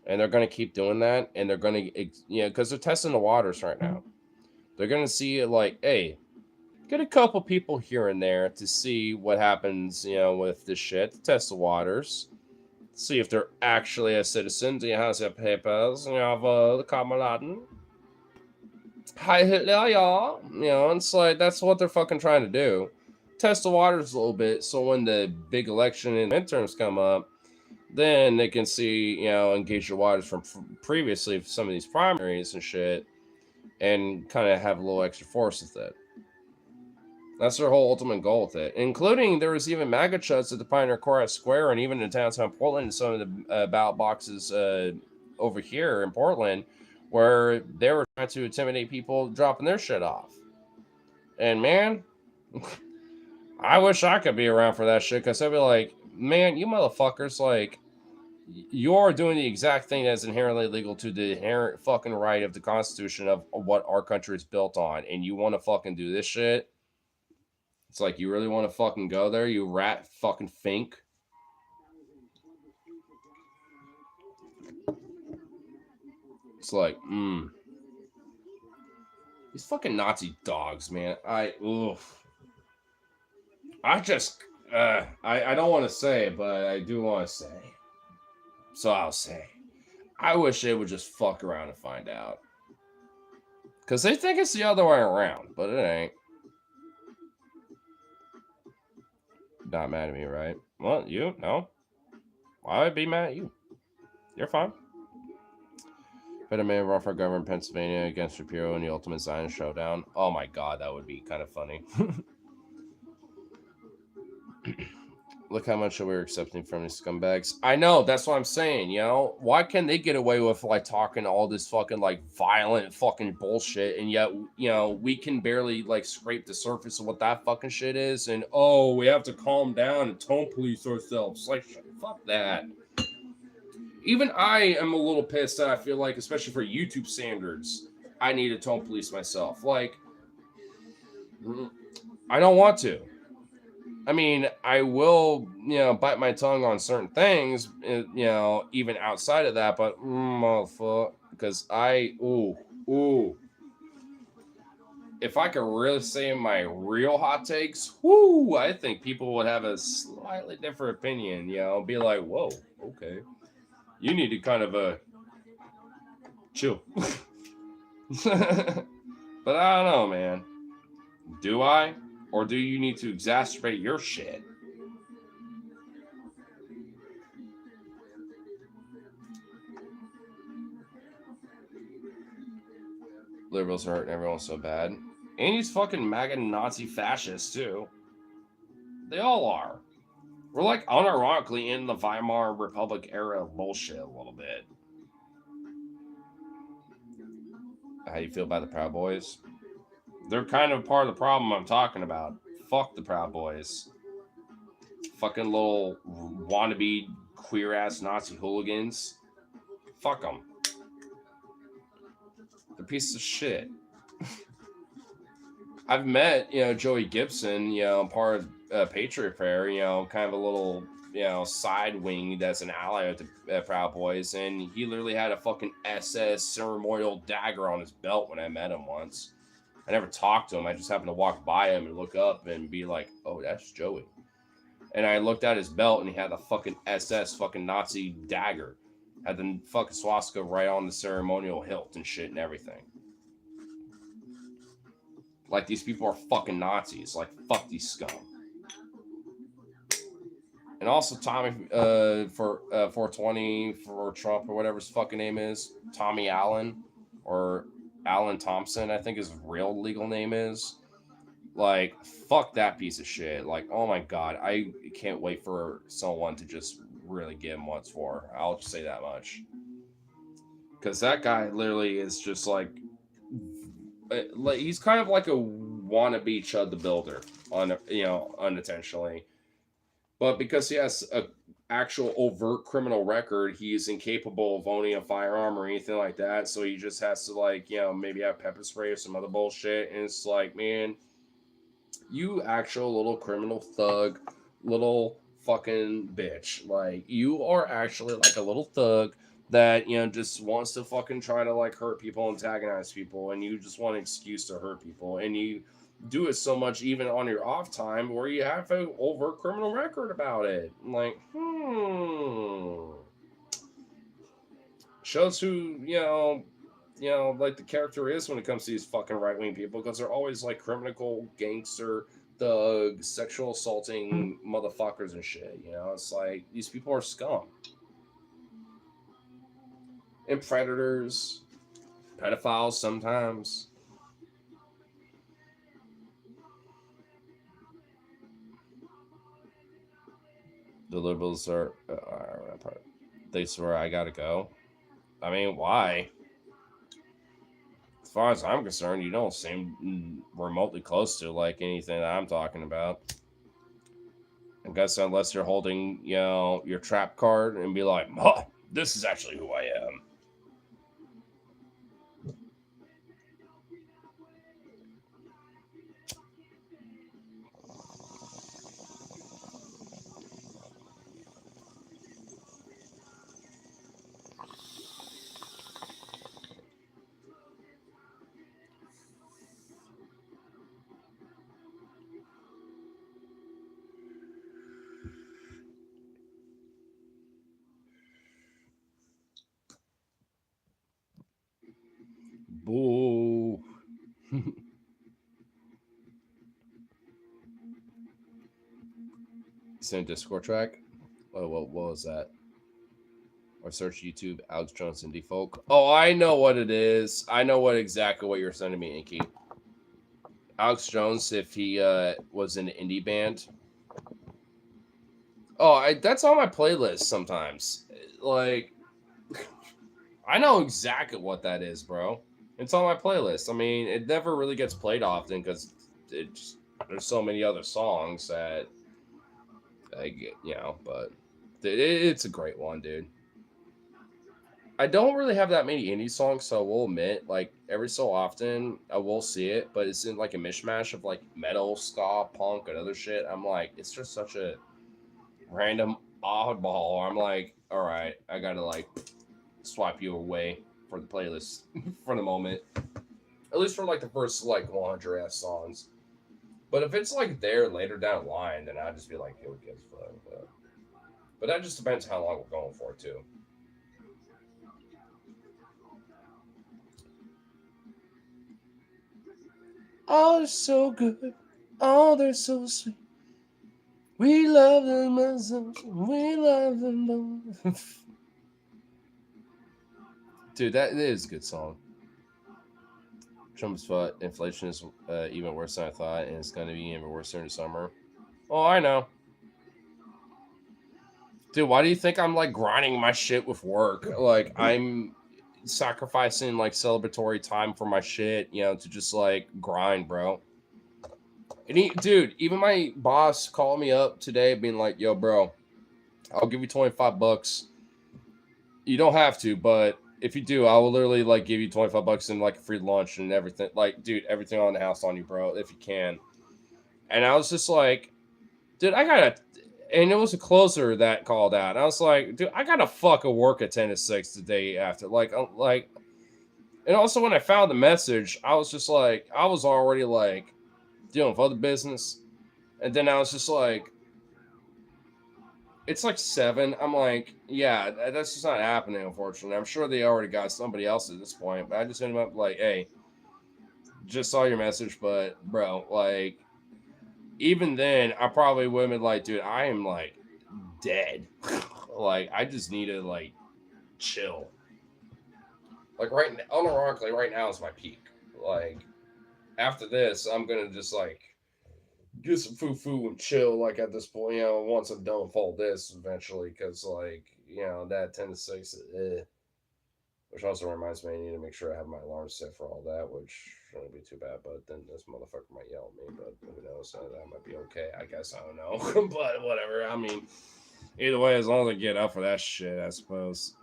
And they're going to keep doing that. And they're going to, because they're testing the waters right now. They're going to see it like, hey, get a couple people here and there to see what happens, with this shit, to test the waters. See if they're actually a citizen. Do you have their papers? You have the Kamaladen? Hi Hitler, y'all. It's like that's what they're fucking trying to do. Test the waters a little bit so when the big election and midterms come up, then they can see, engage the waters from previously some of these primaries and shit and kind of have a little extra force with it. That's their whole ultimate goal with it. Including, there was even MAGA chuds at the Pioneer Chorus Square and even in downtown Portland and some of the ballot boxes over here in Portland where they were trying to intimidate people dropping their shit off. And man, I wish I could be around for that shit because I'd be like, man, you motherfuckers, like, you're doing the exact thing that's inherently legal to the inherent fucking right of the Constitution of what our country is built on. And you want to fucking do this shit? It's like, you really want to fucking go there, you rat fucking fink? It's like, these fucking Nazi dogs, man. I just, I don't want to say it, but I do want to say. So I'll say. I wish they would just fuck around and find out. Because they think it's the other way around, but it ain't. Not mad at me, right? Well, you? No. Why would I be mad at you? You're fine. But a man run for governor in Pennsylvania against Shapiro in the Ultimate Zionist Showdown. Oh my god, that would be kind of funny. Look how much we're accepting from these scumbags. I know, that's what I'm saying, Why can they get away with, like, talking all this fucking, like, violent fucking bullshit, and yet, we can barely, like, scrape the surface of what that fucking shit is, and, oh, we have to calm down and tone police ourselves. Like, fuck that. Even I am a little pissed that I feel like, especially for YouTube standards, I need to tone police myself. Like, I don't want to. I mean, I will, bite my tongue on certain things, even outside of that, but, motherfucker, because if I could really say my real hot takes, I think people would have a slightly different opinion, be like, whoa, okay. You need to kind of, chill. But I don't know, man. Do I? Or do you need to exacerbate your shit? Liberals are hurting everyone so bad. And he's fucking MAGA Nazi fascists, too. They all are. We're like unironically in the Weimar Republic era of bullshit a little bit. How do you feel about the Proud Boys? They're kind of part of the problem I'm talking about. Fuck the Proud Boys. Fucking little wannabe queer-ass Nazi hooligans. Fuck them. They're pieces of shit. I've met, Joey Gibson, part of Patriot Prayer, kind of a little, side wing that's an ally of the Proud Boys, and he literally had a fucking SS ceremonial dagger on his belt when I met him once. I never talked to him. I just happened to walk by him and look up and be like, "Oh, that's Joey." And I looked at his belt and he had the fucking SS fucking Nazi dagger, had the fucking swastika right on the ceremonial hilt and shit and everything. Like, these people are fucking Nazis. Like, fuck these scum. And also Tommy for 420 for Trump or whatever his fucking name is, Tommy Allen or Alan Thompson, I think his real legal name is. Like, fuck that piece of shit. Like, oh my god, I can't wait for someone to just really give him what's for. I'll just say that much. Because that guy literally is just like he's kind of like a wannabe Chud the Builder, unintentionally. But because he has a actual overt criminal record, he is incapable of owning a firearm or anything like that. So he just has to, like, maybe have pepper spray or some other bullshit. And it's like, man, you actual little criminal thug, little fucking bitch. Like, you are actually like a little thug that, just wants to fucking try to, like, hurt people, antagonize people, and you just want an excuse to hurt people. And you do it so much even on your off time where you have an overt criminal record about it. I'm like, shows who, like the character is when it comes to these fucking right-wing people, because they're always like criminal, gangster, thug, sexual assaulting motherfuckers and shit. It's like, these people are scum. And predators, pedophiles sometimes. The liberals are, they swear I gotta go. I mean, why? As far as I'm concerned, you don't seem remotely close to like anything that I'm talking about. I guess unless you're holding, your trap card and be like, oh, this is actually who I am. Boo. Send Discord track? What was that? Or search YouTube, Alex Jones Indie Folk. Oh, I know what it is. I know exactly what you're sending me, Inky. Alex Jones, if he was in an indie band. Oh, that's on my playlist sometimes. Like, I know exactly what that is, bro. It's on my playlist. I mean, it never really gets played often because there's so many other songs that I get, but it's a great one, dude. I don't really have that many indie songs, so I will admit, like, every so often I will see it, but it's in like a mishmash of like metal, ska, punk, and other shit. I'm like, it's just such a random oddball. I'm like, all right, I gotta like swipe you away for the playlist for the moment, at least for like the first like 100 ass songs. But if it's like there later down the line, then I'd just be like, who gives a fuck? But that just depends how long we're going for too. Oh, they're so good. Oh, they're so sweet. We love them. We love them. Dude, that is a good song. Trump's foot. Inflation is even worse than I thought, and it's going to be even worse during the summer. Oh, I know. Dude, why do you think I'm like grinding my shit with work? Like, I'm sacrificing like celebratory time for my shit, to just like grind, bro. And dude, even my boss called me up today being like, yo, bro, I'll give you $25. You don't have to, but if you do, I will literally like give you $25 and like a free lunch and everything. Like, dude, everything on the house on you, bro, if you can. And I was just like, dude, and it was a closer that called out. And I was like, dude, I gotta fucking work at 10 to 6 the day after. Like, And also, when I found the message, I was just like, I was already like dealing with other business. And then I was just like, it's like 7. I'm like, yeah, that's just not happening, unfortunately. I'm sure they already got somebody else at this point. But I just ended up like, hey, just saw your message, but bro, like, even then, I probably would have been like, dude, I am like dead. Like, I just need to like chill. Like, unironically, right now is my peak. Like, after this, I'm gonna just like get some foo and chill. Like at this point, once I'm done with all this, eventually, because like that 10 to 6, which also reminds me I need to make sure I have my alarm set for all that, which shouldn't be too bad. But then this motherfucker might yell at me. But who knows? That might be okay. I guess I don't know. But whatever. I mean, either way, as long as I get up for that shit, I suppose.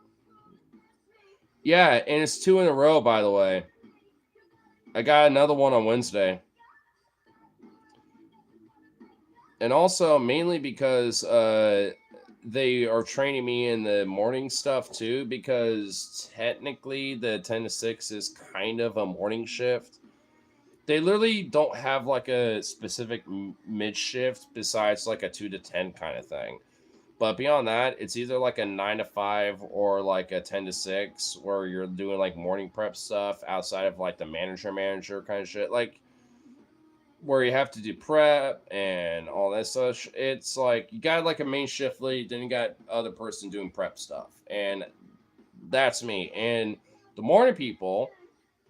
Yeah, and it's 2 in a row, by the way. I got another one on Wednesday. And also mainly because they are training me in the morning stuff too, because technically the 10 to 6 is kind of a morning shift. They literally don't have like a specific mid shift besides like a 2 to 10 kind of thing. But beyond that, it's either like a 9 to 5 or like a 10 to 6 where you're doing like morning prep stuff outside of like the manager kind of shit. Like, where you have to do prep and all that such. It's like you got like a main shift lead, then you got other person doing prep stuff, and that's me. And the morning people,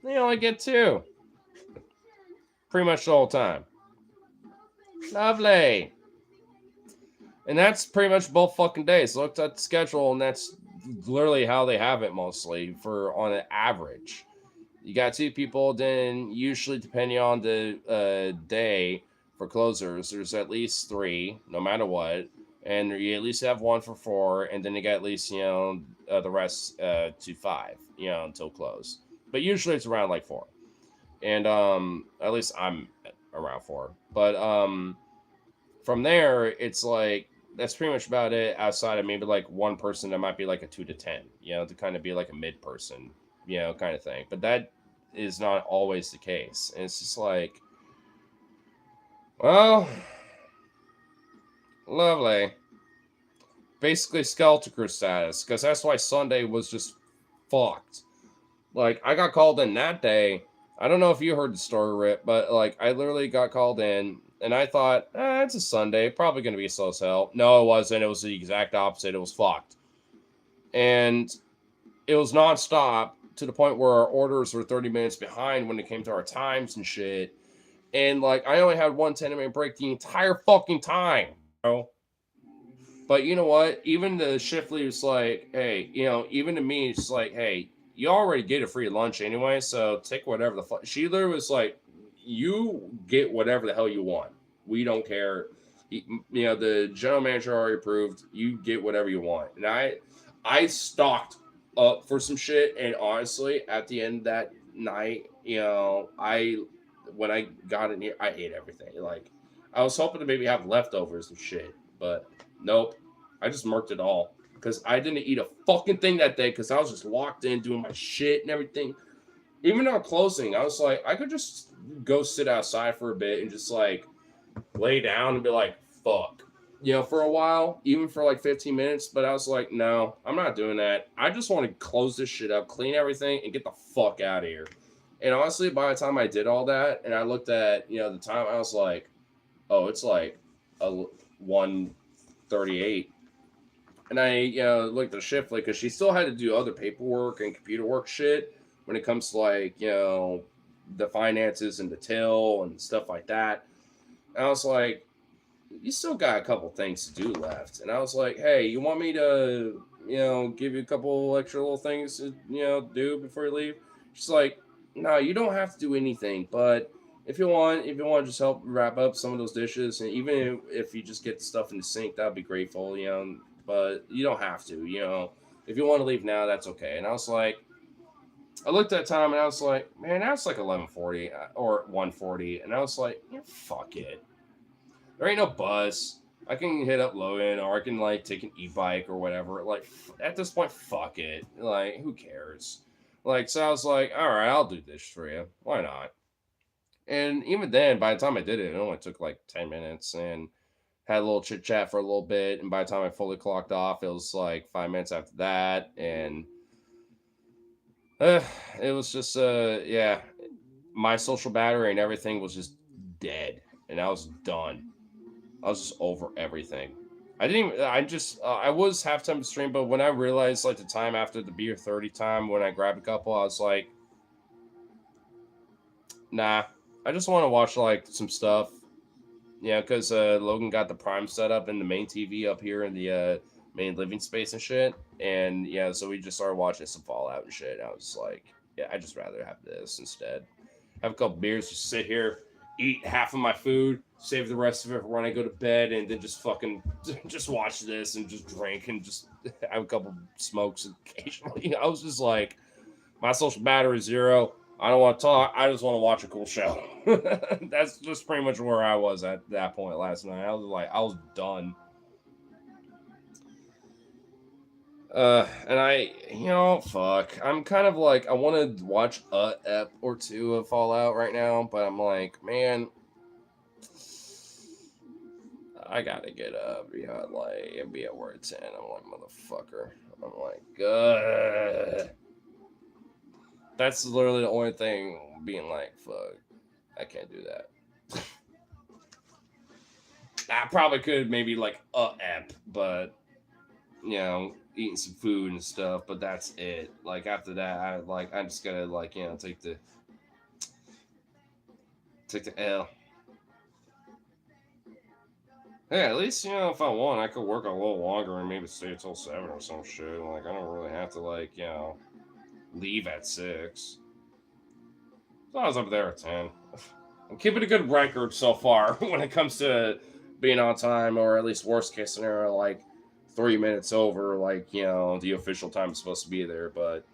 they only get 2, pretty much the whole time. Lovely. And that's pretty much both fucking days. Looked at the schedule, and that's literally how they have it mostly for on an average. You got 2 people, then usually depending on the day for closers, there's at least 3, no matter what, and you at least have 1 for 4, and then you got at least the rest to 5, until close. But usually it's around like 4, and at least I'm around 4. But from there, it's like that's pretty much about it. Outside of maybe like one person that might be like a 2 to 10, to kind of be like a mid person, kind of thing. But that is not always the case. And it's just like, well, lovely. Basically, skeleton crew status, because that's why Sunday was just fucked. Like, I got called in that day. I don't know if you heard the story, Rip, but like, I literally got called in, and I thought, it's a Sunday, probably going to be slow as hell. No, it wasn't. It was the exact opposite. It was fucked. And it was nonstop to the point where our orders were 30 minutes behind when it came to our times and shit. And like, I only had one 10-minute break the entire fucking time, bro. But you know what? Even the shift lead was like, hey, even to me, it's like, hey, you already get a free lunch anyway, so take whatever the fuck. She literally was like, you get whatever the hell you want. We don't care. The general manager already approved. You get whatever you want. And I stocked up for some shit, and honestly, at the end of that night, when I got in here, I ate everything. Like, I was hoping to maybe have leftovers and shit, but nope. I just murked it all because I didn't eat a fucking thing that day because I was just locked in doing my shit and everything. Even on closing, I was like, I could just go sit outside for a bit and just like lay down and be like, fuck. For a while, even for like 15 minutes. But I was like, no, I'm not doing that. I just want to close this shit up, clean everything, and get the fuck out of here. And honestly, by the time I did all that and I looked at, the time, I was like, oh, it's like a 1:38. And I, looked at the shift like, because she still had to do other paperwork and computer work shit when it comes to like, the finances and the till and stuff like that. And I was like, you still got a couple things to do left. And I was like, hey, you want me to, give you a couple extra little things to, do before you leave? She's like, no, you don't have to do anything. But if you want to just help wrap up some of those dishes, and even if you just get the stuff in the sink, that'd be grateful, but you don't have to, if you want to leave now, that's okay. And I was like, I looked at time and I was like, man, that's like 11:40 or 1:40. And I was like, yeah, fuck it. There ain't no bus. I can hit up Logan or I can like take an e-bike or whatever. Like at this point, fuck it. Like, who cares? Like, so I was like, all right, I'll do this for you. Why not? And even then, by the time I did it, it only took like 10 minutes and had a little chit chat for a little bit. And by the time I fully clocked off, it was like 5 minutes after that. And uh, it was just, yeah, my social battery and everything was just dead. And I was done. I was just over everything. I didn't even, I just, I was halftime to stream, but when I realized like the time after the beer 30 time, when I grabbed a couple, I was like, nah, I just want to watch like some stuff. Yeah, because Logan got the Prime set up in the main TV up here in the main living space and shit. And yeah, so we just started watching some Fallout and shit. I was like, yeah, I'd just rather have this instead. Have a couple beers, just sit here, eat half of my food, save the rest of it for when I go to bed, and then just fucking just watch this and just drink and just have a couple smokes occasionally. I was just like, my social battery is zero. I don't want to talk. I just want to watch a cool show. That's just pretty much where I was at that point last night. I was like, I was done. And fuck. I'm kind of like, I want to watch a ep or two of Fallout right now, but I'm like, man, I gotta get up. Yeah, like, it'd be at work at 10. I'm like, motherfucker. I'm like, that's literally the only thing being like, fuck, I can't do that. I probably could maybe like a app, but eating some food and stuff, but that's it. Like after that, I just gotta like, take the L. Yeah, at least if I want, I could work a little longer and maybe stay until 7 or some shit. Like I don't really have to like leave at 6. As long as I'm there at 10. I'm keeping a good record so far when it comes to being on time, or at least worst case scenario, like 3 minutes over, like, the official time is supposed to be there. But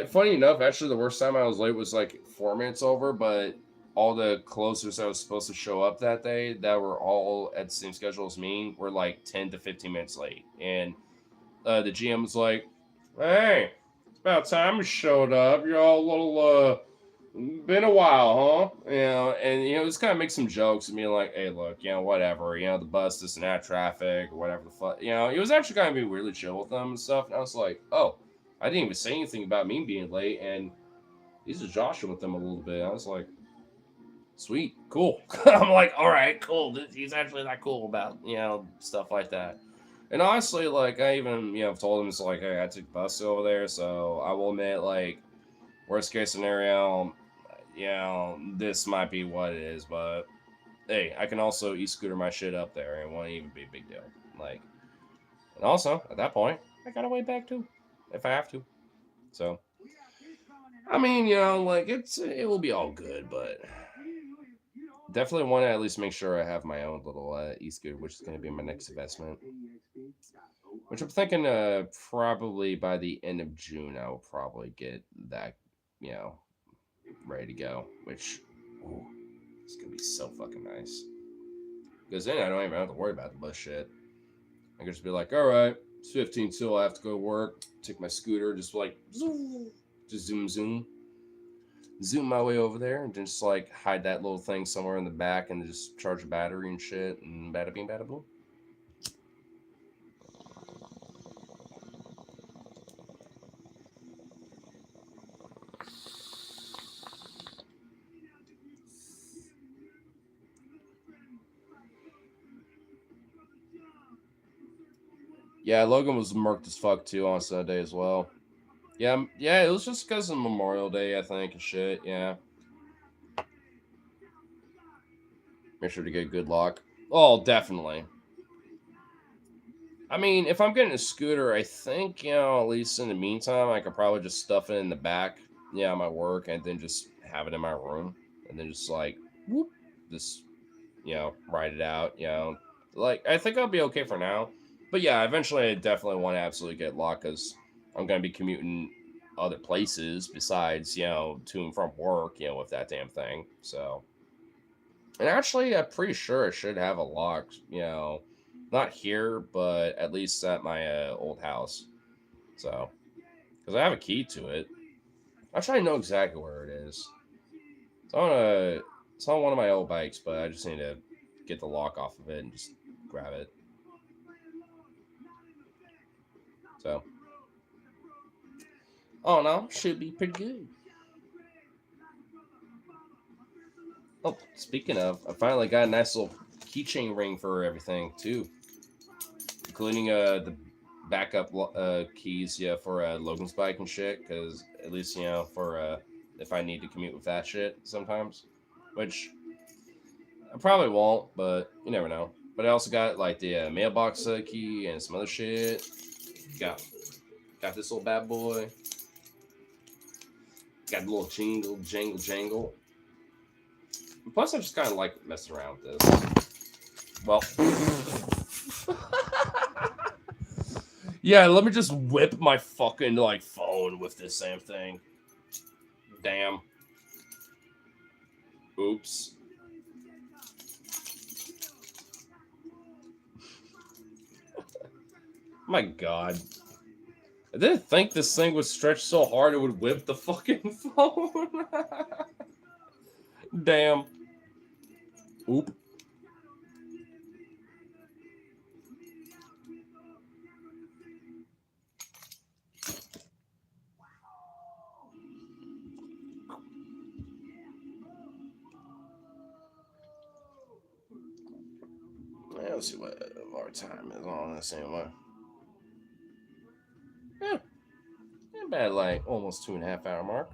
funny enough, actually, the worst time I was late was like 4 minutes over, but all the closers that was supposed to show up that day that were all at the same schedule as me were like 10 to 15 minutes late. And the GM was like, hey, it's about time you showed up. You're all a little, been a while, huh? And just kind of make some jokes and being like, hey, look, whatever, the bus, this and that, traffic, or whatever the fuck. It was actually kind of being really chill with them and stuff. And I was like, oh, I didn't even say anything about me being late. And he's just joshing with them a little bit. I was like, sweet, cool. I'm like, all right, cool. He's actually that cool about, stuff like that. And honestly, like, I even, told him, it's like, hey, I took the bus over there. So I will admit, like, worst case scenario, this might be what it is, but hey, I can also e-scooter my shit up there and it won't even be a big deal. Like, and also, at that point, I got a way back too, if I have to. So, I mean, like, it will be all good, but definitely want to at least make sure I have my own little e-scooter, which is going to be my next investment. Which I'm thinking probably by the end of June, I will probably get that, ready to go, which it's gonna be so fucking nice. Because then I don't even have to worry about the bus shit. I can just be like, all right, it's 15 till I have to go to work. Take my scooter, just like, just zoom my way over there, and just like hide that little thing somewhere in the back, and just charge a battery and shit, and bada bing, bada boom. Yeah, Logan was murked as fuck too on Sunday as well. Yeah, it was just because of Memorial Day, I think, and shit. Yeah, make sure to get a good lock. Oh, definitely. I mean, if I'm getting a scooter, I think, at least in the meantime, I could probably just stuff it in the back, my work, and then just have it in my room, and then just like, whoop, just, ride it out, Like, I think I'll be okay for now. But yeah, eventually I definitely want to absolutely get locked because I'm going to be commuting other places besides, to and from work, with that damn thing. So, and actually, I'm pretty sure I should have a lock, not here, but at least at my old house. So, Because I have a key to it. Actually, I know exactly where it is. It's on one of my old bikes, but I just need to get the lock off of it and just grab it. So, oh no, should be pretty good. Oh, speaking of, I finally got a nice little keychain ring for everything too, including the backup keys, yeah, for Logan's bike and shit. Because at least for if I need to commute with that shit sometimes, which I probably won't, but you never know. But I also got like the mailbox key and some other shit. Got this little bad boy. Got a little jangle. And plus, I just kind of like messing around with this. Well, yeah. Let me just whip my fucking like phone with this same thing. Damn. Oops. My God. I didn't think this thing would stretch so hard it would whip the fucking phone. Damn. Oop. Let's see what our time is on this anyway. Yeah. About like almost 2.5 hour mark.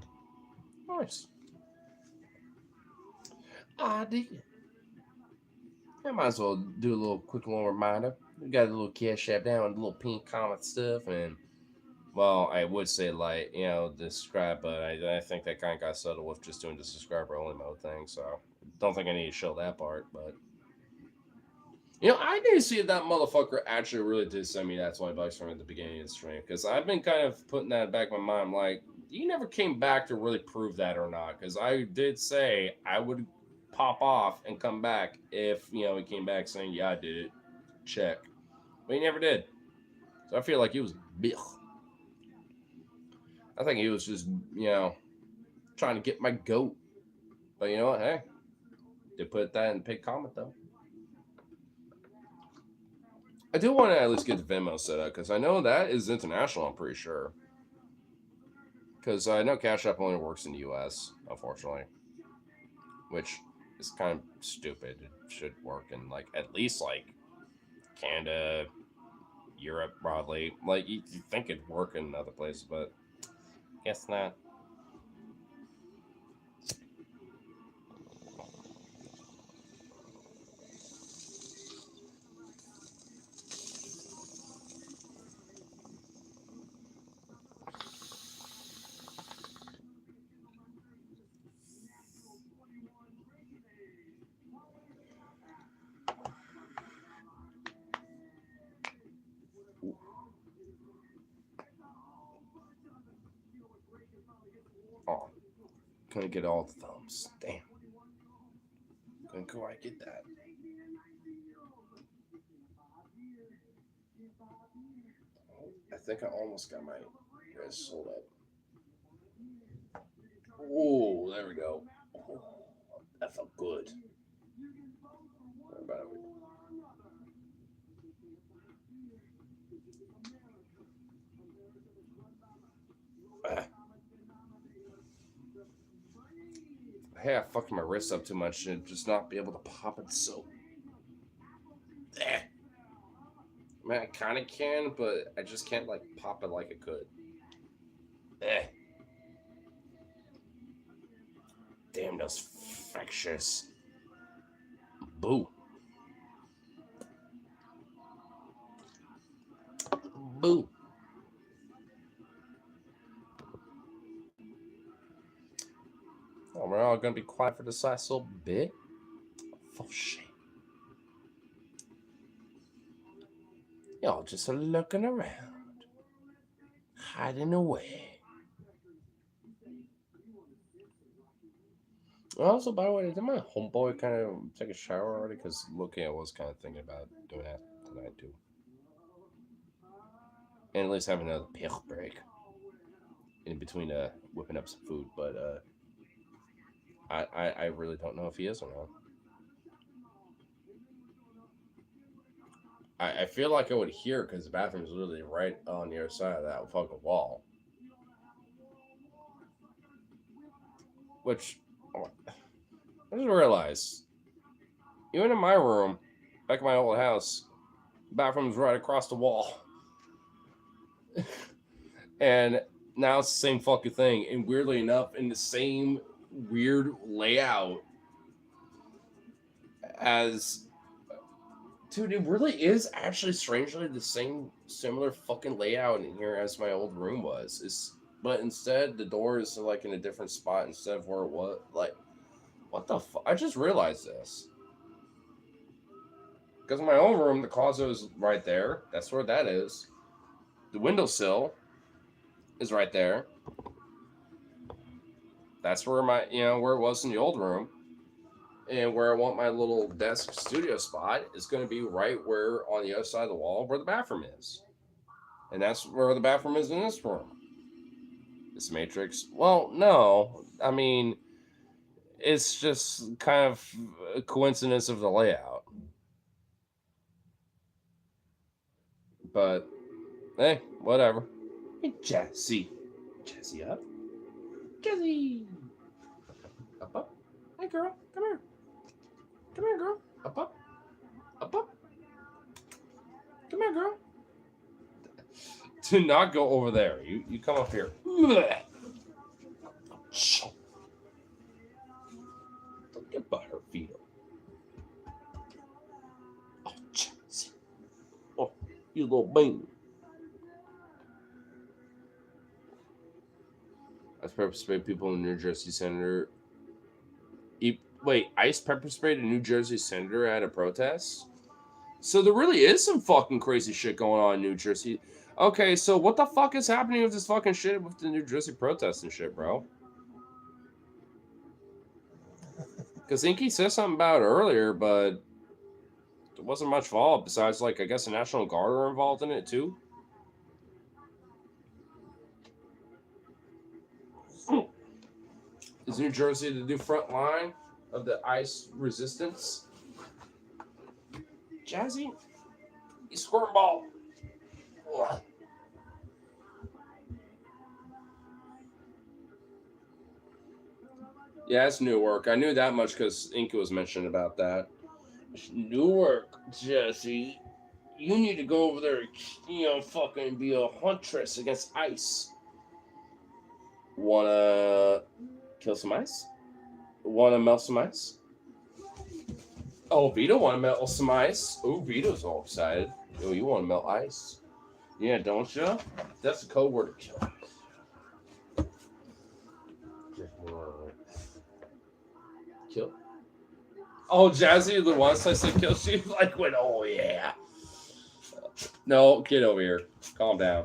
Nice. I dig it. I might as well do a little quick little reminder. We got a little cash app down with a little pink comment stuff, and well, I would say like the subscribe, but I think that kind of got settled with just doing the subscriber only mode thing. So don't think I need to show that part, but I need to see if that motherfucker actually really did send me that $20 from at the beginning of the stream, because I've been kind of putting that back in my mind. Like, you never came back to really prove that or not, because I did say I would pop off and come back if he came back saying, yeah, I did it, check, but he never did. So I feel like he was blech. I think he was just trying to get my goat. But you know what, hey, they put that in the pick comment though. I do want to at least get the Venmo set up, because I know that is international, I'm pretty sure. Because I know Cash App only works in the US, unfortunately. Which is kind of stupid. It should work in like at least like Canada, Europe broadly. Like you think it'd work in other places, but guess not. Oh, couldn't get all the thumbs. Damn. Couldn't quite get that. I think I almost got my wrist sold up. Oh, there we go. Oh, that felt good. What about it? Hey, I fucked my wrist up too much to just not be able to pop it so. I mean, I kind of can, but I just can't like pop it like I could. Damn, those fractures. Boo. Boo. Oh, we're all gonna be quiet for this last little bit. For shame. Y'all just looking around, hiding away. Also, by the way, did my homeboy kind of take a shower already? Because looking, I was kind of thinking about doing that tonight too, and at least have another pill break. in between whipping up some food, but I really don't know if he is or not. I feel like I would hear because the bathroom's literally right on the other side of that fucking wall. Which I just realized, even in my room, back in my old house, bathroom's right across the wall. And now it's the same fucking thing. And weirdly enough, in the same weird layout as. Dude, it really is actually strangely the same similar fucking layout in here as my old room was. But instead the door is like in a different spot instead of where it was. Like, what the fuck? I just realized this. Because in my old room, the closet is right there. That's where that is. The windowsill is right there. That's where where it was in the old room. And where I want my little desk studio spot is going to be right where on the other side of the wall where the bathroom is. And that's where the bathroom is in this room. This matrix. Well, no. I mean, it's just kind of a coincidence of the layout. But, hey, whatever. Hey, Jazzy. Jazzy up. Jazzy. Up, up. Hey, girl. Come here. Come here, girl. Up, up. Up, up. Come here, girl. Do not go over there. You come up here. Don't get by her feet. Oh, Jazzy. Oh, you little baby. Ice pepper sprayed people in New Jersey senator. Wait, ice pepper sprayed a New Jersey senator at a protest? So there really is some fucking crazy shit going on in New Jersey. Okay, so what the fuck is happening with this fucking shit with the New Jersey protests and shit, bro? Because Inky said something about it earlier, but there wasn't much follow-up besides, like, I guess the National Guard are involved in it, too. Is New Jersey the new front line of the ice resistance? Jazzy, you squirm ball. Ugh. Yeah, it's Newark. I knew that much because Inky was mentioning about that. Newark, Jesse. You need to go over there, fucking be a huntress against ice. Wanna kill some ice? Wanna melt some ice? Oh, Vito wanna melt some ice. Oh, Vito's all excited. Oh, you wanna melt ice? Yeah, don't you? That's the code word to kill. Kill? Oh, Jazzy, the once I said kill, she like went, oh yeah. No, get over here. Calm down.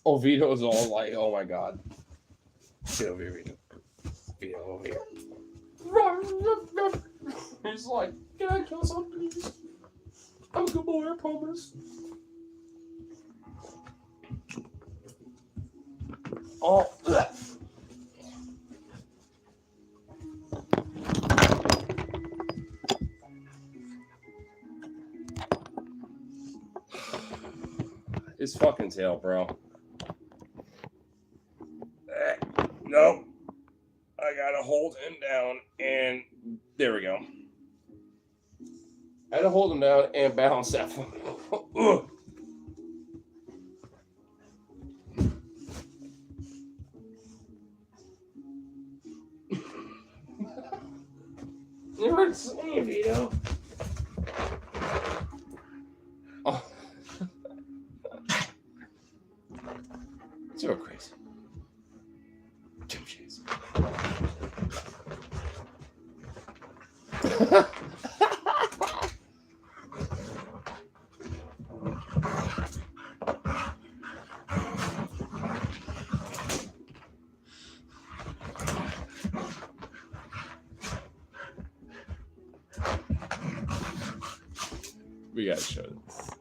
Oh, Vito's all like, oh my god. Get over here, Vito. Vito, over here. He's like, can I kill something? I'm a good boy, I promise. Oh, ugh. His fucking tail, bro. Nope. I gotta hold him down, and there we go. I had to hold him down and balance that. You heard me, Vito. Oh. It's real crazy. Jim Chase. We gotta show this.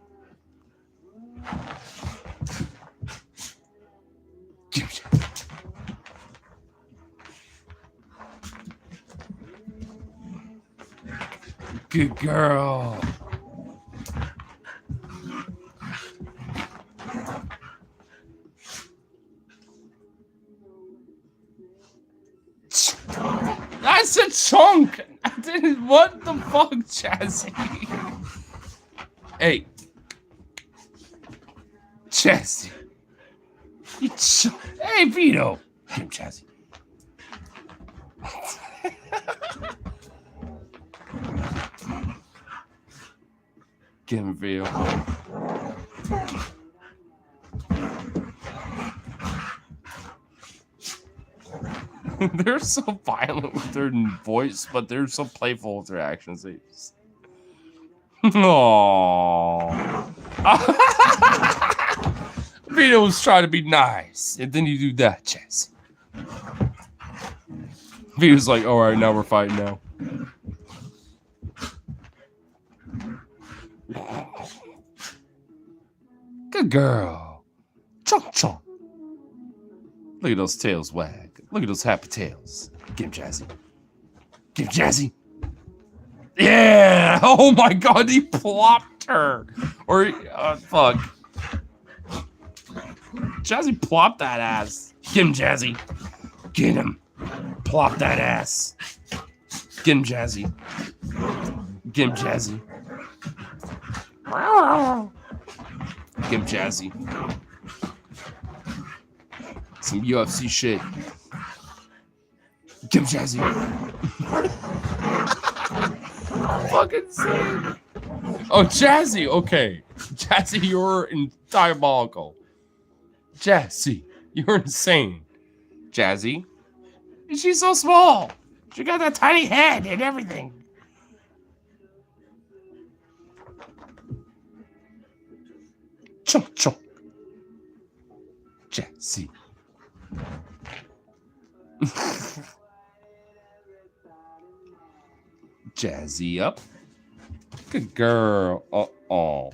Good girl. That's a chunk. I didn't. What the fuck, Jazzy? Hey, Jazzy. Hey, Vito. Get him, Jazzy. Get him, Vito. They're so violent with their voice, but they're so playful with their actions. Aww. Vito was trying to be nice, and then you do that, Jazzy. Vito's like, all right, now we're fighting now. Good girl. Chunk, chunk. Look at those tails wag. Look at those happy tails. Get him, Jazzy. Get him, Jazzy. Yeah! Oh my god, he plopped her. Or, fuck. Jazzy plopped that ass. Get him, Jazzy. Get him. Plop that ass. Get him, Jazzy. Get him, Jazzy. Get him, Jazzy. Some UFC shit. Get him, Jazzy. Fucking insane. Oh, Jazzy. Okay. Jazzy, you're diabolical. Jazzy, you're insane. Jazzy. She's so small. She got that tiny head and everything. Chunk, chunk. Jazzy. Jazzy up. Good girl. Uh-oh.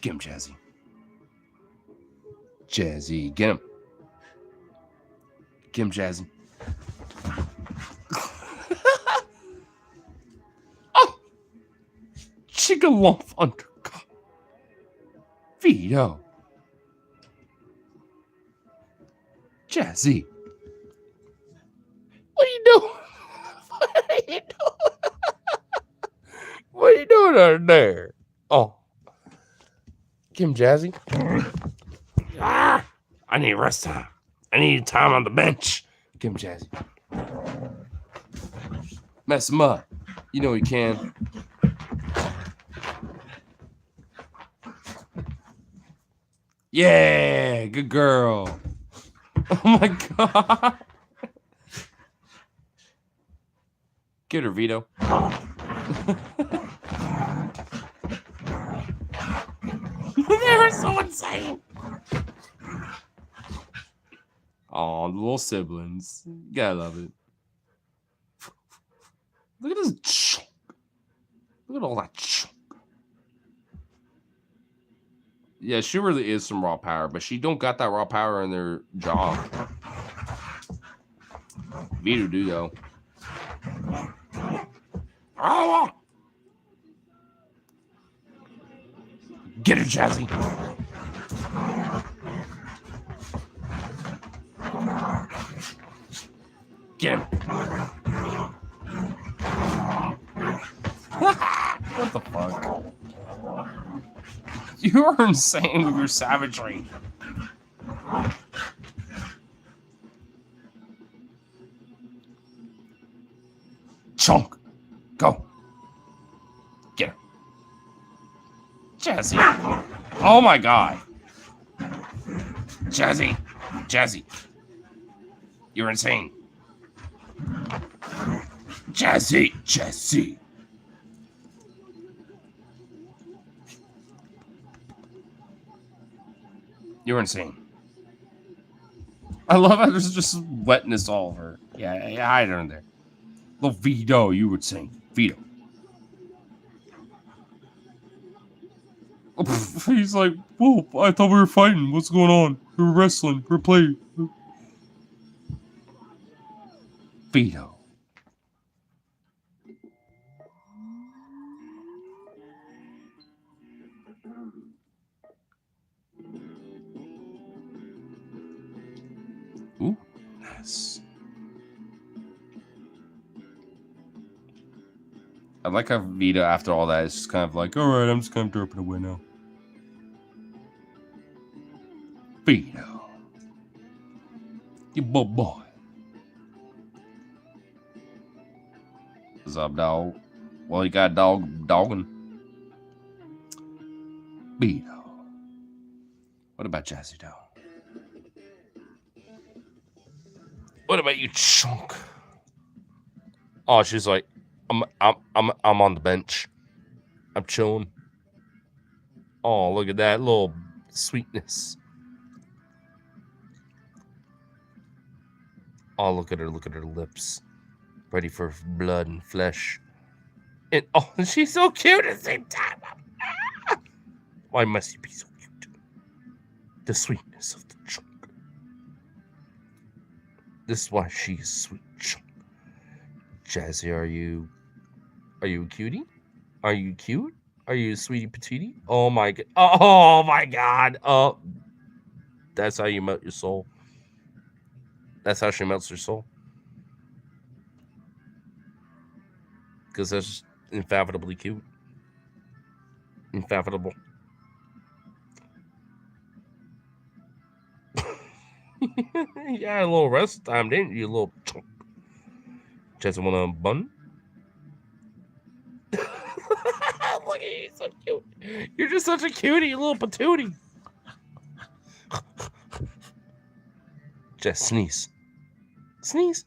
Get him, Jazzy. Jazzy, get him. Get him, Jazzy. Oh! Chicken lump undercut. Vito. Jazzy. What are you doing? What are you doing? What are you doing out there? Oh. Get him, Jazzy. Ah, I need rest time. I need time on the bench. Get him, Jazzy. Mess him up. You know he can. Yeah, good girl. Oh my god. Get her, Vito. They were so insane. Oh, the little siblings. You gotta love it. Look at this chunk. Look at all that chunk. Yeah, she really is some raw power, but she don't got that raw power in their jaw. Vito do, though. Oh! Get her, Jazzy. Get him. What the fuck? You are insane with your savagery. Chunk. Go. Get her. Jazzy. Oh my god. Jazzy. Jazzy. You're insane. Jazzy. Jazzy. You're insane. I love how there's just wetness all over. Yeah, hide her in there. Little Vito, you would sing. Vito. He's like, whoa, I thought we were fighting. What's going on? We were wrestling. We were playing. Vito. Ooh, nice. I like how Vito, after all that, is just kind of like, all right, I'm just kind of dropping away now. Vito. You boy. What's up, dog? Well, you got dogging. Vito. What about Jazzy Doe? What about you, chunk? Oh, she's like, I'm on the bench. I'm chilling. Oh, look at that little sweetness. Oh, look at her lips. Ready for blood and flesh. And oh, she's so cute at the same time. Why must you be so cute? The sweetness of the chunk. This is why she is sweet chunk. Jazzy, are you a cutie? Are you cute? Are you a sweetie patootie? Oh my god. Oh my god. Oh, that's how you melt your soul. That's how she melts her soul. Because that's just infatigably cute. Infatigable. You had a little rest time, didn't you, little chunk? Just want a bun? Look at you, so cute. You're just such a cutie, little patootie. Just sneeze. Sneeze.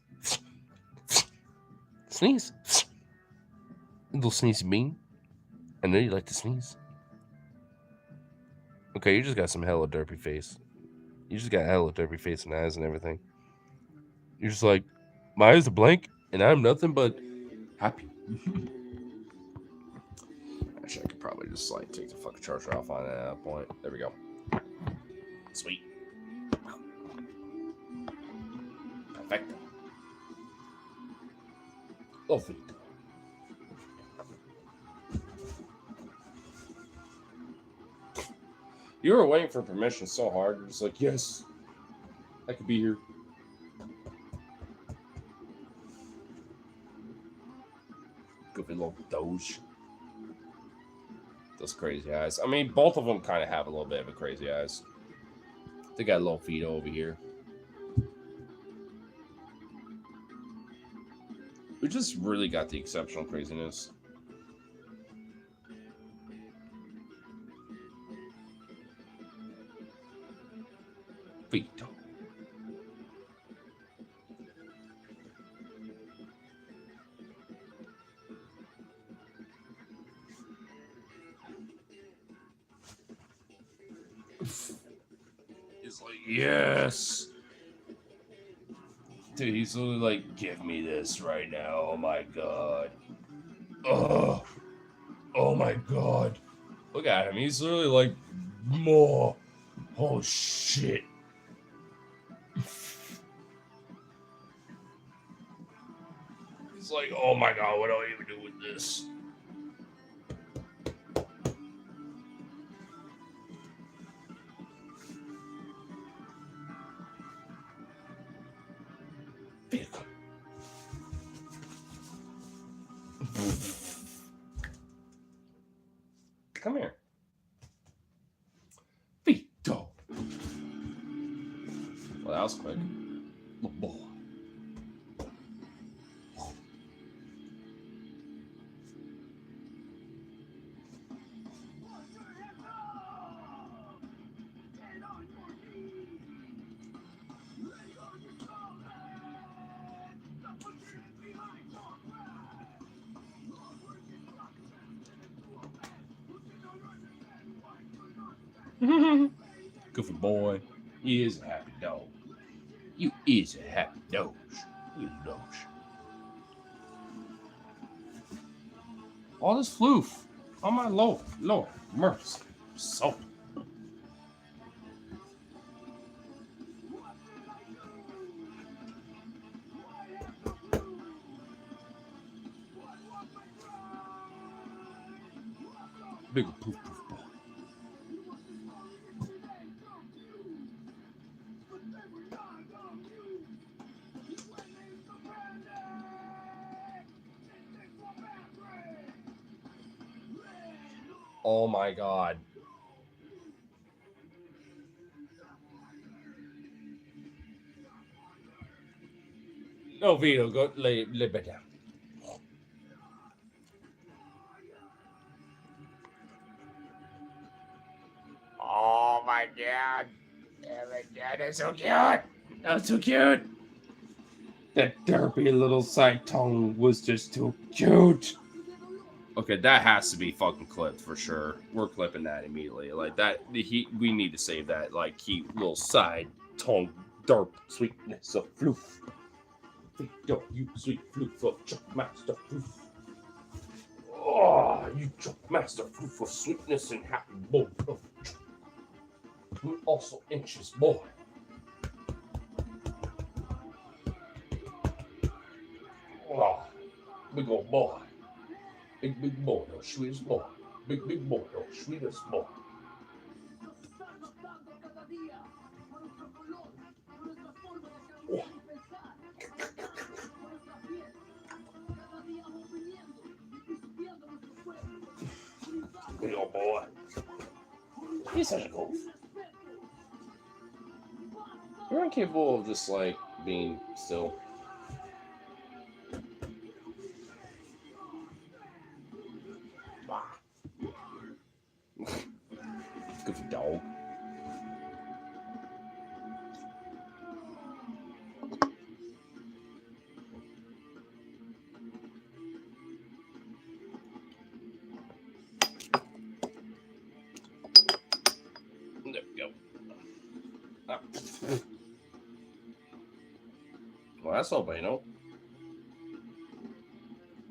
Sneeze. Little sneezy bean. I know you like to sneeze. Okay, you just got some hella derpy face. You just got hella derpy face and eyes and everything. You're just like, my eyes are blank and I'm nothing but happy. Actually, I could probably just like take the fucking charger off on that point. There we go. Sweet. Perfecto. Lovely. You were waiting for permission so hard. You're just like, yes, I could be here. Goofy little Doge. Those crazy eyes. I mean, both of them kind of have a little bit of a crazy eyes. They got a little Vito over here. We just really got the exceptional craziness. Vito. He's like, yes. Dude, he's literally like, give me this right now. Oh my god. Oh my god. Look at him. He's literally like, more. Oh shit. He's like, oh my god, what do I even do with this? Come here. Vito. Well, that was quick. Oh, boy. Goofy boy. He is a happy dog. You is a happy dog. You dog. All this floof. Oh my Lord. Lord. Mercy. So. Big poof poof boy. Oh my god. No, Vito, go lay back down. Oh my god. Oh my god, that's so cute. That's so cute. That derpy little side tongue was just too cute. Okay, that has to be fucking clipped for sure. We're clipping that immediately. Like that, we need to save that. Like cute little side tongue, derp sweetness of floof. Yo, you sweet floof of Chuck Master floof. Oh, you Chuck Master floof of sweetness and happy boy. You also inches boy. Oh, big old boy. Big boy, no sweetest boy. Big boy, no sweetest boy. Oh. Big old boy. He's such a goof. You're incapable of just like being still. Goofy dog. There we go. Ah. Well, that's all, you know.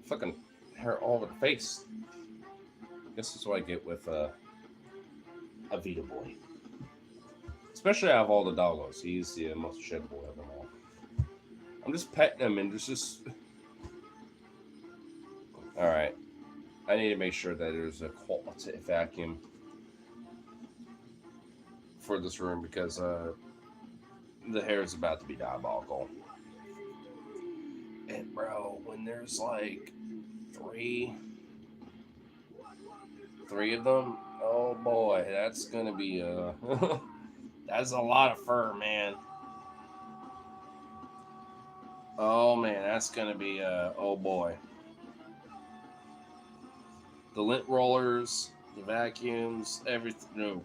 Fucking hair all over the face. Guess that's what I get with a Vita boy. Especially out of all the doggos, he's the most shed boy of them all. I'm just petting him and there's just... Alright. I need to make sure that there's a quality vacuum for this room because the hair is about to be diabolical. And bro, when there's like three of them, oh boy, that's gonna be that's a lot of fur, man. Oh man, that's gonna be oh boy. The lint rollers, the vacuums, everything. No.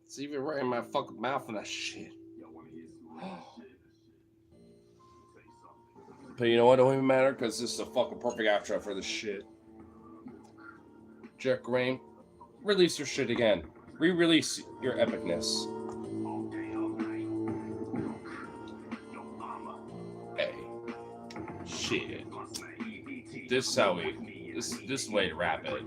It's even right in my fucking mouth and that shit. But you know what? It don't even matter because this is a fucking perfect outro for this shit. Jack Rain, release your shit again. Re-release your epicness. Hey, shit. This is how we. This is the way to wrap it.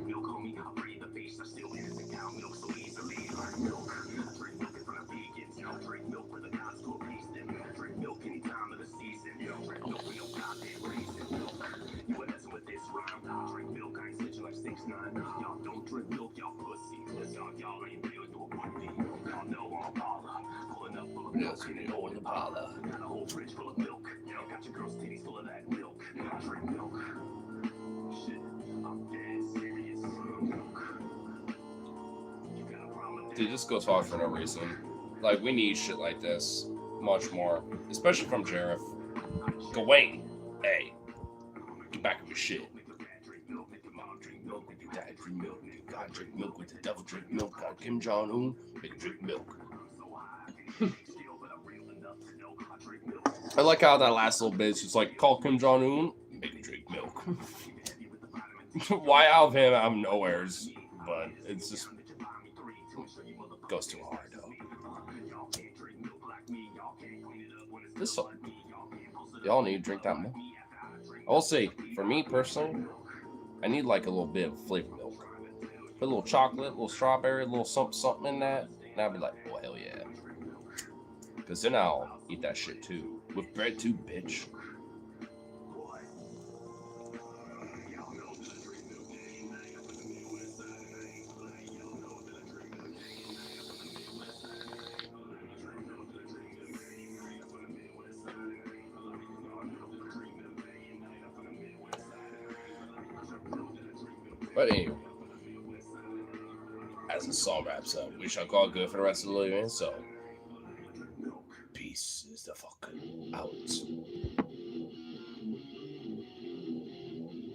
Yes, you know the parlor. Got a whole fridge full of milk. Got your girl's titties full of that milk. I drink milk. Shit, I'm dead serious. Dude, this goes hard for no reason. Like, we need shit like this much more, especially from Jareth. Gawain, hey, get back on your shit. Dad drink milk, God drink milk with the devil drink milk. God Kim Jong-un, make drink milk. I like how that last little bit is just like, call Kim Jong-un, make him drink milk. Why out of him out of nowheres? But it's just goes too hard though. This y'all need to drink that milk. I will say, for me personally, I need like a little bit of flavored milk. Put a little chocolate, a little strawberry, a little something in that. And I'll be like, oh, hell yeah. Because then I'll eat that shit too. With bread too, bitch. But anyway, as the song wraps up, we shall call it good for the rest of the living. So, peace is the fuck out.